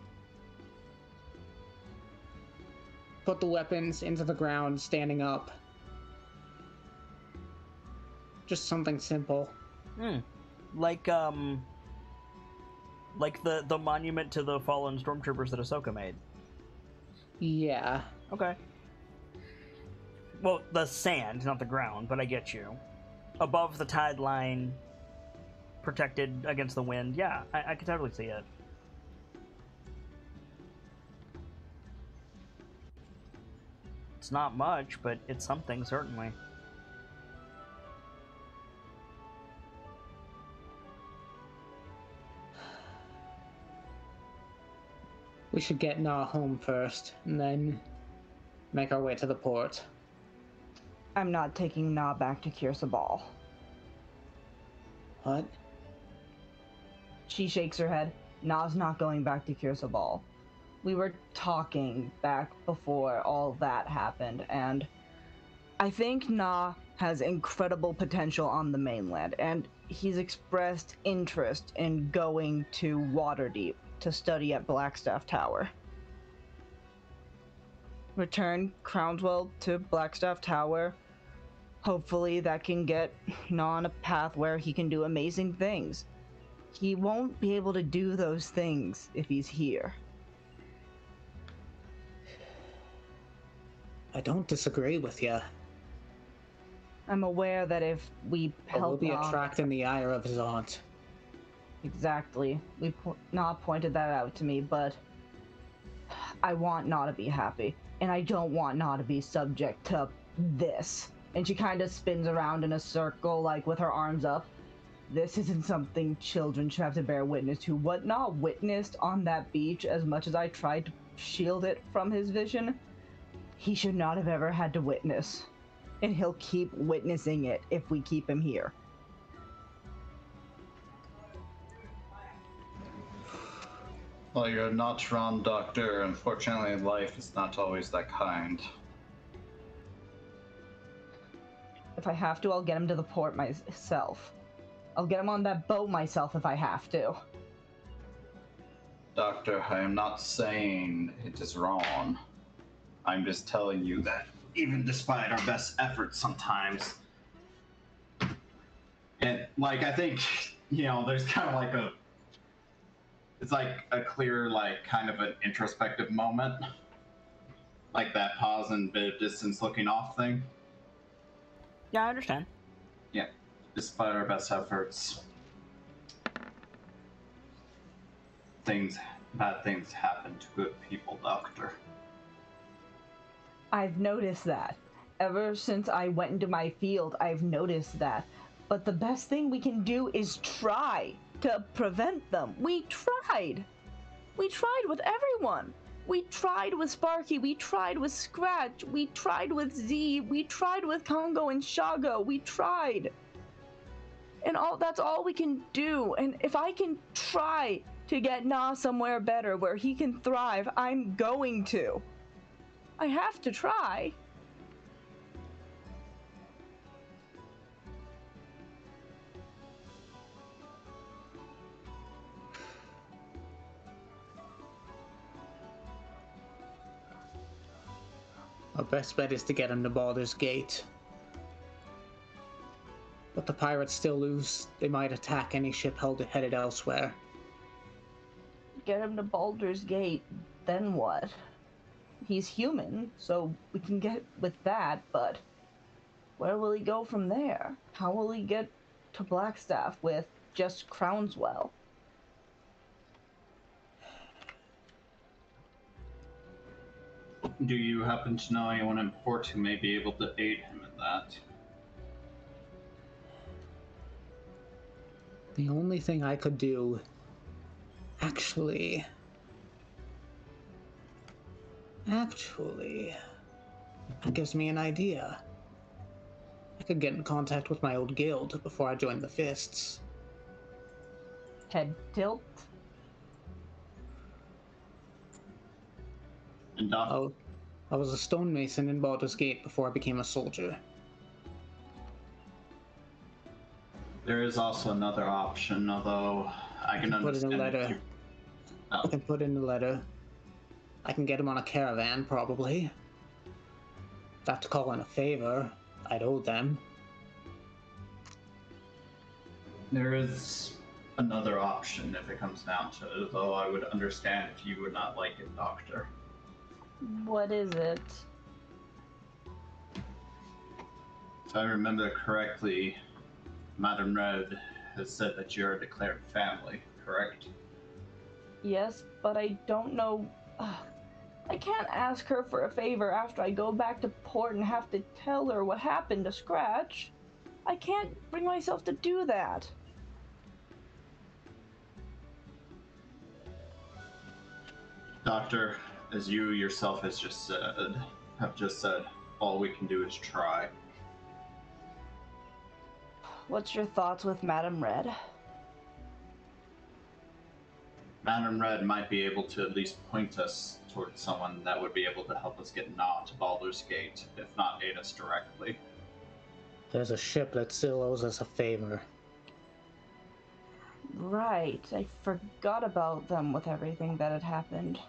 put the weapons into the ground, standing up. Just something simple. Like the monument to the fallen stormtroopers that Ahsoka made. Yeah. Okay. Well, the sand, not the ground, but I get you. Above the tide line, protected against the wind. Yeah, I could totally see it. It's not much, but it's something, certainly. We should get Na home first, and then make our way to the port. I'm not taking Na back to Kirsabal. What? She shakes her head. Na's not going back to Kirsabal. We were talking back before all that happened, and I think Na has incredible potential on the mainland, and he's expressed interest in going to Waterdeep to study at Blackstaff Tower. Return Crownswell to Blackstaff Tower. Hopefully that can get Na on a path where he can do amazing things. He won't be able to do those things if he's here. I don't disagree with you. I'm aware that if we But we'll help be Na... attracting the ire of his aunt. Exactly. Na pointed that out to me, but I want Na to be happy, and I don't want Na to be subject to this. And she kind of spins around in a circle, like with her arms up. This isn't something children should have to bear witness to. What Na witnessed on that beach, as much as I tried to shield it from his vision, he should not have ever had to witness. And he'll keep witnessing it if we keep him here. Well, you're not wrong, Doctor. Unfortunately, life is not always that kind. If I have to, I'll get him to the port myself. I'll get him on that boat myself if I have to. Doctor, I am not saying it is wrong. I'm just telling you that even despite our best efforts sometimes, and like I think, there's kind of like it's like a clear, like kind of an introspective moment, like that pause and bit of distance looking off thing. Yeah, I understand. Yeah, despite our best efforts, bad things happen to good people, Doctor. I've noticed that. Ever since I went into my field, I've noticed that. But the best thing we can do is try to prevent them. We tried. We tried with everyone. We tried with Sparky. We tried with Scratch. We tried with Z. We tried with Congo and Shago. We tried. And that's all we can do. And if I can try to get Na somewhere better where he can thrive, I'm going to. I have to try. Our best bet is to get him to Baldur's Gate. But the pirates still lose. They might attack any ship headed elsewhere. Get him to Baldur's Gate, then what? He's human, so we can get with that, but where will he go from there? How will he get to Blackstaff with just Crownswell? Do you happen to know anyone in port who may be able to aid him in that? The only thing I could do... Actually, that gives me an idea. I could get in contact with my old guild before I joined the Fists. Head tilt? And I was a stonemason in Baldur's Gate before I became a soldier. there is also another option, although I can Put in a understand letter. if you... Oh. I can put in a letter. I can get him on a caravan, probably. Not to call in a favor. I'd owe them. There is another option if it comes down to it, though I would understand if you would not like it, Doctor. What is it? If I remember correctly, Madam Red has said that you're a declared family, correct? Yes, but I don't know. I can't ask her for a favor after I go back to port and have to tell her what happened to Scratch. I can't bring myself to do that. Doctor, as you yourself have just said, all we can do is try. What's your thoughts with Madam Red? Madam Red might be able to at least point us towards someone that would be able to help us get Na to Baldur's Gate, if not aid us directly. There's a ship that still owes us a favor. Right, I forgot about them with everything that had happened.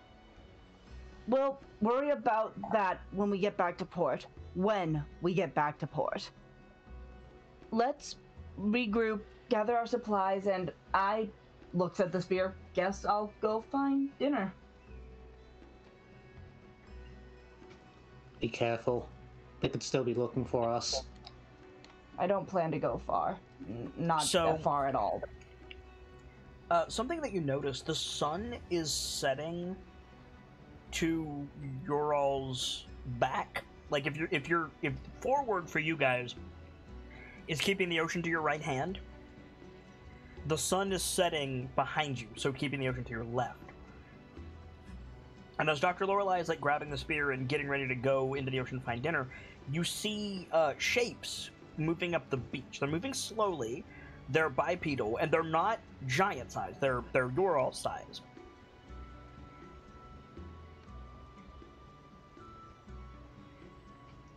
We'll worry about that when we get back to port. When we get back to port. Let's regroup, gather our supplies, and I looks at the spear. Guess I'll go find dinner. Be careful. They could still be looking for us. I don't plan to go far. Not that far at all. Something that you notice, the sun is setting to your all's back. Like if forward for you guys is keeping the ocean to your right hand, the sun is setting behind you, so keeping the ocean to your left. And as Dr. Lorelei is like grabbing the spear and getting ready to go into the ocean to find dinner, you see shapes moving up the beach. They're moving slowly. They're bipedal, and they're not giant size. They're your all size.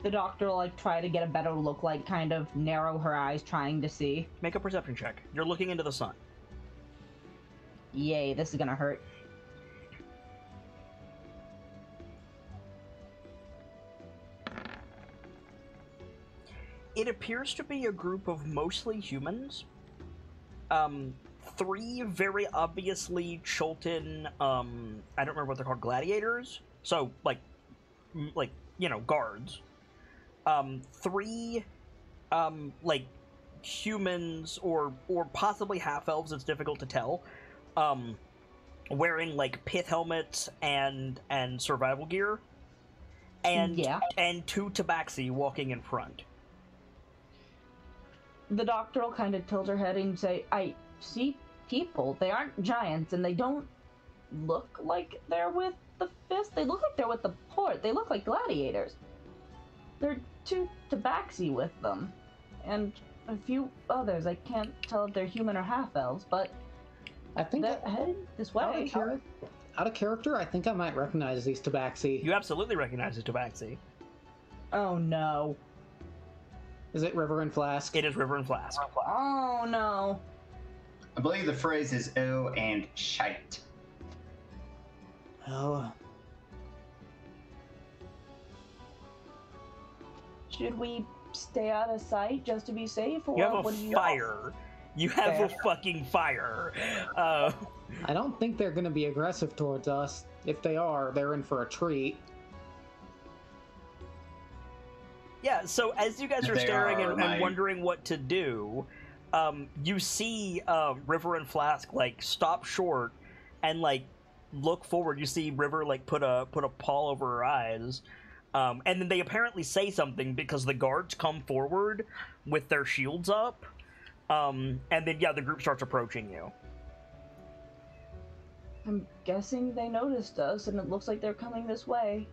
The doctor will, like, try to get a better look, like, kind of narrow her eyes, trying to see. Make a perception check. You're looking into the sun. Yay, this is gonna hurt. It appears to be a group of mostly humans. Three very obviously Chultan, I don't remember what they're called, gladiators? So, like, you know, guards. Three, like, humans or possibly half-elves, it's difficult to tell, wearing, like, pith helmets and survival gear. And, Yeah. and two tabaxi walking in front. The doctor will kind of tilt her head and say, I see people. They aren't giants, and they don't look like they're with the fist. They look like they're with the port. They look like gladiators. There are two tabaxi with them, and a few others. I can't tell if they're human or half-elves, but I think they're heading this way. Out of character, I think I might recognize these tabaxi. You absolutely recognize the tabaxi. Oh, no. Is it River and Flask? It is River and Flask. Oh, no. I believe the phrase is "oh" and "shite." Oh. Should we stay out of sight just to be safe, or You have what a do you... fire. You have a Fair. fucking fire. I don't think they're going to be aggressive towards us. If they are, they're in for a treat. Yeah, so as you guys are They staring are, and my- wondering what to do, you see River and Flask, like, stop short and, like, look forward. You see River, like, put a paw over her eyes. And then they apparently say something because the guards come forward with their shields up. And then, yeah, the group starts approaching you. I'm guessing they noticed us, and it looks like they're coming this way.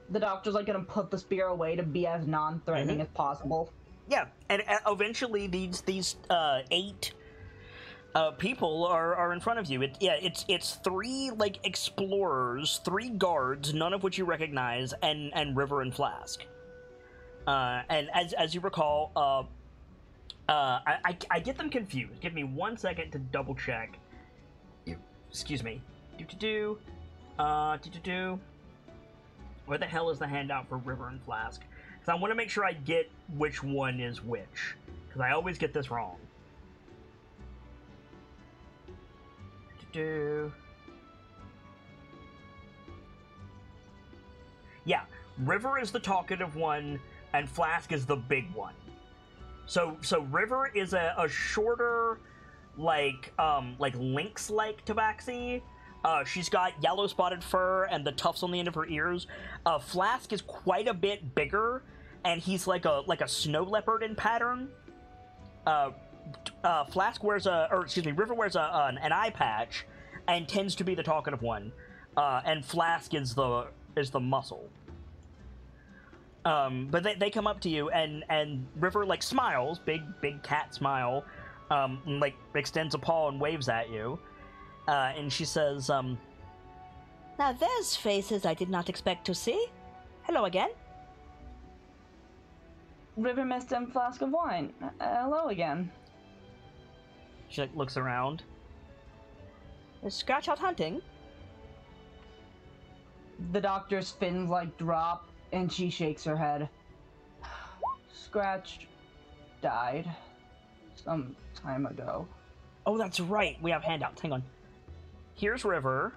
The doctor's, like, gonna put the spear away to be as non-threatening as possible. Yeah, and eventually these 8 people are in front of you. It's 3 like explorers, 3 guards, none of which you recognize, and River and Flask. And as you recall, I get them confused. Give me 1 second to double check. Excuse me. Where the hell is the handout for River and Flask? Because I want to make sure I get which one is which. Because I always get this wrong. Yeah, River is the talkative one, and Flask is the big one. So River is a shorter, like lynx-like tabaxi. She's got yellow spotted fur and the tufts on the end of her ears. Flask is quite a bit bigger, and he's like a snow leopard in pattern. Flask wears River wears an eye patch, and tends to be the talkative one. And Flask is the muscle. But they come up to you, and River, like, smiles, big cat smile, like, extends a paw and waves at you. And she says, Now there's faces I did not expect to see. Hello again. River missed a flask of wine. Hello again. She, like, looks around. Is Scratch out hunting? The doctor's fins, like, drop, and she shakes her head. Scratch died some time ago. Oh, that's right. We have handouts. Hang on. Here's River.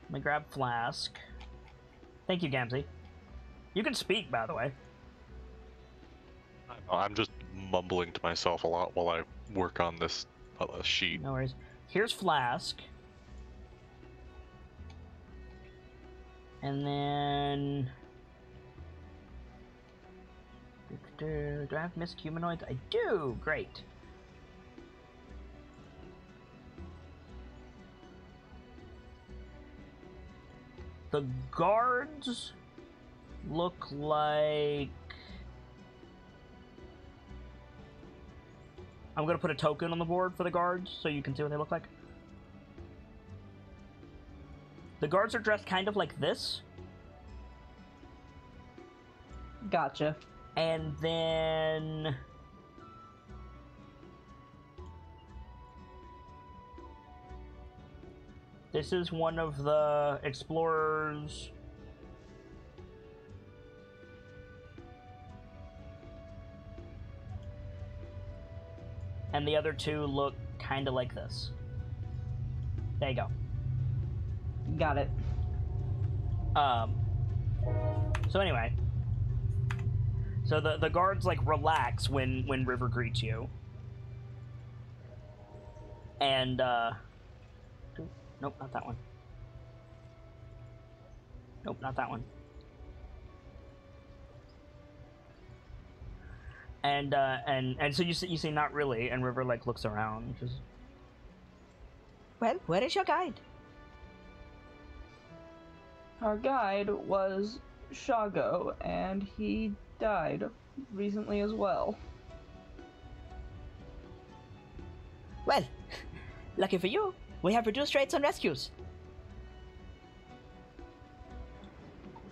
Let me grab Flask. Thank you, Gamzee. You can speak, by the way. I'm just mumbling to myself a lot while I work on this sheet. No worries. Here's Flask. And then... Do I have missed humanoids? I do! Great. The guards look like... I'm gonna put a token on the board for the guards so you can see what they look like. The guards are dressed kind of like this. Gotcha. And then... this is one of the explorers. And the other two look kind of like this. There you go. Got it. So anyway. So the guards, like, relax when River greets you. And, nope, not that one. Nope, not that one. And so you see not really, and River, like, looks around, just... Well, where is your guide? Our guide was Shago, and he died recently as well. Well, lucky for you, we have reduced rates on rescues.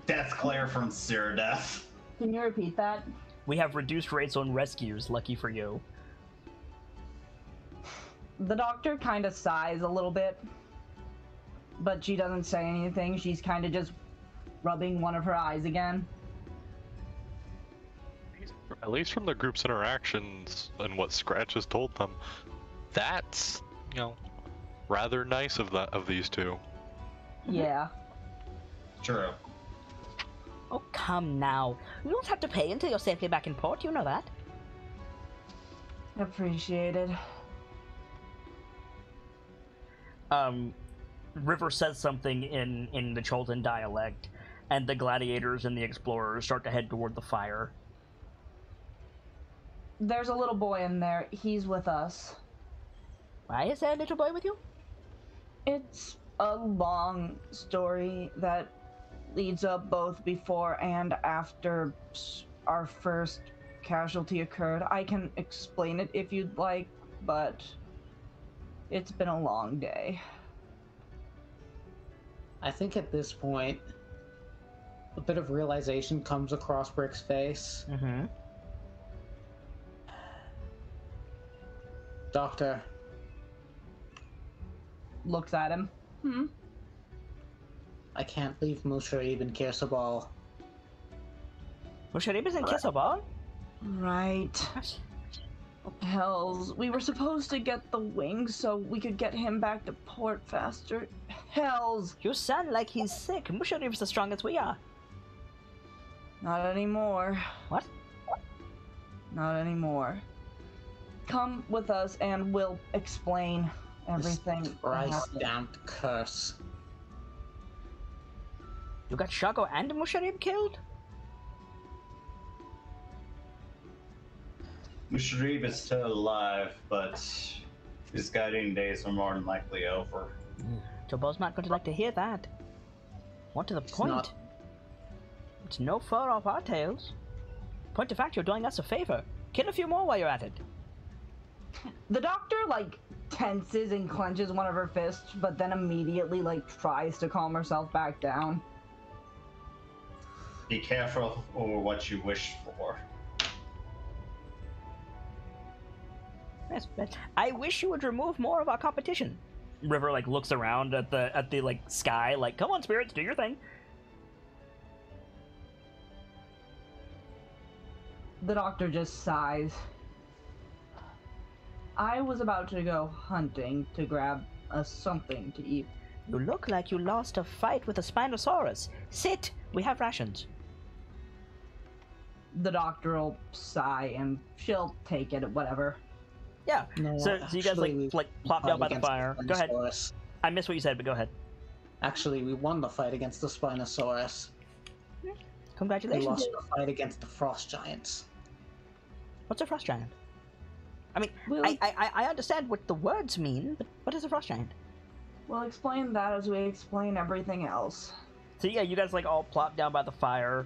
That's Claire from Zero Death. Can you repeat that? We have reduced rates on rescues, lucky for you. The doctor kind of sighs a little bit, but she doesn't say anything. She's kind of just rubbing one of her eyes again. At least from the group's interactions and what Scratch has told them, that's, you know, rather nice of these two. Yeah. True. Oh, come now. You don't have to pay until you're safely back in port, you know that. Appreciated. River says something in the Cholton dialect, and the gladiators and the explorers start to head toward the fire. There's a little boy in there. He's with us. Why is there a little boy with you? It's a long story that leads up both before and after our first casualty occurred. I can explain it if you'd like, but it's been a long day. I think at this point, a bit of realization comes across Brick's face. Mm-hmm. Doctor. Looks at him. I can't leave Musharib and Kirsabal. Musharib is in Kisobal? Right. Hells, we were supposed to get the wings so we could get him back to port faster. Hells! You sound like he's sick. Musharib's as strong as we are. Not anymore. What? Not anymore. Come with us and we'll explain everything. This that Christ happened. damned curse. You got Shago and Musharib killed? Musharib is still alive, but his guiding days are more than likely over. Jobo's not going to like to hear that. More to the point. not. It's no fur off our tails. Point of fact, you're doing us a favor. Kill a few more while you're at it. The doctor, like, tenses and clenches one of her fists, but then immediately, like, tries to calm herself back down. Be careful over what you wish for. Yes, but I wish you would remove more of our competition. River, like, looks around at the like sky, like, come on, spirits, do your thing. The doctor just sighs. I was about to go hunting to grab us something to eat. You look like you lost a fight with a Spinosaurus. Sit, we have rations. The doctor will sigh and she'll take it, whatever. Yeah. No, So you guys actually, like plop down by the against fire. Go ahead. Spinosaurus. I missed what you said, but go ahead. Actually, we won the fight against the Spinosaurus. We Congratulations. lost the fight against the Frost Giants. What's a frost giant? I mean, We'll, I understand what the words mean, but what is a frost giant? we'll explain that as we explain everything else. So yeah, you guys like all plop down by the fire.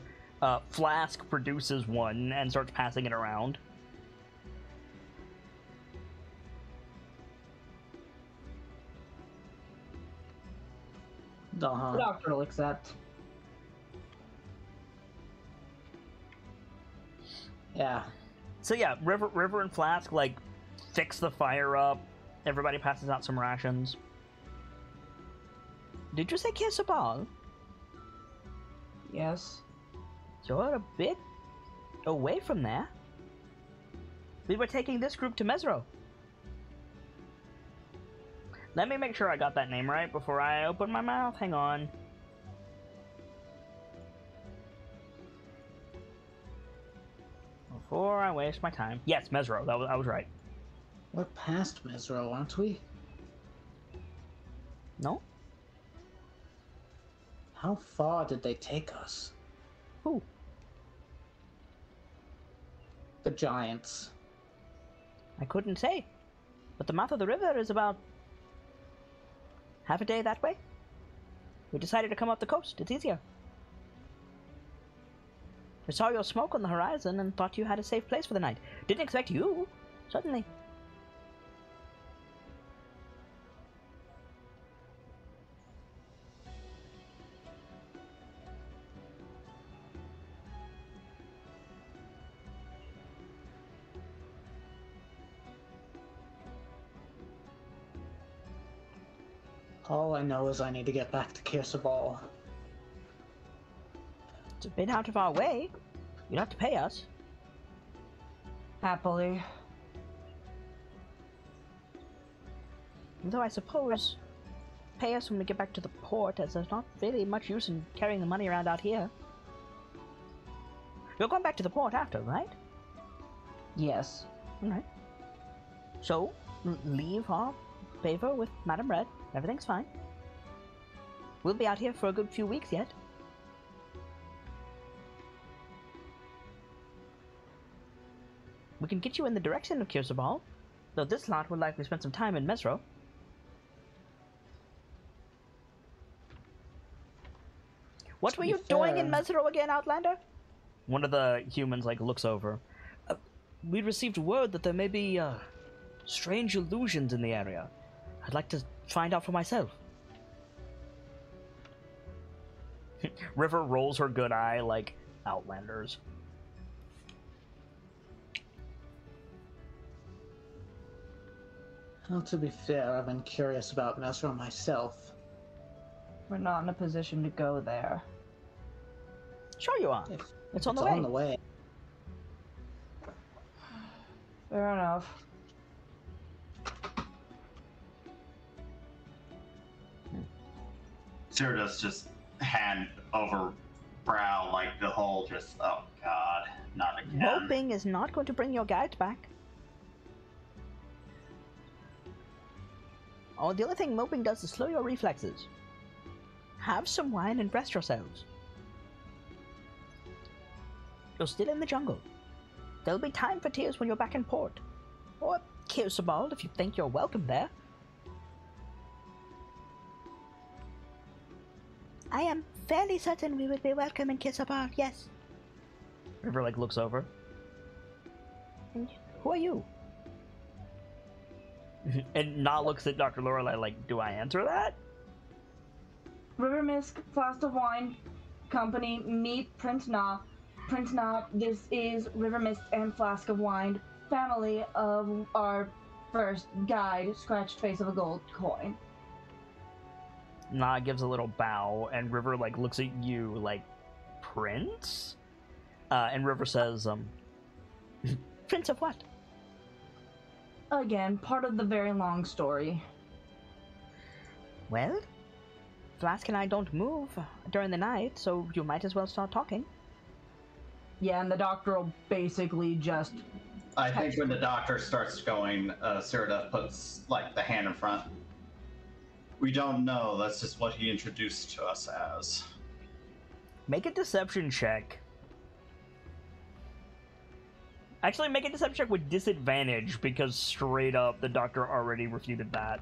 Flask produces one and starts passing it around. Uh-huh. The doctor will accept. Yeah. So yeah, River and Flask like fix the fire up. Everybody passes out some rations. Did you say kiss a ball? Yes. So we're a bit away from there. We were taking this group to Mesro. Let me make sure I got that name right before I open my mouth. Hang on. Before I waste my time. Yes, Mesro. I was right. We're past Mesro, aren't we? No? How far did they take us? Who? The giants. I couldn't say. But the mouth of the river is about half a day that way. We decided to come up the coast. It's easier. I saw your smoke on the horizon and thought you had a safe place for the night. Didn't expect you. Certainly. All I know is I need to get back to Kirsabal. It's a bit out of our way. You'd have to pay us. Happily. Though I suppose pay us when we get back to the port, as there's not really much use in carrying the money around out here. You're going back to the port after, right? Yes. Alright. So, leave our favor with Madame Red. Everything's fine. We'll be out here for a good few weeks yet. We can get you in the direction of Kirsabal, though this lot will likely spend some time in Mesro. What were you doing in Mesro again, Outlander? One of the humans, like, looks over. We received word that there may be, strange illusions in the area. I'd like to find out for myself. River rolls her good eye like Outlanders. Well, to be fair, I've been curious about Mesro myself. We're not in a position to go there. Sure you are. If It's on it's the way. on the way. Fair enough. Cyrda's just hand over brow, like the whole just, oh god, not again. Moping is not going to bring your guide back. Oh, the only thing moping does is slow your reflexes. Have some wine and rest yourselves. You're still in the jungle. There'll be time for tears when you're back in port. Or Kirsabal if you think you're welcome there. I am fairly certain we would be welcome in Kirsabal, yes. River, like, looks over. And who are you? And Na looks at Dr. Lorelei like, do I answer that? River Mist, Flask of Wine Company, meet Prince Na. Prince Na, this is River Mist and Flask of Wine, family of our first guide, scratched face of a gold coin. Na gives a little bow, and River, like, looks at you like, Prince? And River says, Prince of what? Again, part of the very long story. Well, Flask and I don't move during the night, so you might as well start talking. Yeah, and the doctor will basically just... I think when the doctor starts going, Cyrda puts, like, the hand in front. We don't know, that's just what he introduced to us as. Make a deception check. Actually, make a deception check with disadvantage, because straight up, the doctor already refuted that.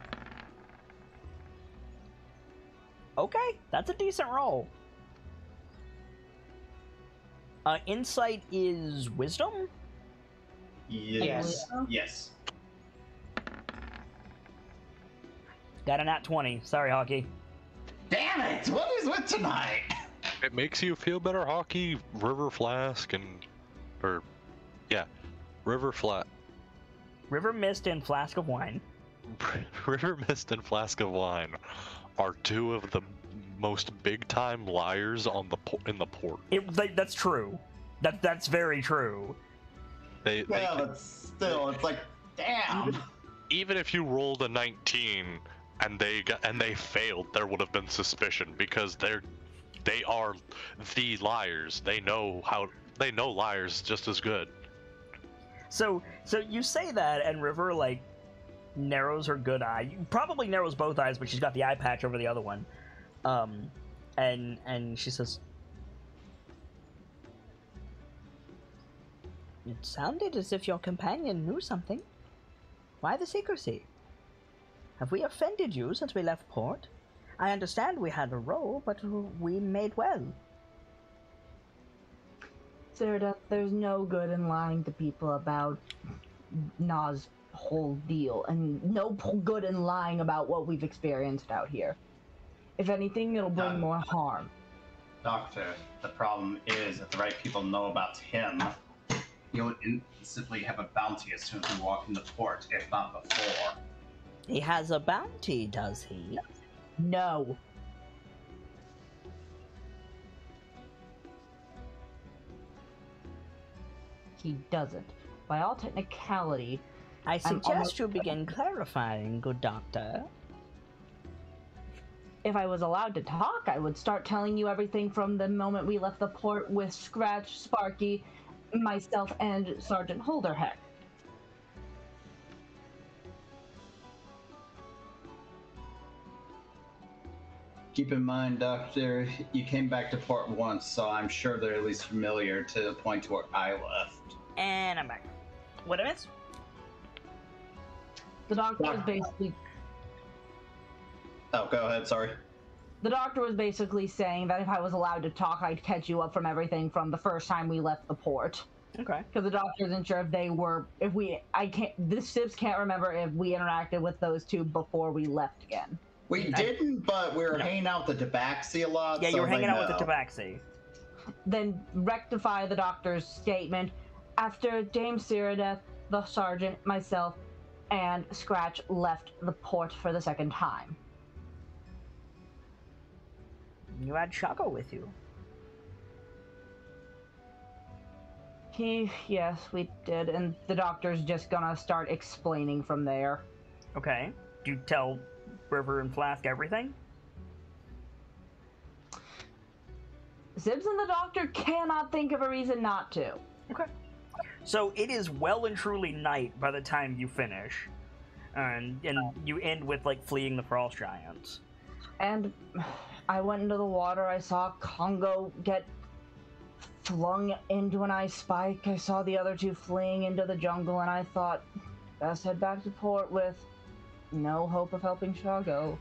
Okay, that's a decent roll. Insight is wisdom? Yes. Yes. Got a nat 20. Sorry, Hockey. Damn it! What is with tonight? It makes you feel better. Hockey, River Flask, River River Mist and Flask of Wine. River Mist and Flask of Wine are two of the most big-time liars in the port. That's true. That's very true. But still, it's like, damn. Even if you rolled a 19 and they failed, there would have been suspicion because they are the liars. They know liars just as good. So you say that, and River like narrows her good eye. Probably narrows both eyes, but she's got the eye patch over the other one. And she says, "It sounded as if your companion knew something. Why the secrecy? Have we offended you since we left port? I understand we had a role, but we made well." Sarah, there's no good in lying to people about Na's whole deal, and no good in lying about what we've experienced out here. If anything, it'll bring more harm. Doctor, the problem is if the right people know about him, he'll instantly have a bounty as soon as we walk into port, if not before. He has a bounty, does he? No. He doesn't. By all technicality, I suggest you begin clarifying, good doctor. if I was allowed to talk, I would start telling you everything from the moment we left the port with Scratch, Sparky, myself, and Sergeant Holderheck. Keep in mind, Doctor, you came back to port once, so I'm sure they're at least familiar to the point to where I left. And I'm back. What I miss? The doctor was basically... Oh, go ahead, sorry. The doctor was basically saying that if I was allowed to talk, I'd catch you up from everything from the first time we left the port. Okay. Because the doctor isn't sure if they were... The Sips can't remember if we interacted with those two before we left again. We didn't, but we were hanging out with the Tabaxi a lot. Yeah, so you were hanging out with know. the Tabaxi. Then rectify the doctor's statement. After James Cyrodiil, the sergeant, myself, and Scratch left the port for the second time. You had Shaco with you. Yes, we did, and the doctor's just gonna start explaining from there. Okay. Do you tell River and Flask everything? Sibs and the doctor cannot think of a reason not to. Okay. So it is well and truly night by the time you finish. And you end with, like, fleeing the frost giants. And I went into the water, I saw Congo get flung into an ice spike, I saw the other two fleeing into the jungle, and I thought, best head back to port with no hope of helping Shago.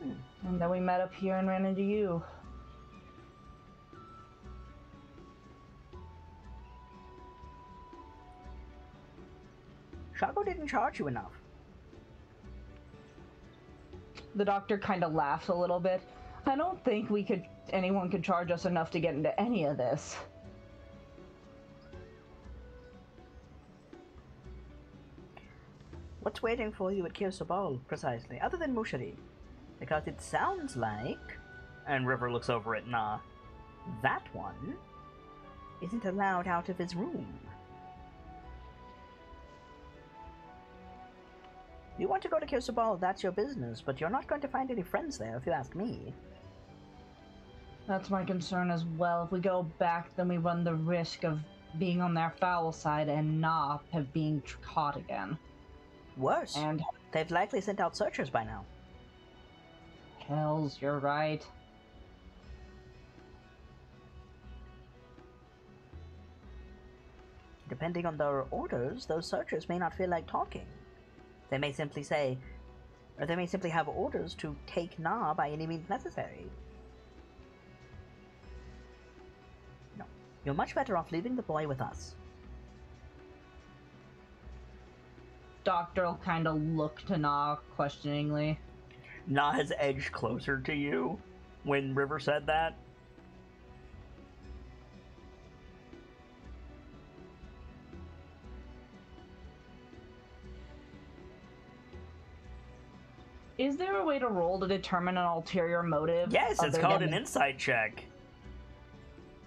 And then we met up here and ran into you. Shaco didn't charge you enough. The doctor kind of laughs a little bit. I don't think anyone could charge us enough to get into any of this. What's waiting for you at Kirsabal, precisely, other than Mushari? Because it sounds like... And River looks over at Na. That one isn't allowed out of his room. You want to go to Kirsabal, that's your business, but you're not going to find any friends there, if you ask me. That's my concern as well. If we go back, then we run the risk of being on their foul side and not of being caught again. Worse. And they've likely sent out searchers by now. Hells, you're right. Depending on their orders, those searchers may not feel like talking. They may simply say, or they may simply have orders to take Na by any means necessary. No, you're much better off leaving the boy with us. Doctor will kind of look to Na questioningly. Na has edged closer to you when River said that. Is there a way to roll to determine an ulterior motive? Yes, it's other called than an insight check.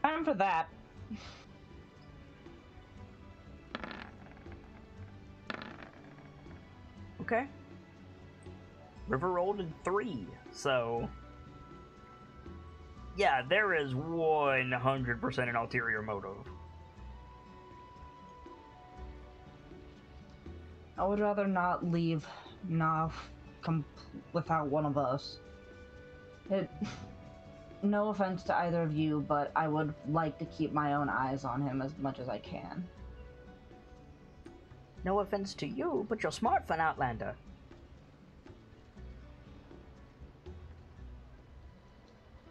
I'm for that. Okay. River rolled in 3, so... Yeah, there is 100% an ulterior motive. I would rather not leave Nav without one of us. No offense to either of you, but I would like to keep my own eyes on him as much as I can. No offense to you, but you're smart for an Outlander.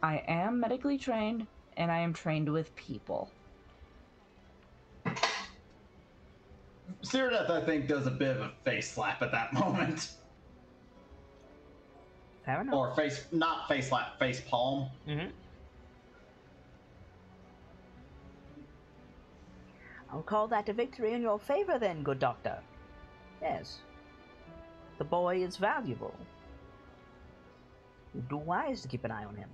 I am medically trained, and I am trained with people. Cyrodiil, I think, does a bit of a face slap at that moment. Fair enough. Or not face slap, face palm. Mm-hmm. I'll call that a victory in your favor then, good doctor. Yes. The boy is valuable. You'd do wise to keep an eye on him.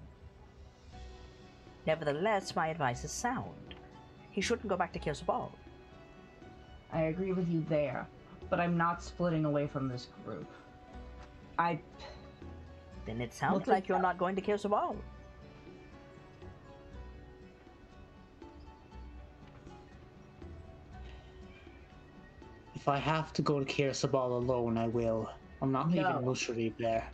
Nevertheless, my advice is sound. He shouldn't go back to Kirsabal. I agree with you there, but I'm not splitting away from this group. Then it sounds What's like it- you're not going to Kirsabal. If I have to go to Kirsabal alone, I will. I'm not leaving No. Musharib there.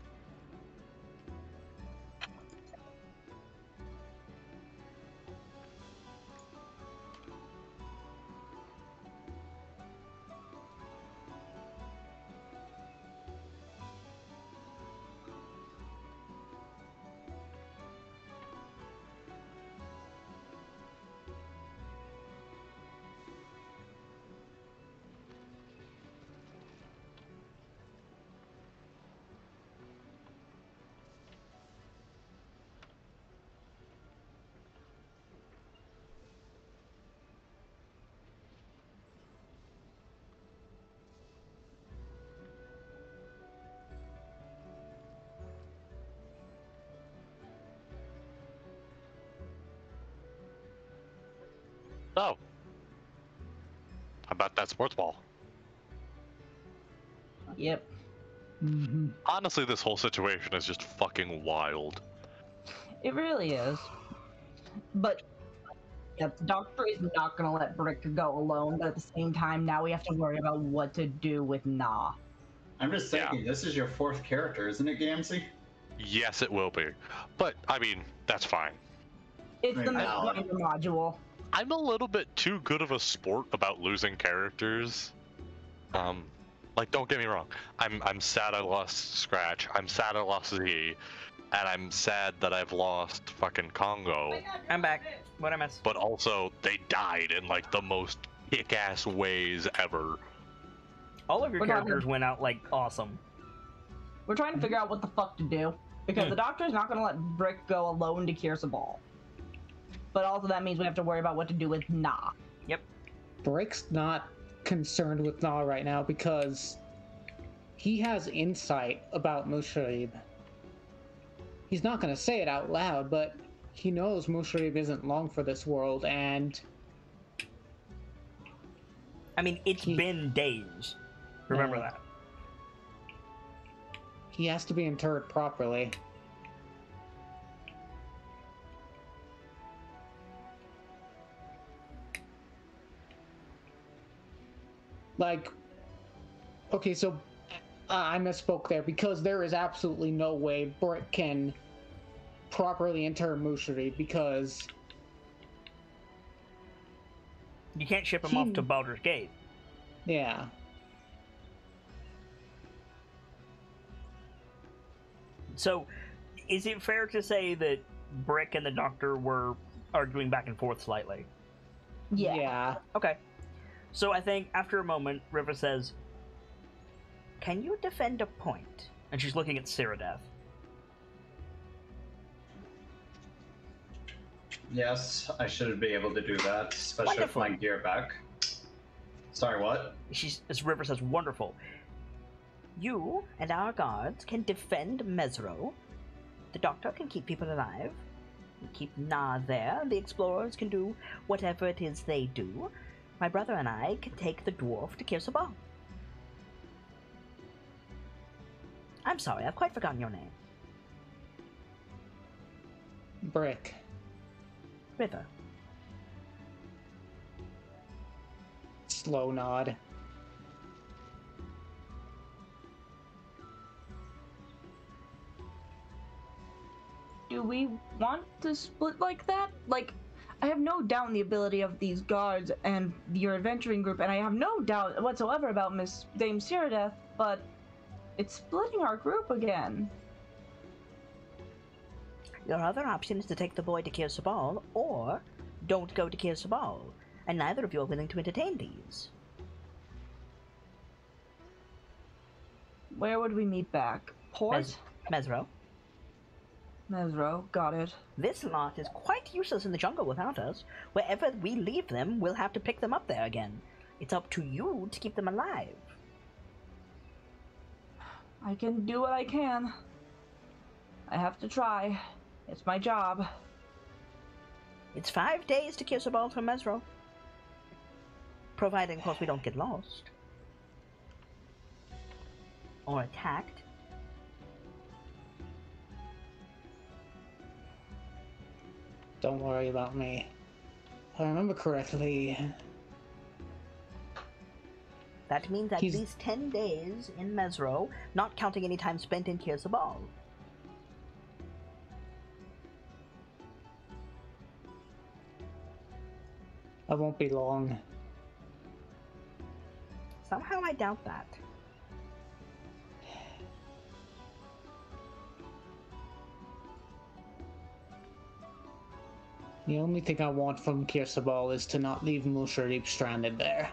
Oh. How about that sports ball? Yep. Mm-hmm. Honestly, this whole situation is just fucking wild. It really is. But yeah, the doctor is not going to let Brick go alone, but at the same time, now we have to worry about what to do with Na. I'm just thinking, this is your 4th character, isn't it, Gamsey? Yes, it will be. But, I mean, that's fine. It's the Right. minor module. I'm a little bit too good of a sport about losing characters. Like, don't get me wrong. I'm sad I lost Scratch. I'm sad I lost Z. And I'm sad that I've lost fucking Congo. I'm back. What I miss? But also, they died in, like, the most kick-ass ways ever. All of your We're not characters went out, like, awesome. We're trying to figure out what the fuck to do. Because the doctor is not going to let Brick go alone to Kirsabal. But also that means we have to worry about what to do with Na. Yep. Brick's not concerned with Na right now because he has insight about Musharib. He's not going to say it out loud, but he knows Musharib isn't long for this world, and I mean, it's been days. Remember Yeah. that. he has to be interred properly. Like, okay, so I misspoke there because there is absolutely no way Brick can properly inter Musharib because You can't ship him off to Baldur's Gate. yeah. So, is it fair to say that Brick and the Doctor were arguing back and forth slightly? Yeah. Okay. So I think after a moment, River says, "Can you defend a point?" And she's looking at Cyrodiil. Yes, I should be able to do that, especially Wonderful. with my gear back. Sorry, what? As River says, wonderful. You and our guards can defend Mesro. The doctor can keep people alive. Keep Na there. The explorers can do whatever it is they do. My brother and I can take the dwarf to Kirsabal. I'm sorry, I've quite forgotten your name. Brick. River. Slow nod. Do we want to split like that? Like, I have no doubt in the ability of these guards and your adventuring group, and I have no doubt whatsoever about Miss Dame Cyrodiil, but it's splitting our group again. Your other option is to take the boy to Kirsabal, or don't go to Kirsabal, and neither of you are willing to entertain these. Where would we meet back? Port? Mesro. Mesro, got it. This lot is quite useless in the jungle without us. Wherever we leave them, we'll have to pick them up there again. It's up to you to keep them alive. I can do what I can. I have to try. It's my job. It's 5 days to Kirsabal from Mesro. Providing, of course, we don't get lost. Or attacked. Don't worry about me. If I remember correctly, That means at He's- least 10 days in Mesro, not counting any time spent in Kirsabal. I won't be long. Somehow I doubt that. The only thing I want from Kirsabal is to not leave Musharib stranded there.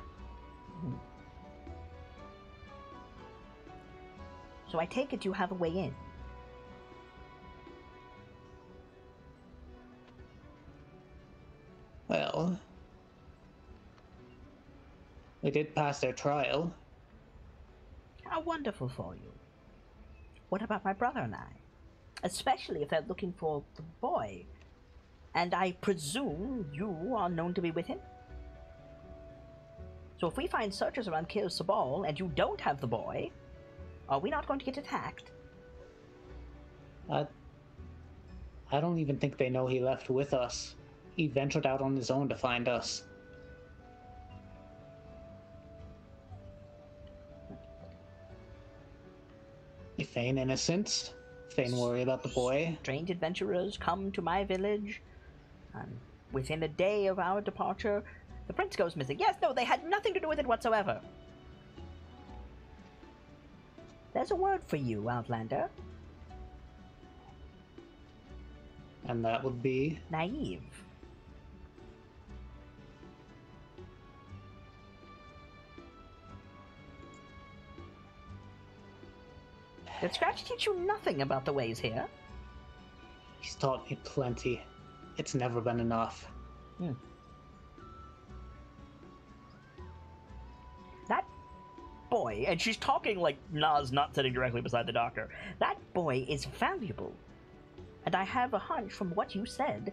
So I take it you have a way in. Well, they did pass their trial. How wonderful for you. What about my brother and I? Especially if they're looking for the boy. And I presume you are known to be with him? So if we find searchers around Kirsabal and you don't have the boy, are we not going to get attacked? I don't even think they know he left with us. He ventured out on his own to find us. They feign innocence. Feign worry about the boy. Strange adventurers come to my village, and within a day of our departure, the prince goes missing. Yes, no, they had nothing to do with it whatsoever. There's a word for you, Outlander. And that would be... Naive. Did Scratch teach you nothing about the ways here? He's taught me plenty. It's never been enough. That boy, and she's talking like Na's not sitting directly beside the doctor. That boy is valuable. And I have a hunch from what you said,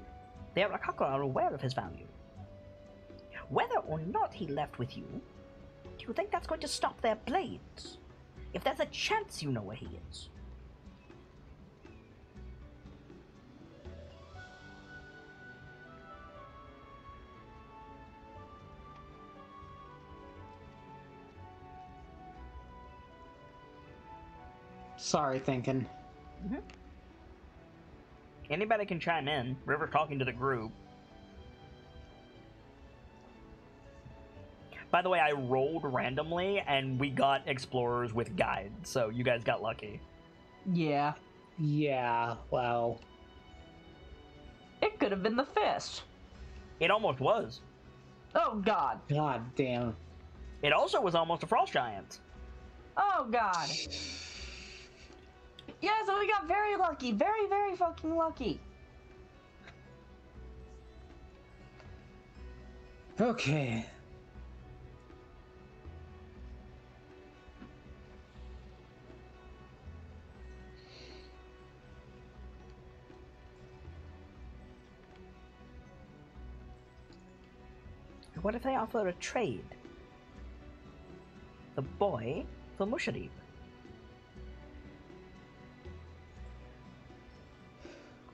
the Arakaka are aware of his value. Whether or not he left with you, do you think that's going to stop their blades? If there's a chance you know where he is. Sorry, thinking. Anybody can chime in. River talking to the group. By the way, I rolled randomly, and we got explorers with guides, so you guys got lucky. Yeah. Yeah, well... It could have been the fist. It almost was. Oh, God. God damn. It also was almost a frost giant. Oh, God. Yeah, so we got very lucky. Very, very fucking lucky. Okay. What if I offer a trade? The boy for Mushadib.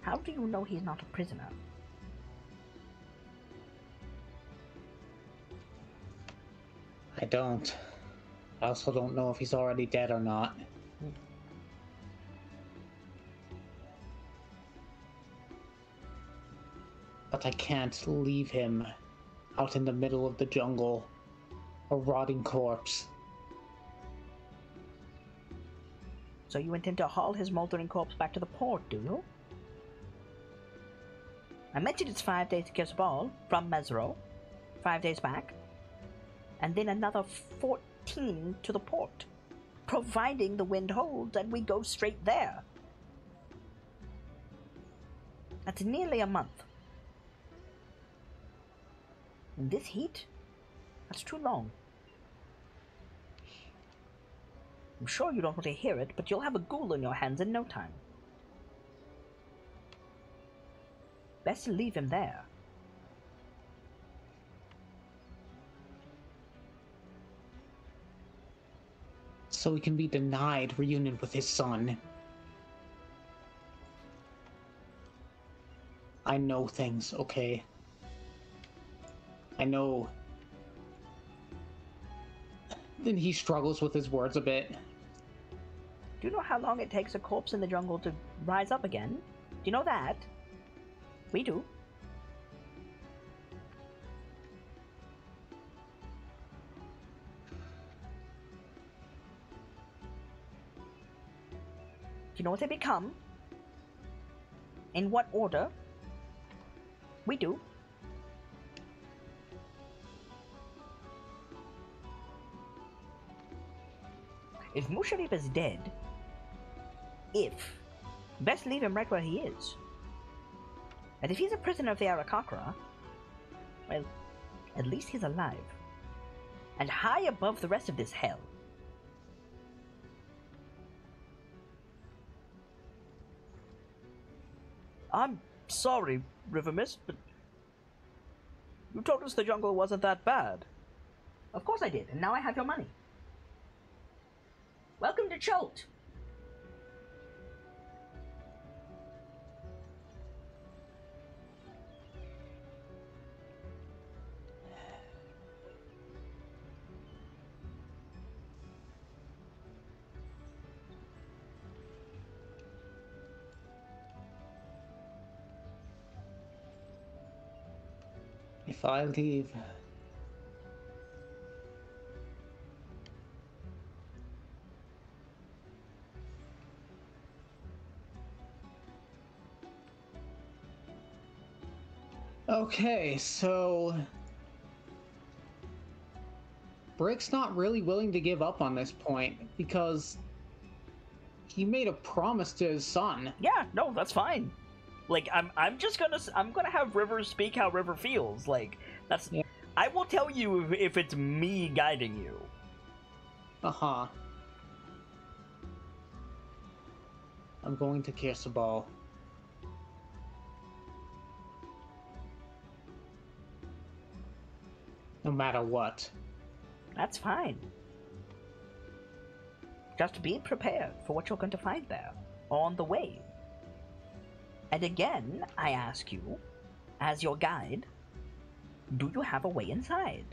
How do you know he's not a prisoner? I don't. I also don't know if he's already dead or not. But I can't leave him out in the middle of the jungle, a rotting corpse. So you intend to haul his smoldering corpse back to the port, do you? I mentioned it's 5 days to Kirsbal from Mesro, 5 days back, and then another 14 to the port, providing the wind holds and we go straight there. That's nearly a month. In this heat, that's too long. I'm sure you don't want to hear it, but you'll have a ghoul in your hands in no time. Best to leave him there. So he can be denied reunion with his son. I know things, okay? I know. Then he struggles with his words a bit. Do you know how long it takes a corpse in the jungle to rise up again? Do you know that? We do. Do you know what they become? In what order? We do. If Musharrif is dead, best leave him right where he is. And if he's a prisoner of the Arakakra, well, at least he's alive. And high above the rest of this hell. I'm sorry, River Mist, but you told us the jungle wasn't that bad. Of course I did, and now I have your money. Welcome to Cholt. If I leave... Okay, so... Brick's not really willing to give up on this point, because... he made a promise to his son. Yeah, no, that's fine. Like, I'm gonna have River speak how River feels. Like, that's... Yeah. I will tell you if it's me guiding you. Uh-huh. I'm going to Kirsabal. No matter what. That's fine. Just be prepared for what you're going to find there, on the way. And again, I ask you, as your guide, do you have a way inside?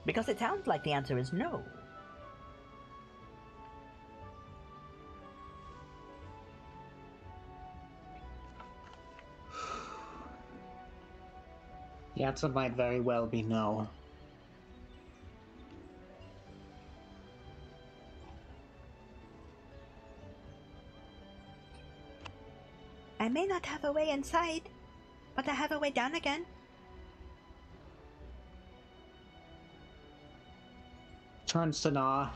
Because it sounds like the answer is no. The answer might very well be no. I may not have a way inside, but I have a way down again. Turns to Nah.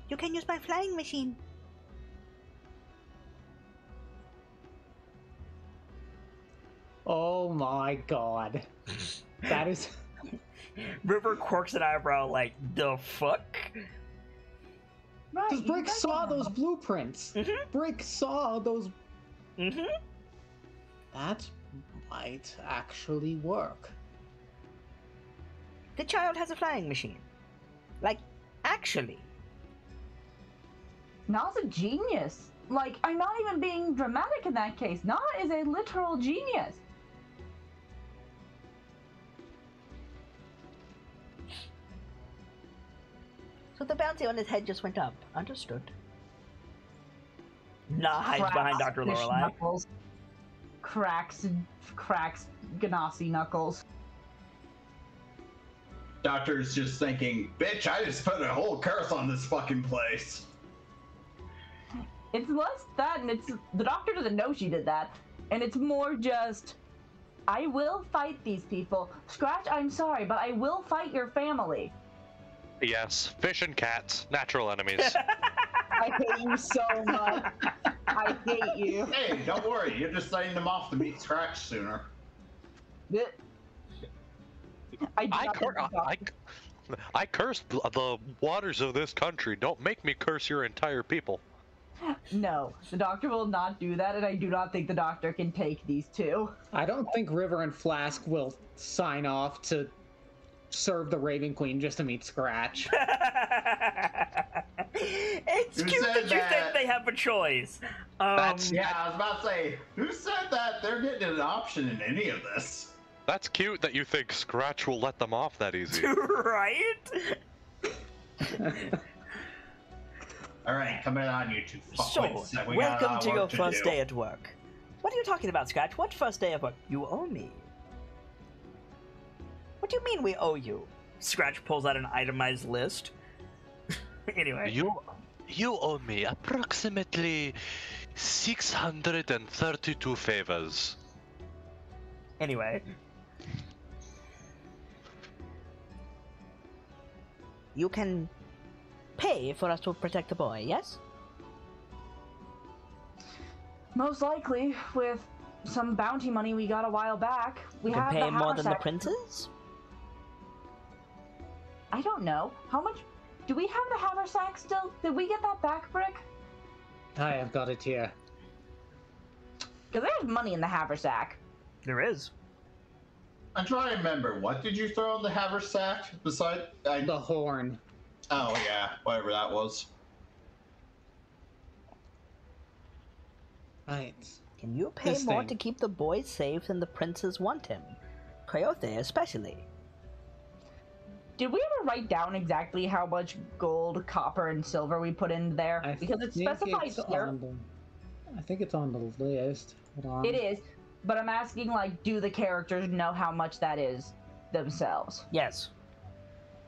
You can use my flying machine. Oh my god. That is... River quirks an eyebrow like, the fuck? Right, Because you Brick guys saw don't those know. blueprints. Mhm. Brick saw those... Mm-hmm. That might actually work. The child has a flying machine. Like, actually. Na's a genius. Like, I'm not even being dramatic in that case. Na is a literal genius. So the bounty on his head just went up. Understood. Nah hides behind Cracks Dr. fish Lorelei. Knuckles. Cracks Ganassi Knuckles. Doctor's just thinking, bitch, I just put a whole curse on this fucking place. It's less that, and it's the doctor doesn't know she did that, and it's more just, I will fight these people. Scratch, I'm sorry, but I will fight your family. Yes, fish and cats, natural enemies. I hate you so much. I hate you. Hey, don't worry, you're just letting them off to meet Scratch sooner. I curse the waters of this country. Don't make me curse your entire people. No, the doctor will not do that, and I do not think the doctor can take these two. I don't think River and Flask will sign off to serve the Raven Queen just to meet Scratch. It's Who cute said that you think that? they have a choice. Yeah, I was about to say, who said that they're getting an option in any of this? That's cute that you think Scratch will let them off that easy. Right? Alright, come on, you two So, fuckwits. We got a welcome lot to of your work to first do. day at work. What are you talking about, Scratch? What first day of work? You owe me. What do you mean we owe you? Scratch pulls out an itemized list. Anyway. You owe me approximately 632 favors. Anyway. You can pay for us to protect the boy, yes? Most likely, with some bounty money we got a while back, we You can have pay the more than the haversack- princes? I don't know. How much? Do we have the haversack still? Did we get that back, Brick? I have got it here. Because there's money in the haversack. There is. I'm trying to remember, what did you throw in the haversack beside... The horn. Oh, yeah, whatever that was. Right. Can you pay This more thing. to keep the boy safe than the princes want him? Coyote especially. Did we ever write down exactly how much gold, copper, and silver we put in there? Because it's specified here. I think it's on the list. Hold on. It is, but I'm asking, like, do the characters know how much that is themselves? Yes.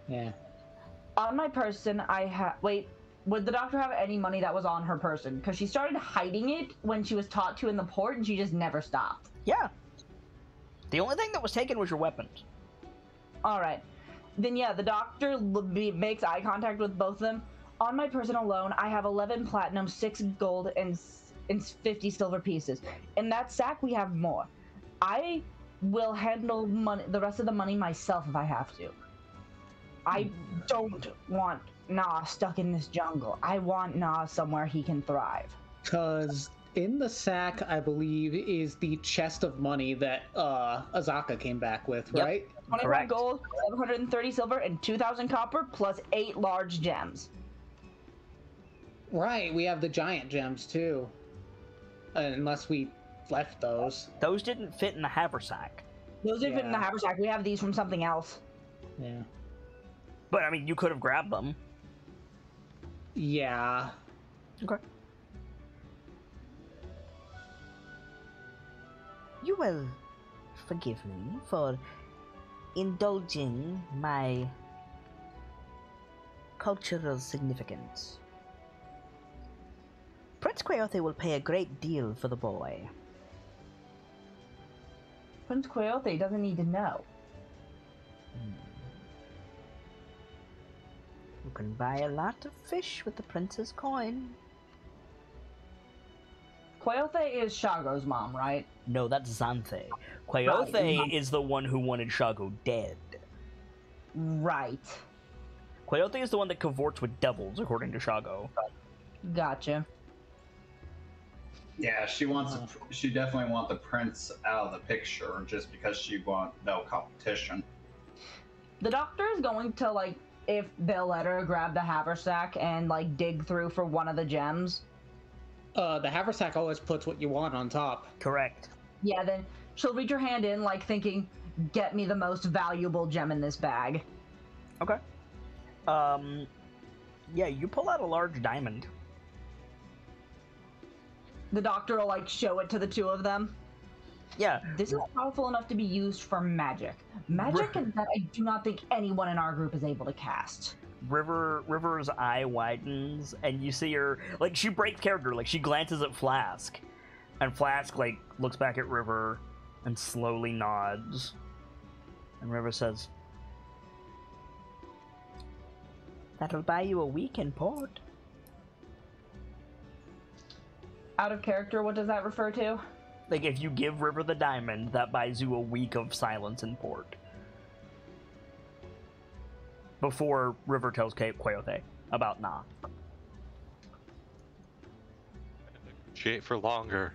Yeah. On my person, I have... Wait, would the doctor have any money that was on her person? Because she started hiding it when she was taught to in the port, and she just never stopped. Yeah. The only thing that was taken was your weapons. Alright. Then yeah, the doctor makes eye contact with both of them. On my person alone, I have 11 platinum, 6 gold, and 50 silver pieces. In that sack, we have more. I will handle the rest of the money myself if I have to. I don't want Na stuck in this jungle. I want Na somewhere he can thrive. Because in the sack, I believe, is the chest of money that Azaka came back with, Yep. right? 25 Correct. gold, 730 silver, and 2,000 copper, plus 8 large gems. Right, we have the giant gems, too. Unless we left those. Those didn't fit in the haversack. Those didn't fit in the Yeah. haversack. We have these from something else. Yeah. But, I mean, you could have grabbed them. Yeah. Okay. You will forgive me for indulging my cultural significance. Prince Coyote will pay a great deal for the boy. Prince Coyote doesn't need to know. You can buy a lot of fish with the prince's coin. Quaothe is Shago's mom, right? No, that's Xanthe. Quaothe Right. is the one who wanted Shago dead. Right. Quaothe is the one that cavorts with devils, according to Shago. Gotcha. Yeah, she wants. She definitely wants the prince out of the picture just because she wants no competition. The doctor is going to, like, if they'll let her, grab the haversack and, like, dig through for one of the gems. The haversack always puts what you want on top. Correct. Yeah, then she'll reach her hand in, like, thinking, get me the most valuable gem in this bag. Okay. Yeah, you pull out a large diamond. The doctor will, like, show it to the two of them. Yeah. This is powerful enough to be used for magic. Magic that I do not think anyone in our group is able to cast. River's eye widens, and you see her, like, she breaks character, like, she glances at Flask, and Flask, like, looks back at River and slowly nods. And River says, "That'll buy you a week in port." Out of character, what does that refer to? Like, if you give River the diamond, that buys you a week of silence in port. Before River tells Quaothe about Nah. Negotiate for longer.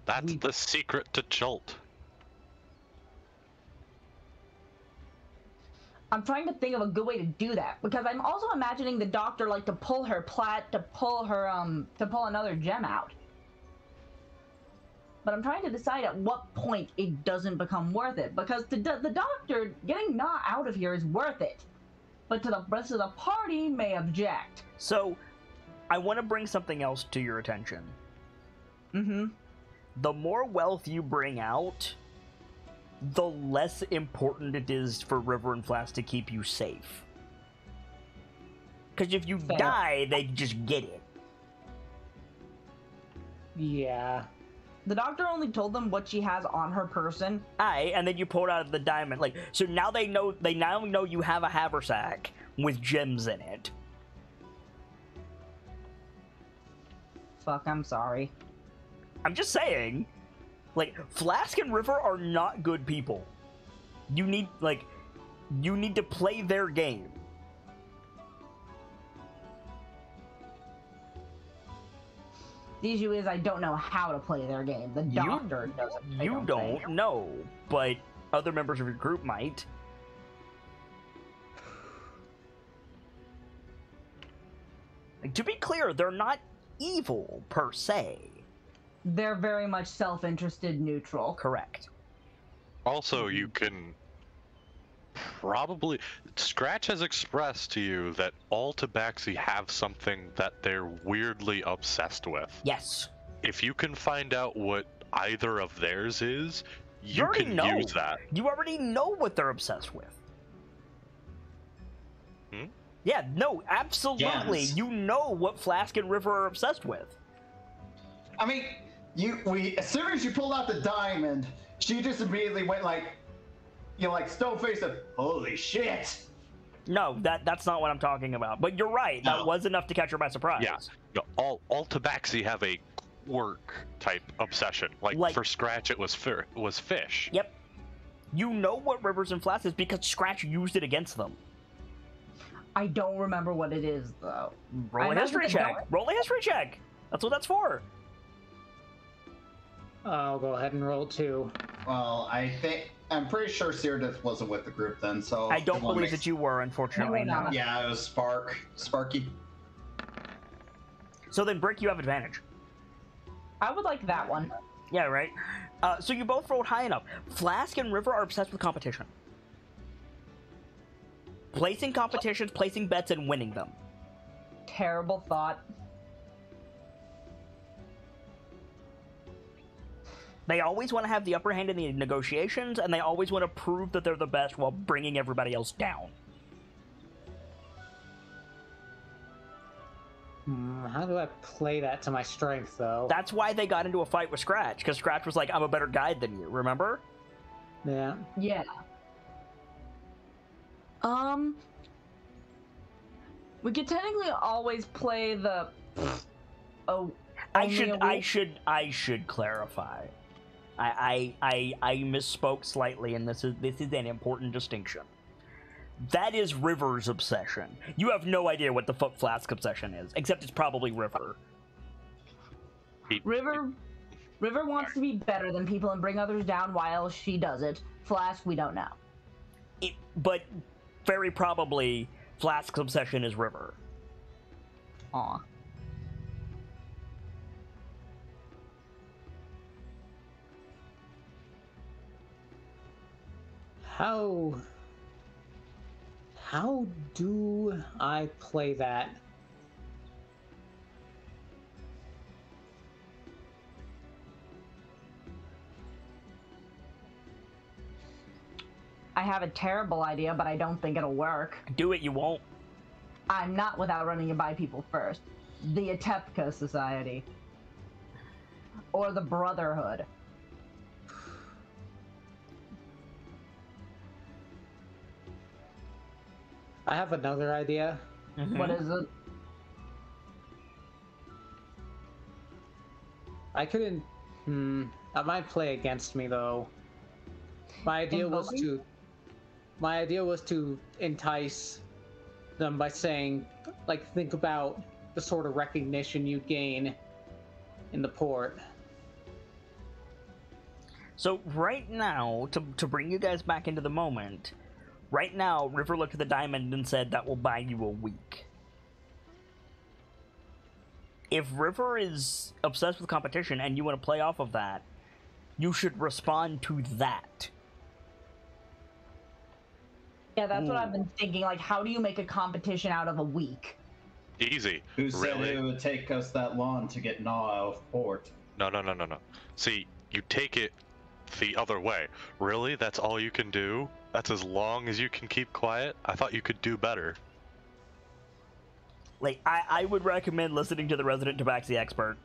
That's the secret to Jolt. I'm trying to think of a good way to do that, because I'm also imagining the doctor, like, to pull another gem out. But I'm trying to decide at what point it doesn't become worth it, because the doctor getting Nah out of here is worth it, but to the rest of the party may object. So, I want to bring something else to your attention. Mm-hmm. The more wealth you bring out, the less important it is for River and Flask to keep you safe. Because if you Fair. die, they just get it. Yeah. The doctor only told them what she has on her person. And then you pulled out the diamond. Like, so now they now know you have a haversack with gems in it. Fuck, I'm sorry. I'm just saying, like, Flask and River are not good people. You need to play their game. The issue is I don't know how to play their game. The doctor doesn't. You don't know, but other members of your group might. Like, to be clear, they're not evil per se. They're very much self-interested neutral. Correct. Also, you can probably... Scratch has expressed to you that all Tabaxi have something that they're weirdly obsessed with. Yes. If you can find out what either of theirs is, you already can know. use that. You already know what they're obsessed with. Hmm? Yeah, no, absolutely. Yes. You know what Flask and River are obsessed with. I mean, as soon as you pulled out the diamond, she just immediately went like, like stone faced of holy shit. No, that's not what I'm talking about. But you're right. That No. was enough to catch her by surprise. Yeah. No, all Tabaxi have a quirk type obsession. Like for Scratch, it was fish. Yep. You know what Rivers and Flask is because Scratch used it against them. I don't remember what it is, though. Roll a history check. Roll a history check. That's what that's for. I'll go ahead and roll 2. Well, I'm pretty sure Cyrodiil wasn't with the group then, so I don't believe that you were, unfortunately. No, we're not. Yeah, it was Sparky. So then, Brick, you have advantage. I would like that one. Yeah, right? So you both rolled high enough. Flask and River are obsessed with competition. Placing competitions, placing bets, and winning them. Terrible thought. They always want to have the upper hand in the negotiations, and they always want to prove that they're the best while bringing everybody else down. How do I play that to my strength, though? That's why they got into a fight with Scratch, because Scratch was like, I'm a better guide than you, remember? Yeah. Yeah. We could technically always play the... Oh. I should clarify. I misspoke slightly, and this is an important distinction. That is River's obsession. You have no idea what the fuck Flask obsession is, except it's probably River. River wants to be better than people and bring others down while she does it. Flask, we don't know. But very probably Flask's obsession is River. Aw. How do I play that? I have a terrible idea, but I don't think it'll work. Do it, you won't. I'm not without running it by people first. The Atepka Society. Or the Brotherhood. I have another idea. Mm-hmm. What is it? I couldn't. That might play against me though. My idea was to entice them by saying, like, think about the sort of recognition you'd gain in the port. So right now, to bring you guys back into the moment, right now, River looked at the diamond and said that will buy you a week. If River is obsessed with competition and you want to play off of that, you should respond to that. Yeah, that's what I've been thinking. Like, how do you make a competition out of a week? Easy. Who said Really? it would take us that long to get Gnaw out of port? No. See, you take it the other way. Really? That's all you can do? That's as long as you can keep quiet? I thought you could do better. Like, I would recommend listening to the resident Tabaxi expert.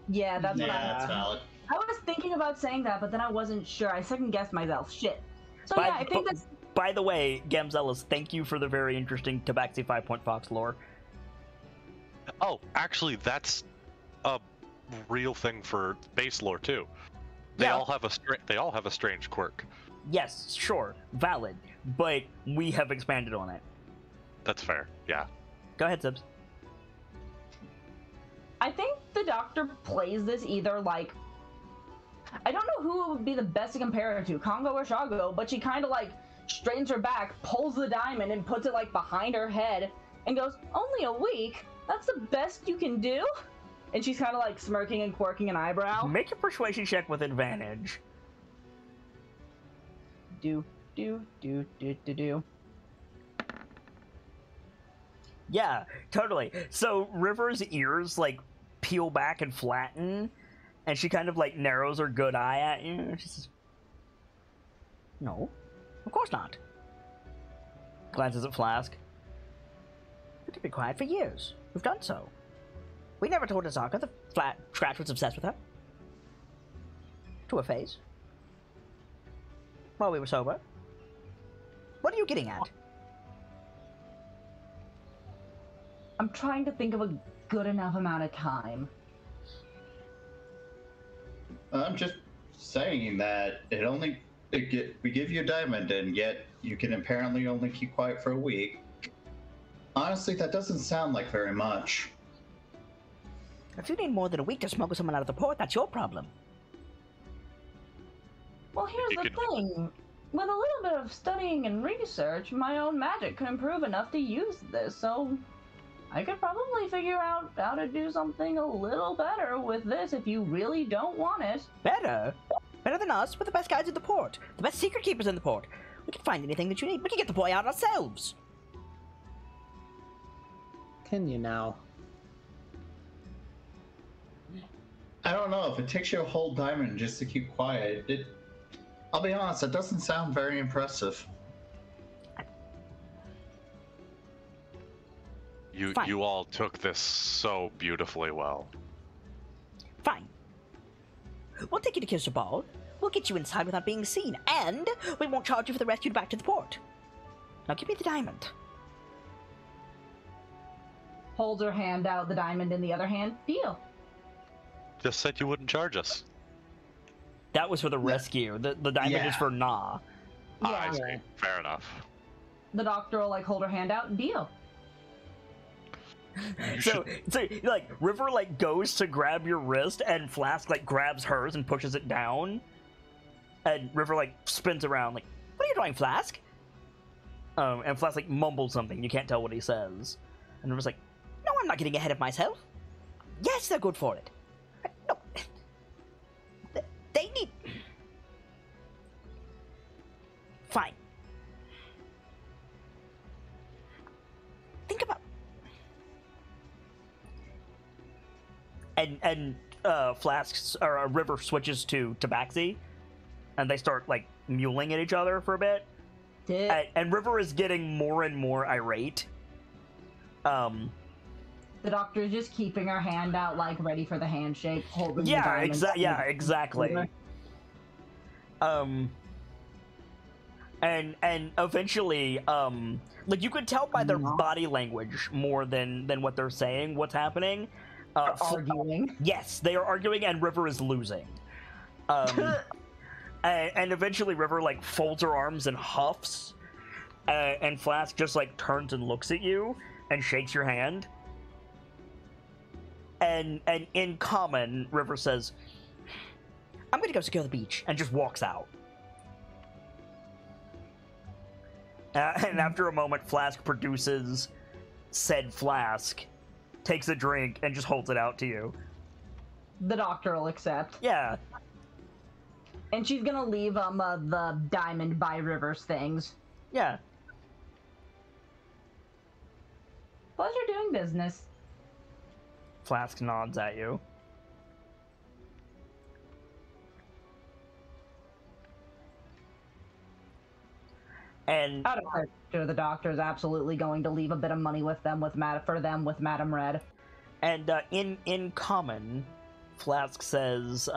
Yeah, that's what that's valid. I was thinking about saying that, but then I wasn't sure. I second-guessed myself. Shit. So By- yeah, I think that's... By the way, Gamzelis, thank you for the very interesting Tabaxi 5-Point Fox lore. Oh, actually, that's a real thing for base lore too. They Yeah. all have a strange quirk. Yes, sure, valid, but we have expanded on it. That's fair. Yeah. Go ahead, Sibs. I think the Doctor plays this either like... I don't know who would be the best to compare it to, Congo or Shago, but she kind of like straightens her back, pulls the diamond, and puts it like behind her head, and goes, "Only a week? That's the best you can do?" And she's kind of like smirking and quirking an eyebrow. Make a persuasion check with advantage. Do. Yeah, totally. So River's ears like peel back and flatten, and she kind of like narrows her good eye at you. And she says, "No, of course not." Glances at Flask. "We've been quiet for years. We've done so. We never told Azaka the Scratch was obsessed with her. To her face. While we were sober. What are you getting at?" I'm trying to think of a good enough amount of time. I'm just saying that we give you a diamond, and yet you can apparently only keep quiet for a week. Honestly, that doesn't sound like very much. If you need more than a week to smuggle someone out of the port, that's your problem. Well, here's the thing. With a little bit of studying and research, my own magic could improve enough to use this, so I could probably figure out how to do something a little better with this if you really don't want it. Better? Better than us? We're the best guides in the port. The best secret keepers in the port. We can find anything that you need. We can get the boy out ourselves. Can you now? I don't know, if it takes you a whole diamond just to keep quiet, I'll be honest, it doesn't sound very impressive. Fine. You all took this so beautifully well. Fine. We'll take you to Kister Ball. We'll get you inside without being seen, and we won't charge you for the rescue back to the port. Now give me the diamond. Holds her hand out, the diamond in the other hand. Deal. just said you wouldn't charge us. That was for the rescue. The diamond is Yeah. for Nah. I Yeah. see. Fair enough. The doctor will like hold her hand out. Deal. So like River like goes to grab your wrist, and Flask like grabs hers and pushes it down, and River like spins around like, "What are you doing, Flask?" And Flask like mumbles something. You can't tell what he says, and River's like, "No, I'm not getting ahead of myself. Yes, they're good for it. No, they need. Fine. Think about." And Flask or River switches to Tabaxi, and they start like mewling at each other for a bit. And River is getting more and more irate. The doctor's just keeping her hand out, like ready for the handshake, holding the diamond. Exactly. And eventually, like you could tell by their body language more than what they're saying what's happening. Arguing. Yes, they are arguing, and River is losing. And eventually, River like folds her arms and huffs, and Flask just like turns and looks at you and shakes your hand. And in common, River says, "I'm gonna go secure the beach," and just walks out. And after a moment, Flask produces said flask, takes a drink, and just holds it out to you. The doctor will accept. Yeah. And she's gonna leave the diamond by River's things. Yeah. Pleasure doing business. Flask nods at you. And Out of character, the doctor is absolutely going to leave a bit of money with them with Madame Red. And in common, Flask says,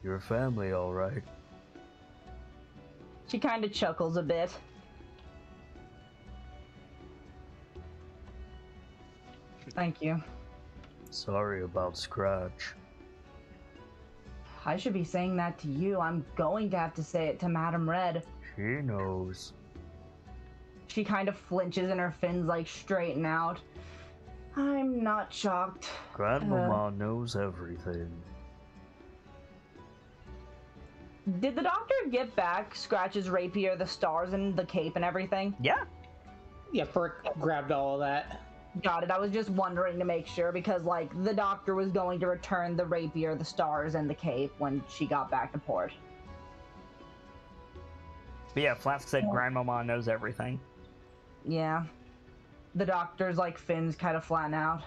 "Your family, all right?" She kind of chuckles a bit. Thank you. Sorry about Scratch. I should be saying that to you. I'm going to have to say it to Madame Red. She knows. She kind of flinches and her fins like straighten out. I'm not shocked. Grandmama knows everything. Did the doctor get back Scratch's rapier, the stars, and the cape and everything? Yeah. Yeah, Frick grabbed all of that. Got it. I was just wondering to make sure because, like, the doctor was going to return the rapier, the stars, and the cape when she got back to port. But yeah, Flask said Grandmama knows everything. Yeah. The doctor's, like, fins kind of flatten out.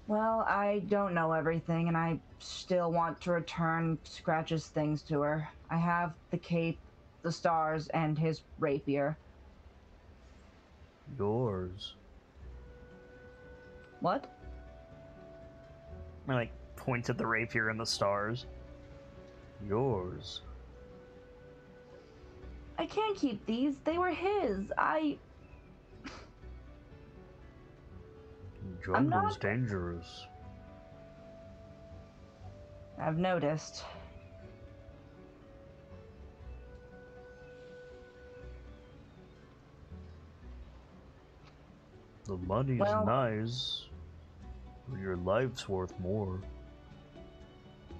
Well, I don't know everything, and I still want to return Scratch's things to her. I have the cape, the stars, and his rapier. Yours. What? I like points at the rapier and the stars. Yours. I can't keep these. They were his. Jungle's dangerous. I've noticed. The money's nice, but your life's worth more.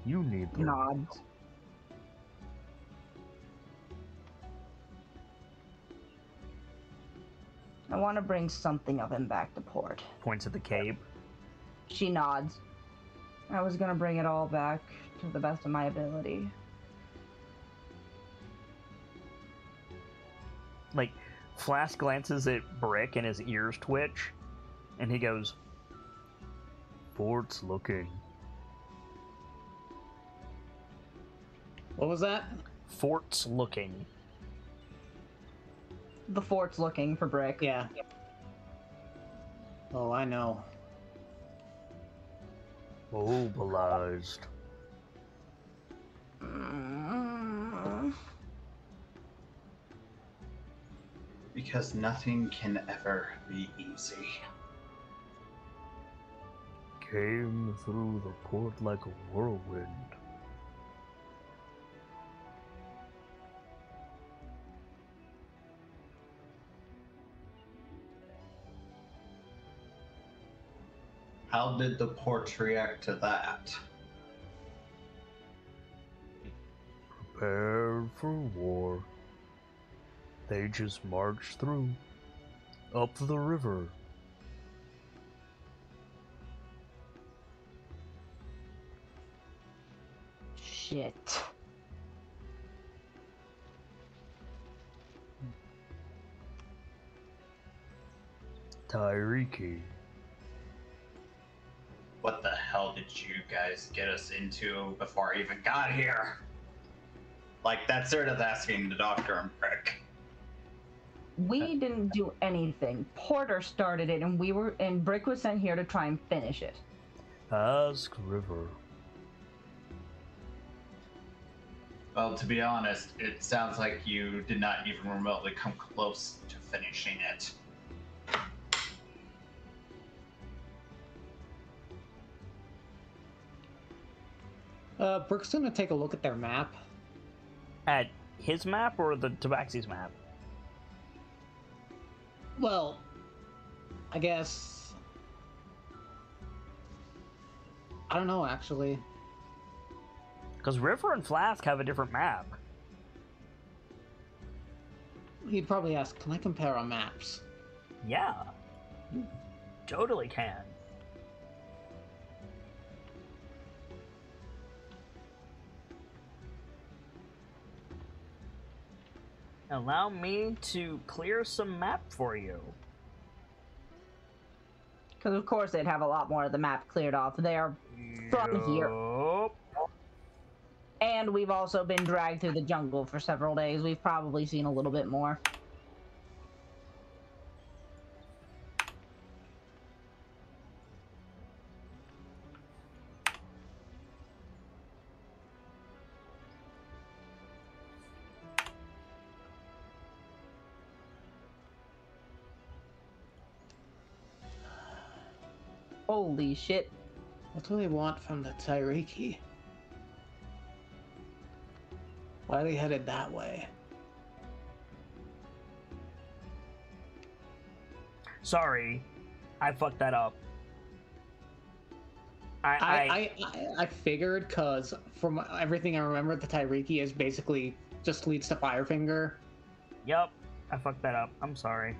You need them. Nods. I want to bring something of him back to port. Points at the cape. She nods. I was gonna bring it all back to the best of my ability. Like, Flask glances at Brick and his ears twitch, and he goes, "Fort's looking." What was that? Fort's looking. The fort's looking for Brick. Yeah. Oh, I know. Mobilized. Because nothing can ever be easy. came through the port like a whirlwind. How did the ports react to that? Prepared for war. They just marched through, up the river. Shit. Tairiki. What the hell did you guys get us into before I even got here? Like, that's sort of asking the doctor and Brick. We didn't do anything. Porter started it, and Brick was sent here to try and finish it. Ask River. Well, to be honest, it sounds like you did not even remotely come close to finishing it. Brooke's gonna take a look at their map. At his map or the Tabaxi's map? Well, I guess... I don't know, actually. Because River and Flask have a different map. He'd probably ask, can I compare our maps? Yeah. You totally can. Allow me to clear some map for you. Because of course they'd have a lot more of the map cleared off. They're from here. Yup. And we've also been dragged through the jungle for several days. We've probably seen a little bit more. Holy shit. What do they want from the Tairiki? Why are they headed that way? Sorry, I fucked that up. I figured, because from everything I remember, the Tairiki is basically just leads to Firefinger. Yep, I fucked that up. I'm sorry.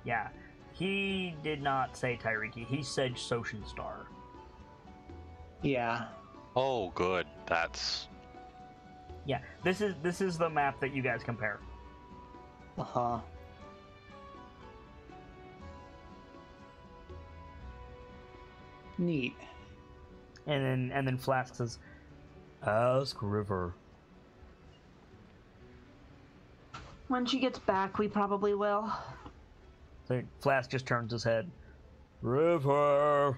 Yeah, he did not say Tairiki. He said Soshin Star. Yeah. Oh, good. That's Yeah, this is the map that you guys compare. Uh-huh. Neat. And then Flask says, "Ask River." When she gets back, we probably will. So Flask just turns his head. River. A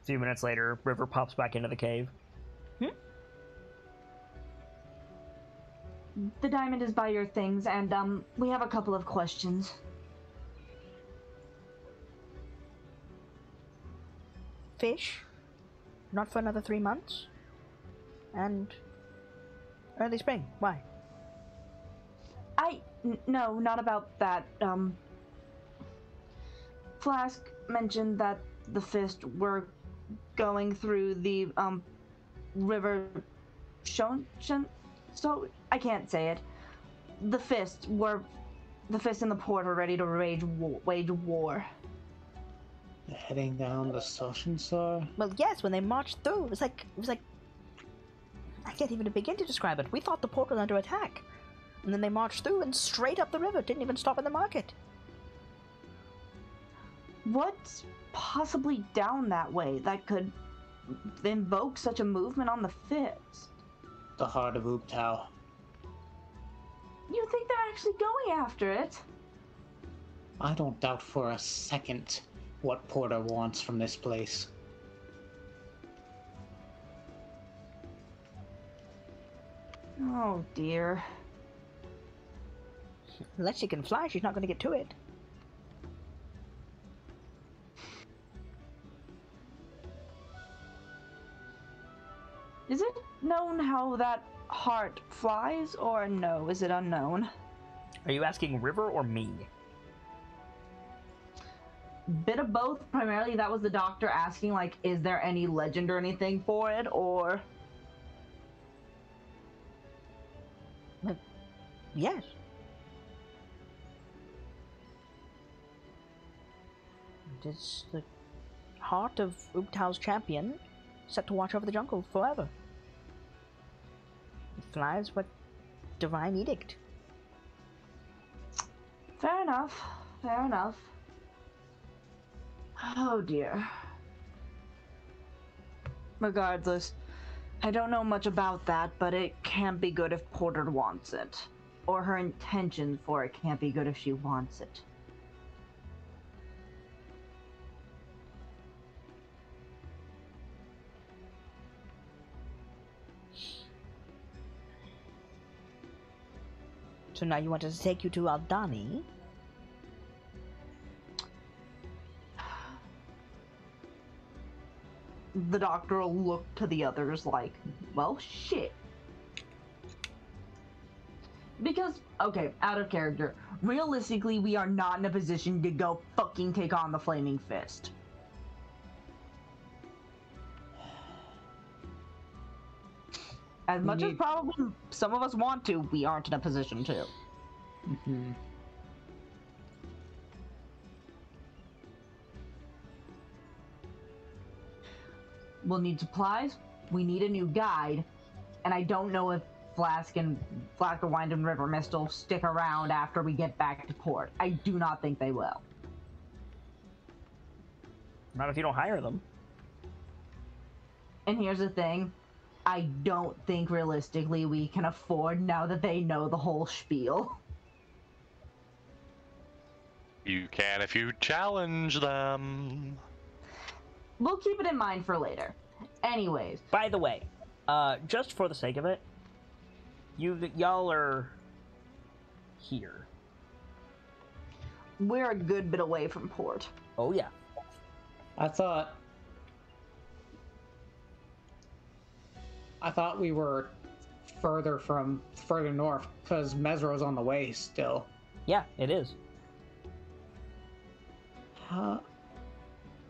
few minutes later, River pops back into the cave. The diamond is by your things, and we have a couple of questions. Fish? Not for another 3 months? And early spring. Why? No, not about that. Flask mentioned that the Fist were going through the river so I can't say it. The Fist in the port were ready to wage war. They're heading down the Soshin Star? Well, yes, when they marched through, it was like I can't even begin to describe it. We thought the port was under attack. And then they marched through and straight up the river, didn't even stop in the market. What's possibly down that way that could invoke such a movement on the Fist? The heart of Ooptao. You think they're actually going after it? I don't doubt for a second what Porter wants from this place. Oh dear. Unless she can fly, she's not going to get to it. Is it known how that heart flies, or no? Is it unknown? Are you asking River or me? Bit of both. Primarily, that was the doctor asking, like, is there any legend or anything for it, or... Yes. It is the heart of Ubtau's champion, set to watch over the jungle forever. It flies with divine edict. Fair enough. Fair enough. Oh dear. Regardless, I don't know much about that, but it can't be good if Porter wants it. Or her intention for it can't be good if she wants it. So now you want us to take you to Aldani? The doctor will look to the others like, well, shit. Because, okay, out of character, realistically, we are not in a position to go fucking take on the Flaming Fist. As much as probably some of us want to, we aren't in a position to. Mm-hmm. We'll need supplies, we need a new guide, and I don't know if Flask or Wind and River Mist will stick around after we get back to port. I do not think they will. Not if you don't hire them. And here's the thing, I don't think realistically we can afford now that they know the whole spiel. You can if you challenge them. We'll keep it in mind for later. Anyways. By the way, just for the sake of it, y'all are here. We're a good bit away from port. Oh yeah. I thought we were further north because Mesro's on the way still. Yeah, it is. Huh?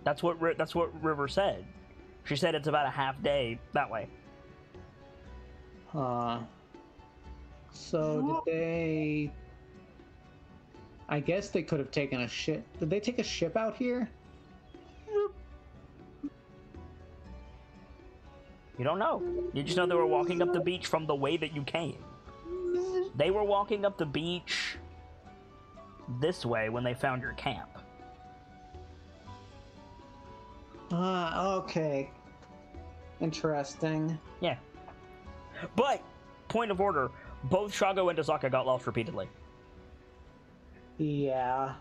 That's what River said. She said it's about a half day that way. So did they... I guess they could have taken a ship. Did they take a ship out here? You don't know. You just know they were walking up the beach from the way that you came. They were walking up the beach this way when they found your camp. Okay. Interesting. Yeah. But, point of order, both Shago and Dazaka got lost repeatedly. Yeah.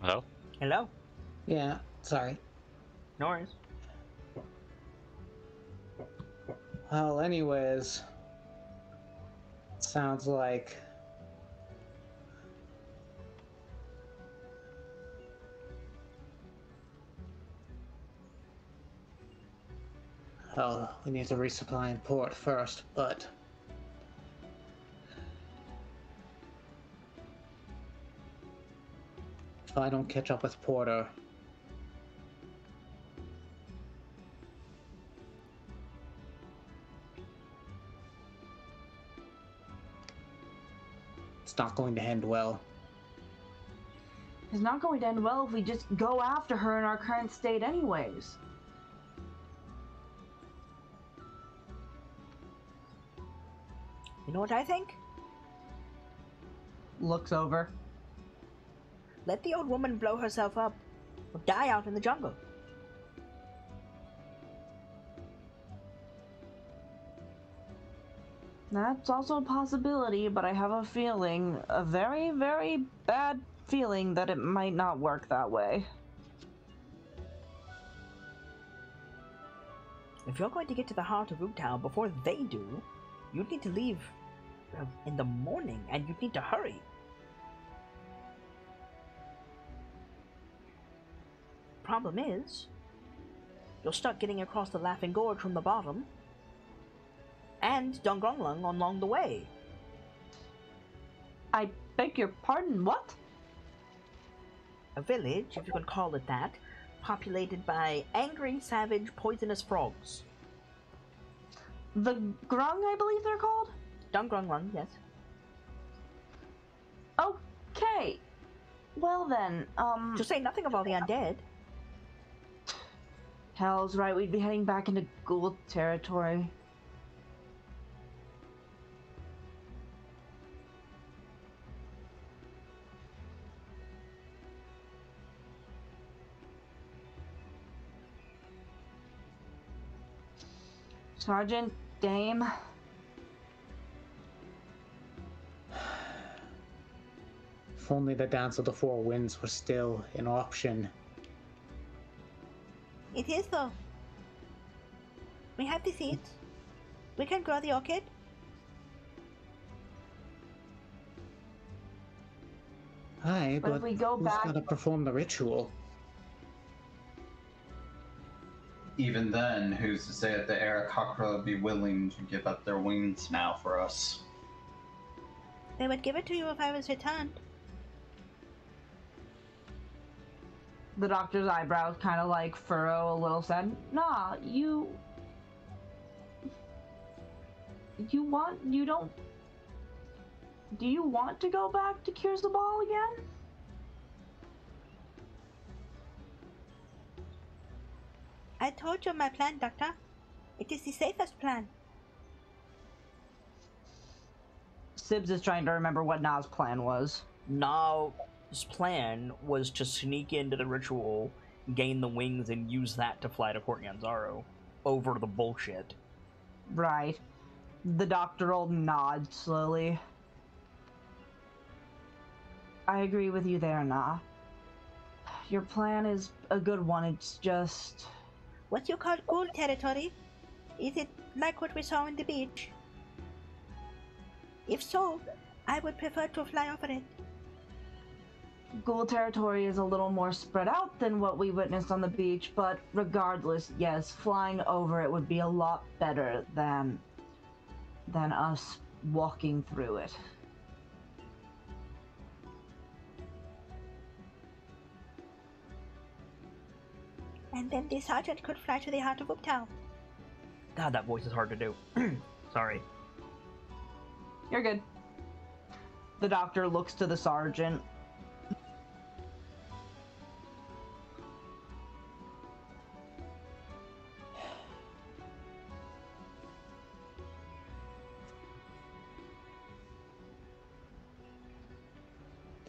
Hello? Hello? Yeah, sorry. No worries. Well, anyways, sounds like we need to resupply in port first, but if I don't catch up with Porter, it's not going to end well. It's not going to end well if we just go after her in our current state anyways. You know what I think? Looks over. Let the old woman blow herself up, or die out in the jungle. That's also a possibility, but I have a feeling, a very, very bad feeling that it might not work that way. If you're going to get to the heart of Utao before they do, you need to leave in the morning, and you need to hurry. Problem is, you'll start getting across the Laughing Gorge from the bottom, and Dongrunglung along the way. I beg your pardon, what? A village, if you can call it that, populated by angry, savage, poisonous frogs. The Grung, I believe they're called? Dongrunglung, yes. Okay. Well then, To say nothing of all the undead. Hell's right, we'd be heading back into ghoul territory. Sergeant, Dame. If only the Dance of the Four Winds was still an option. It is though. We have the seeds. We can grow the orchid. Aye, But but if we go who's back- gotta perform the ritual? Even then, who's to say that the Aarakocra would be willing to give up their wings now for us? They would give it to you if I was returned. The doctor's eyebrows kind of like furrow a little sad. Nah, you don't... Do you want to go back to Cures the Ball again? I told you my plan, Doctor. It is the safest plan. Sibs is trying to remember what Na's plan was. Na's plan was to sneak into the ritual, gain the wings, and use that to fly to Port Yanzaro over the bullshit. Right. The doctor will nod slowly. I agree with you there, Na. Your plan is a good one, it's just... What you call ghoul territory? Is it like what we saw on the beach? If so, I would prefer to fly over it. Ghoul territory is a little more spread out than what we witnessed on the beach, but regardless, yes, flying over it would be a lot better than us walking through it. And then the sergeant could fly to the heart of Uptown. God, that voice is hard to do. Sorry. You're good. The doctor looks to the sergeant.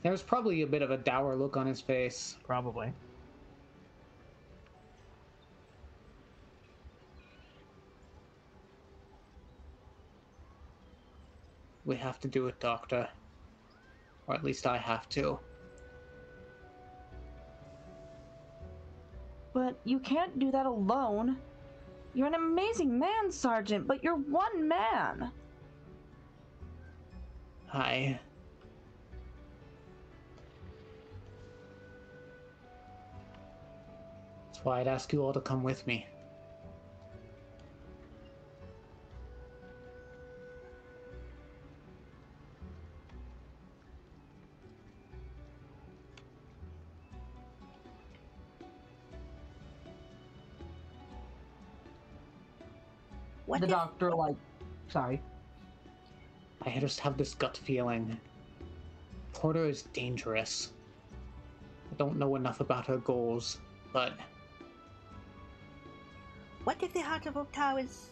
There's probably a bit of a dour look on his face. Probably. We have to do it, Doctor. Or at least I have to. But you can't do that alone. You're an amazing man, Sergeant, but you're one man. That's why I'd ask you all to come with me. What The if... doctor, sorry. I just have this gut feeling. Porter is dangerous. I don't know enough about her goals, but What if the heart of Uptown is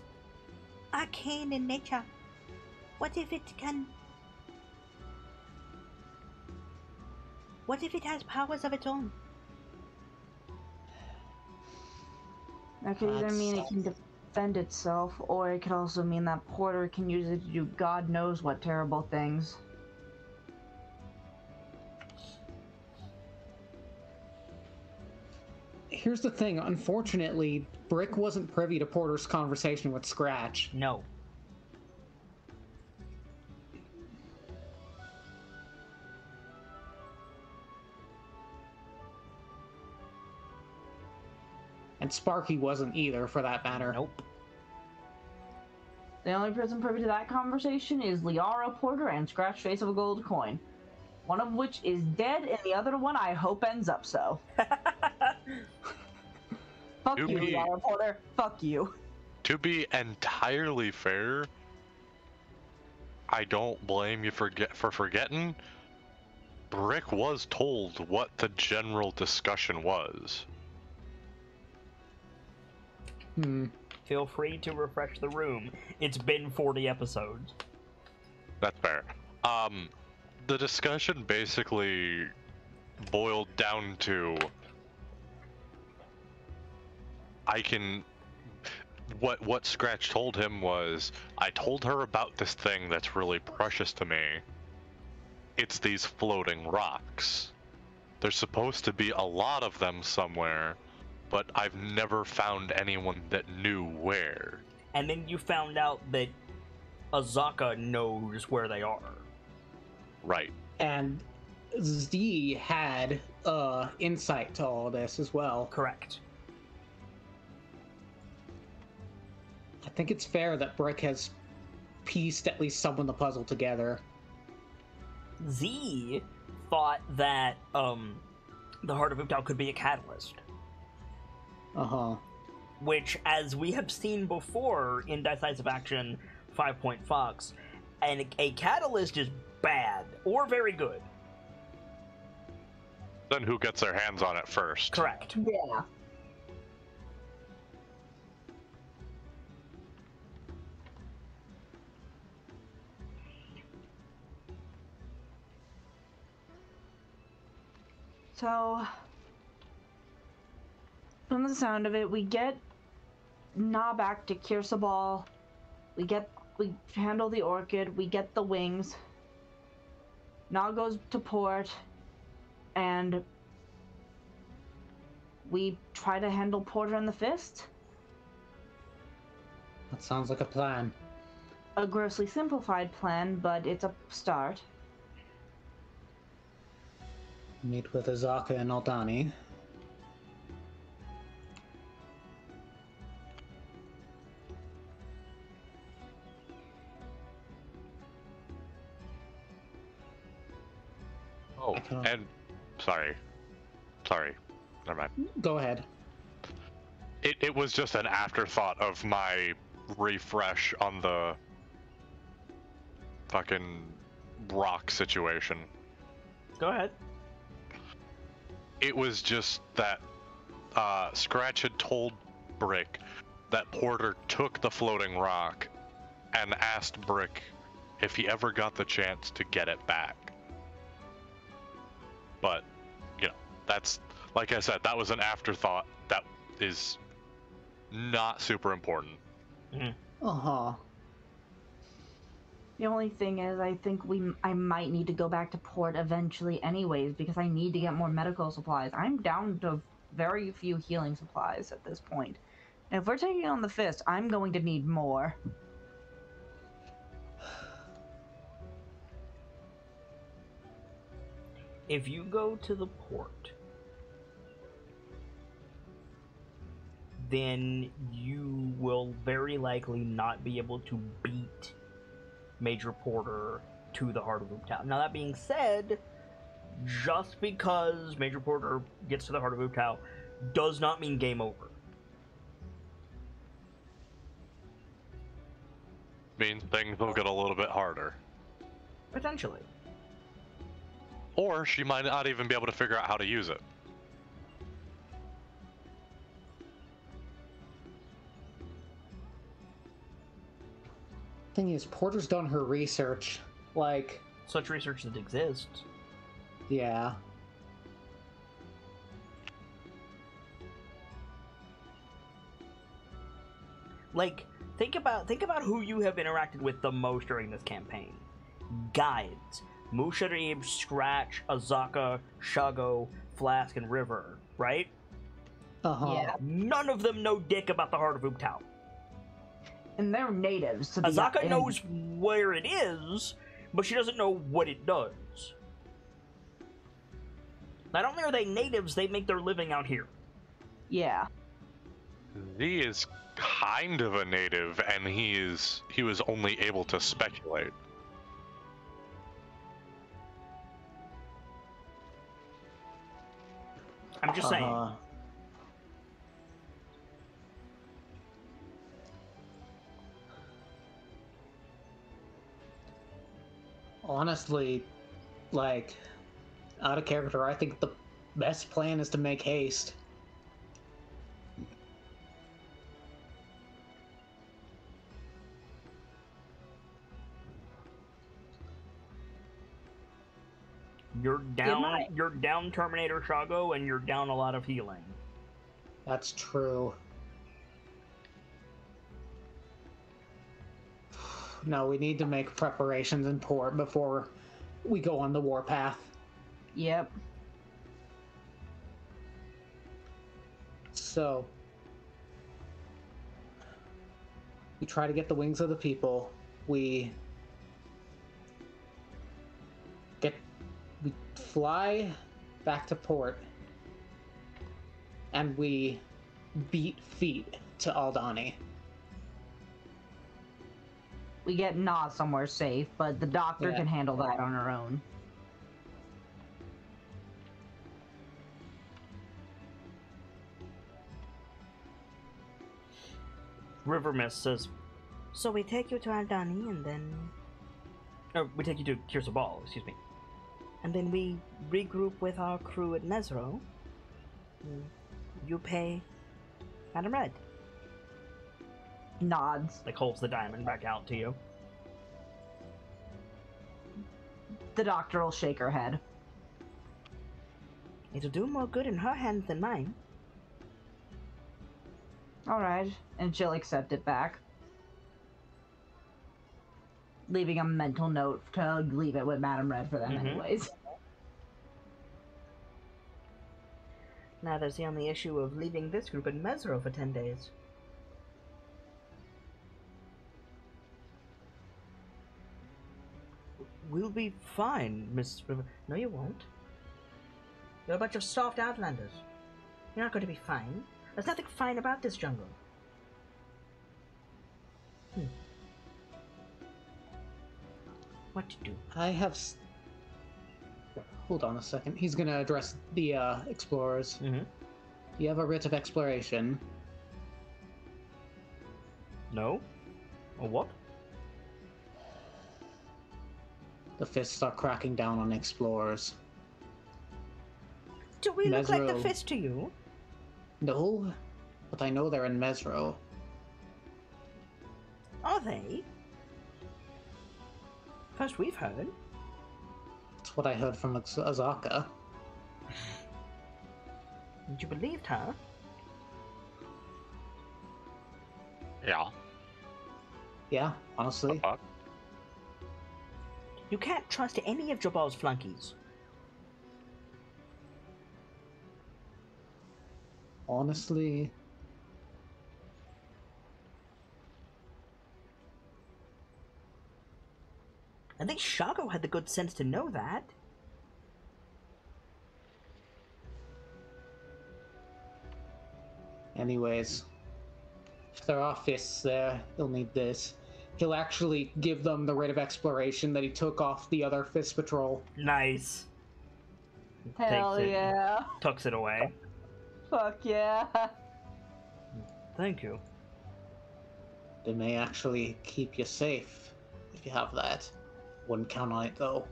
arcane in nature? What if it can... What if it has powers of its own? That could either mean it can defend itself, or it could also mean that Porter can use it to do God knows what terrible things. Here's the thing, unfortunately, Brick wasn't privy to Porter's conversation with Scratch. No. And Sparky wasn't either, for that matter. Nope. The only person privy to that conversation is Liara Porter and Scratch Face of a Gold Coin. One of which is dead, and the other one I hope ends up so. Fuck you, Liara Porter. Fuck you. To be entirely fair, I don't blame you for forgetting. Brick was told what the general discussion was. Feel free to refresh the room. It's been 40 episodes. That's fair. The discussion basically boiled down to what Scratch told him was, I told her about this thing that's really precious to me. It's these floating rocks. There's supposed to be a lot of them somewhere, but I've never found anyone that knew where. And then you found out that Azaka knows where they are. Right. And Z had insight to all this as well. Correct. I think it's fair that Brick has pieced at least some of the puzzle together. Z thought that the Heart of Uptal could be a catalyst. Uh-huh. Which, as we have seen before in Decisive Action 5 Fox, and a catalyst is bad or very good. Then who gets their hands on it first? Correct. Yeah. So, from the sound of it, we get Na back to Kirsabal. We handle the Orchid. We get the wings. Na goes to port, and we try to handle Porter and the Fist. That sounds like a plan. A grossly simplified plan, but it's a start. Meet with Azaka and Aldani. Oh, and sorry, never mind. Go ahead. It was just an afterthought of my refresh on the fucking rock situation. Go ahead. It was just that Scratch had told Brick that Porter took the floating rock and asked Brick if he ever got the chance to get it back. But, you know, that's, like I said, that was an afterthought. That is not super important. Mm-hmm. Uh-huh. The only thing is, I think I might need to go back to port eventually anyways, because I need to get more medical supplies. I'm down to very few healing supplies at this point. And if we're taking on the Fist, I'm going to need more. If you go to the port, then you will very likely not be able to beat Major Porter to the Heart of Uptal. Now, that being said, just because Major Porter gets to the Heart of Uptal does not mean game over. Means things will get a little bit harder. Potentially. Or she might not even be able to figure out how to use it. Thing is, Porter's done her research. Like, Such research that exists. yeah. Like, think about who you have interacted with the most during this campaign. Guides. Musharib, Scratch, Azaka, Shago, Flask, and River, right? Yeah. None of them know dick about the Heart of Ubtao. And they're natives. So Azaka knows where it is, but she doesn't know what it does. Not only are they natives, they make their living out here. Yeah. He is kind of a native, and he was only able to speculate. I'm just saying. Honestly, like, out of character, I think the best plan is to make haste. You're down Terminator Shago, and you're down a lot of healing. That's true. No, we need to make preparations in port before we go on the warpath. Yep. So, we try to get the wings of the people. We fly back to port, and we beat feet to Aldani. We get Nas somewhere safe, but the doctor can handle that on her own. River Mist says, So we take you to Aldani and then... oh, we take you to Kirsa Ball, excuse me. And then we regroup with our crew at Mesro. You pay Madam Red. Nods. Like, holds the diamond back out to you. The doctor will shake her head. It'll do more good in her hands than mine. Alright, and she'll accept it back. Leaving a mental note to leave it with Madam Red for them anyways. Now there's the only issue of leaving this group in Mesro for 10 days. We'll be fine, Miss River. No, you won't. You're a bunch of soft outlanders. You're not going to be fine. There's nothing fine about this jungle. What to do? I have... Hold on a second. He's gonna address the explorers. You have a writ of exploration. No? Or what? The fists are cracking down on explorers. Do we look like the Mesro. fist to you? No, but I know they're in Mesro. Are they? First we've heard. That's what I heard from Azaka. And you believed her? Yeah. Yeah, honestly. Fuck. You can't trust any of Jabal's flunkies. Honestly... I think Shago had the good sense to know that. Anyways, if there are fists there, he'll need this. He'll actually give them the writ of exploration that he took off the other fist patrol. Nice. Hell Takes it, yeah. tucks it away. Fuck yeah. Thank you. They may actually keep you safe if you have that. Wouldn't count on it though.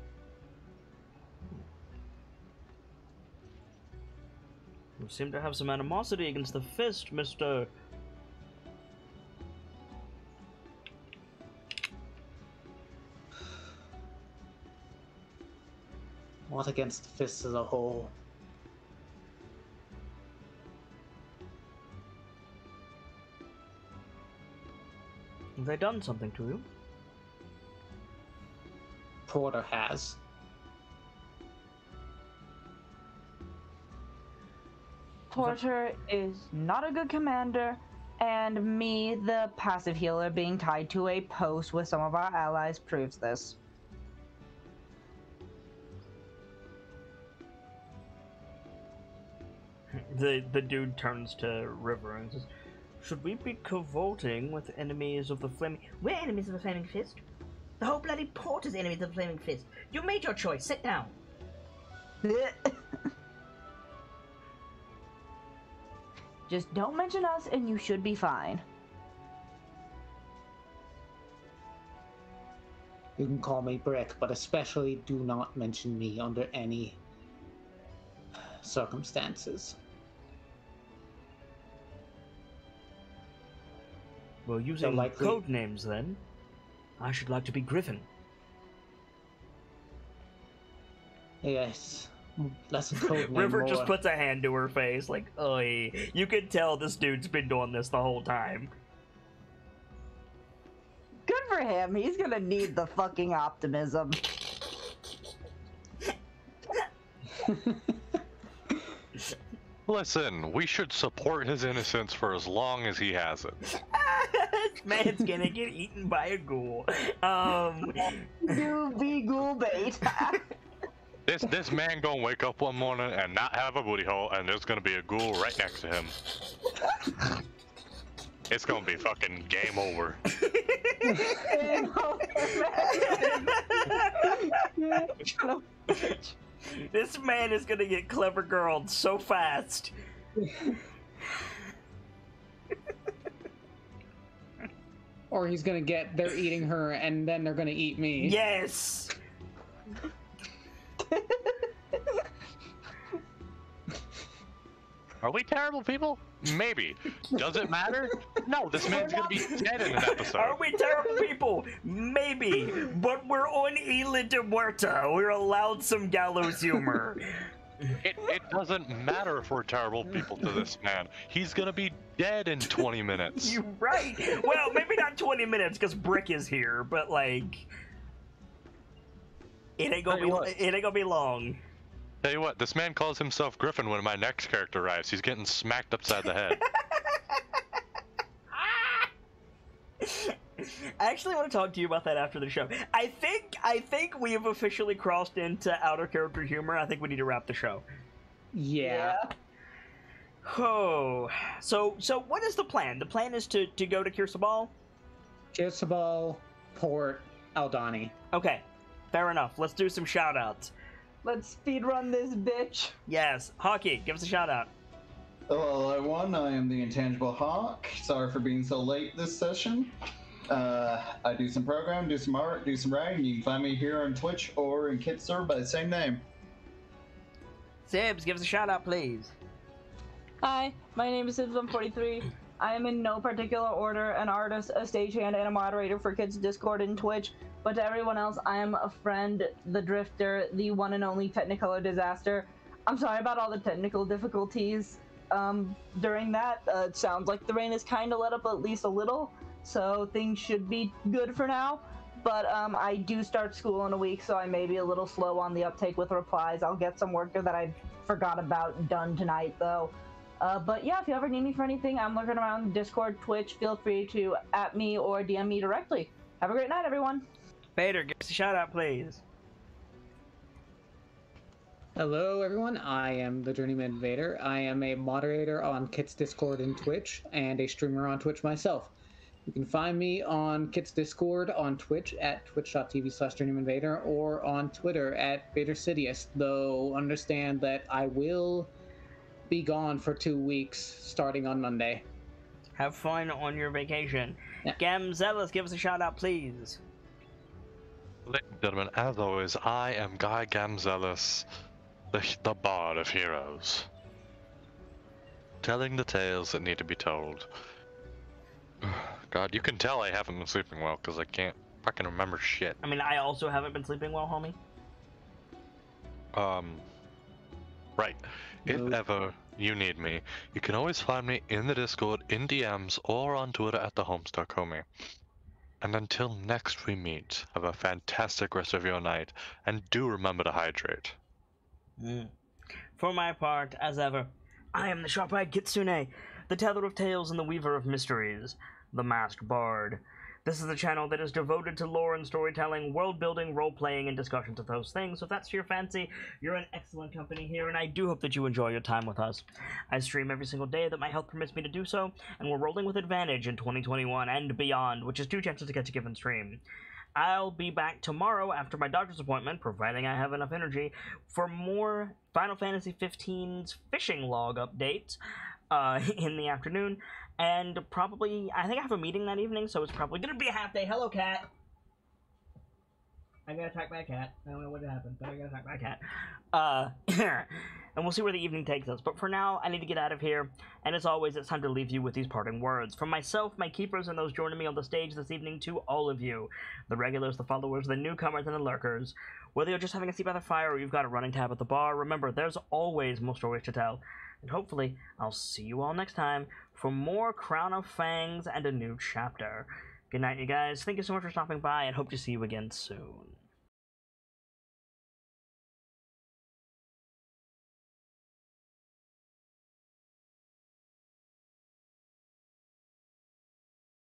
You seem to have some animosity against the fist, Mr. Not against the fists as a whole. they done something to you? Porter has. Porter is not a good commander, and me, the passive healer, being tied to a post with some of our allies proves this. The dude turns to River and says, "Should we be cavorting with enemies of the Flaming... We're enemies of the Flaming Fist. The whole bloody port is enemies of the Flaming Fist. You made your choice. Sit down." Just don't mention us and you should be fine. You can call me Brick, but especially do not mention me under any circumstances. Well, using likely- code names then, I should like to be Griffin. Yes. Less than code name, River more. just puts a hand to her face, like, "Oi." You can tell this dude's been doing this the whole time. Good for him. He's gonna need the fucking optimism. Listen, we should support his innocence for as long as he has it. This man's gonna get eaten by a ghoul. You be ghoul bait. This man gonna wake up one morning and not have a booty hole, and there's gonna be a ghoul right next to him. It's gonna be fucking game over. This man is gonna get clever girled so fast. Or he's gonna get, they're eating her, and then they're gonna eat me. Yes! Are we terrible people? Maybe. Does it matter? No, this man's gonna be dead in an episode. Are we terrible people? Maybe. But we're on Isla de Muerta. We're allowed some gallows humor. It doesn't matter if we're terrible people to this man. He's gonna be dead in 20 minutes. You're right. Well, maybe not 20 minutes because Brick is here, but like, it ain't gonna be long. Tell you what, this man calls himself Griffin when my next character arrives. He's getting smacked upside the head. I actually want to talk to you about that after the show. I think we have officially crossed into outer character humor. I think we need to wrap the show. Yeah. Oh, so what is the plan? The plan is to go to Kirsabal? Kirsabal, Port, Aldani. Okay, fair enough. Let's do some shout-outs. Let's speedrun this bitch. Yes, Hockey, give us a shout-out. Hello, everyone. I am the Intangible Hawk. Sorry for being so late this session. I do some programming, do some art, do some writing. You can find me here on Twitch or in Kitster by the same name. Sibs, give us a shout-out, please. Hi, my name is Sibs143. I am in no particular order an artist, a stagehand, and a moderator for Kids Discord and Twitch. But to everyone else, I am a friend, the Drifter, the one and only Technicolor Disaster. I'm sorry about all the technical difficulties during that. It sounds like the rain has kind of let up at least a little, so things should be good for now. But I do start school in a week, so I may be a little slow on the uptake with replies. I'll get some work that I forgot about done tonight, though. But yeah, if you ever need me for anything, I'm lurking around Discord, Twitch. Feel free to @ me or DM me directly. Have a great night, everyone. Vader, give us a shout-out, please. Hello, everyone. I am the Journeyman Vader. I am a moderator on Kit's Discord and Twitch, and a streamer on Twitch myself. You can find me on Kit's Discord on Twitch at twitch.tv/JourneymanVader or on Twitter at VaderSidious, though understand that I will be gone for 2 weeks starting on Monday. Have fun on your vacation. Yeah. Gamzelis, give us a shout-out, please. Ladies and gentlemen, as always, I am Guy Gamzelis, the bard of heroes. Telling the tales that need to be told. God, you can tell I haven't been sleeping well because I can't fucking remember shit. I mean, I also haven't been sleeping well, homie. Right. If Nope. ever you need me, you can always find me in the Discord, in DMs, or on Twitter at the Homestar Comey. And until next we meet, have a fantastic rest of your night, and do remember to hydrate. For my part, as ever, I am the sharp-eyed Kitsune, the teller of tales and the weaver of mysteries, the masked bard. This is a channel that is devoted to lore and storytelling, world-building, role-playing, and discussions of those things. So if that's your fancy, you're in excellent company here, and I do hope that you enjoy your time with us. I stream every single day that my health permits me to do so, and we're rolling with advantage in 2021 and beyond, which is 2 chances to catch a given stream. I'll be back tomorrow after my doctor's appointment, providing I have enough energy, for more Final Fantasy XV's fishing log updates in the afternoon. And probably, I think I have a meeting that evening, so it's probably going to be a half day. Hello, cat. I got attacked by a cat. I don't know what happened, but I got attacked by a cat. And we'll see where the evening takes us. But for now, I need to get out of here. And as always, it's time to leave you with these parting words. From myself, my keepers, and those joining me on the stage this evening, to all of you, the regulars, the followers, the newcomers, and the lurkers. Whether you're just having a seat by the fire or you've got a running tab at the bar, remember, there's always more stories to tell. And hopefully, I'll see you all next time for more Crown of Fangs and a new chapter. Good night, you guys. Thank you so much for stopping by, and hope to see you again soon.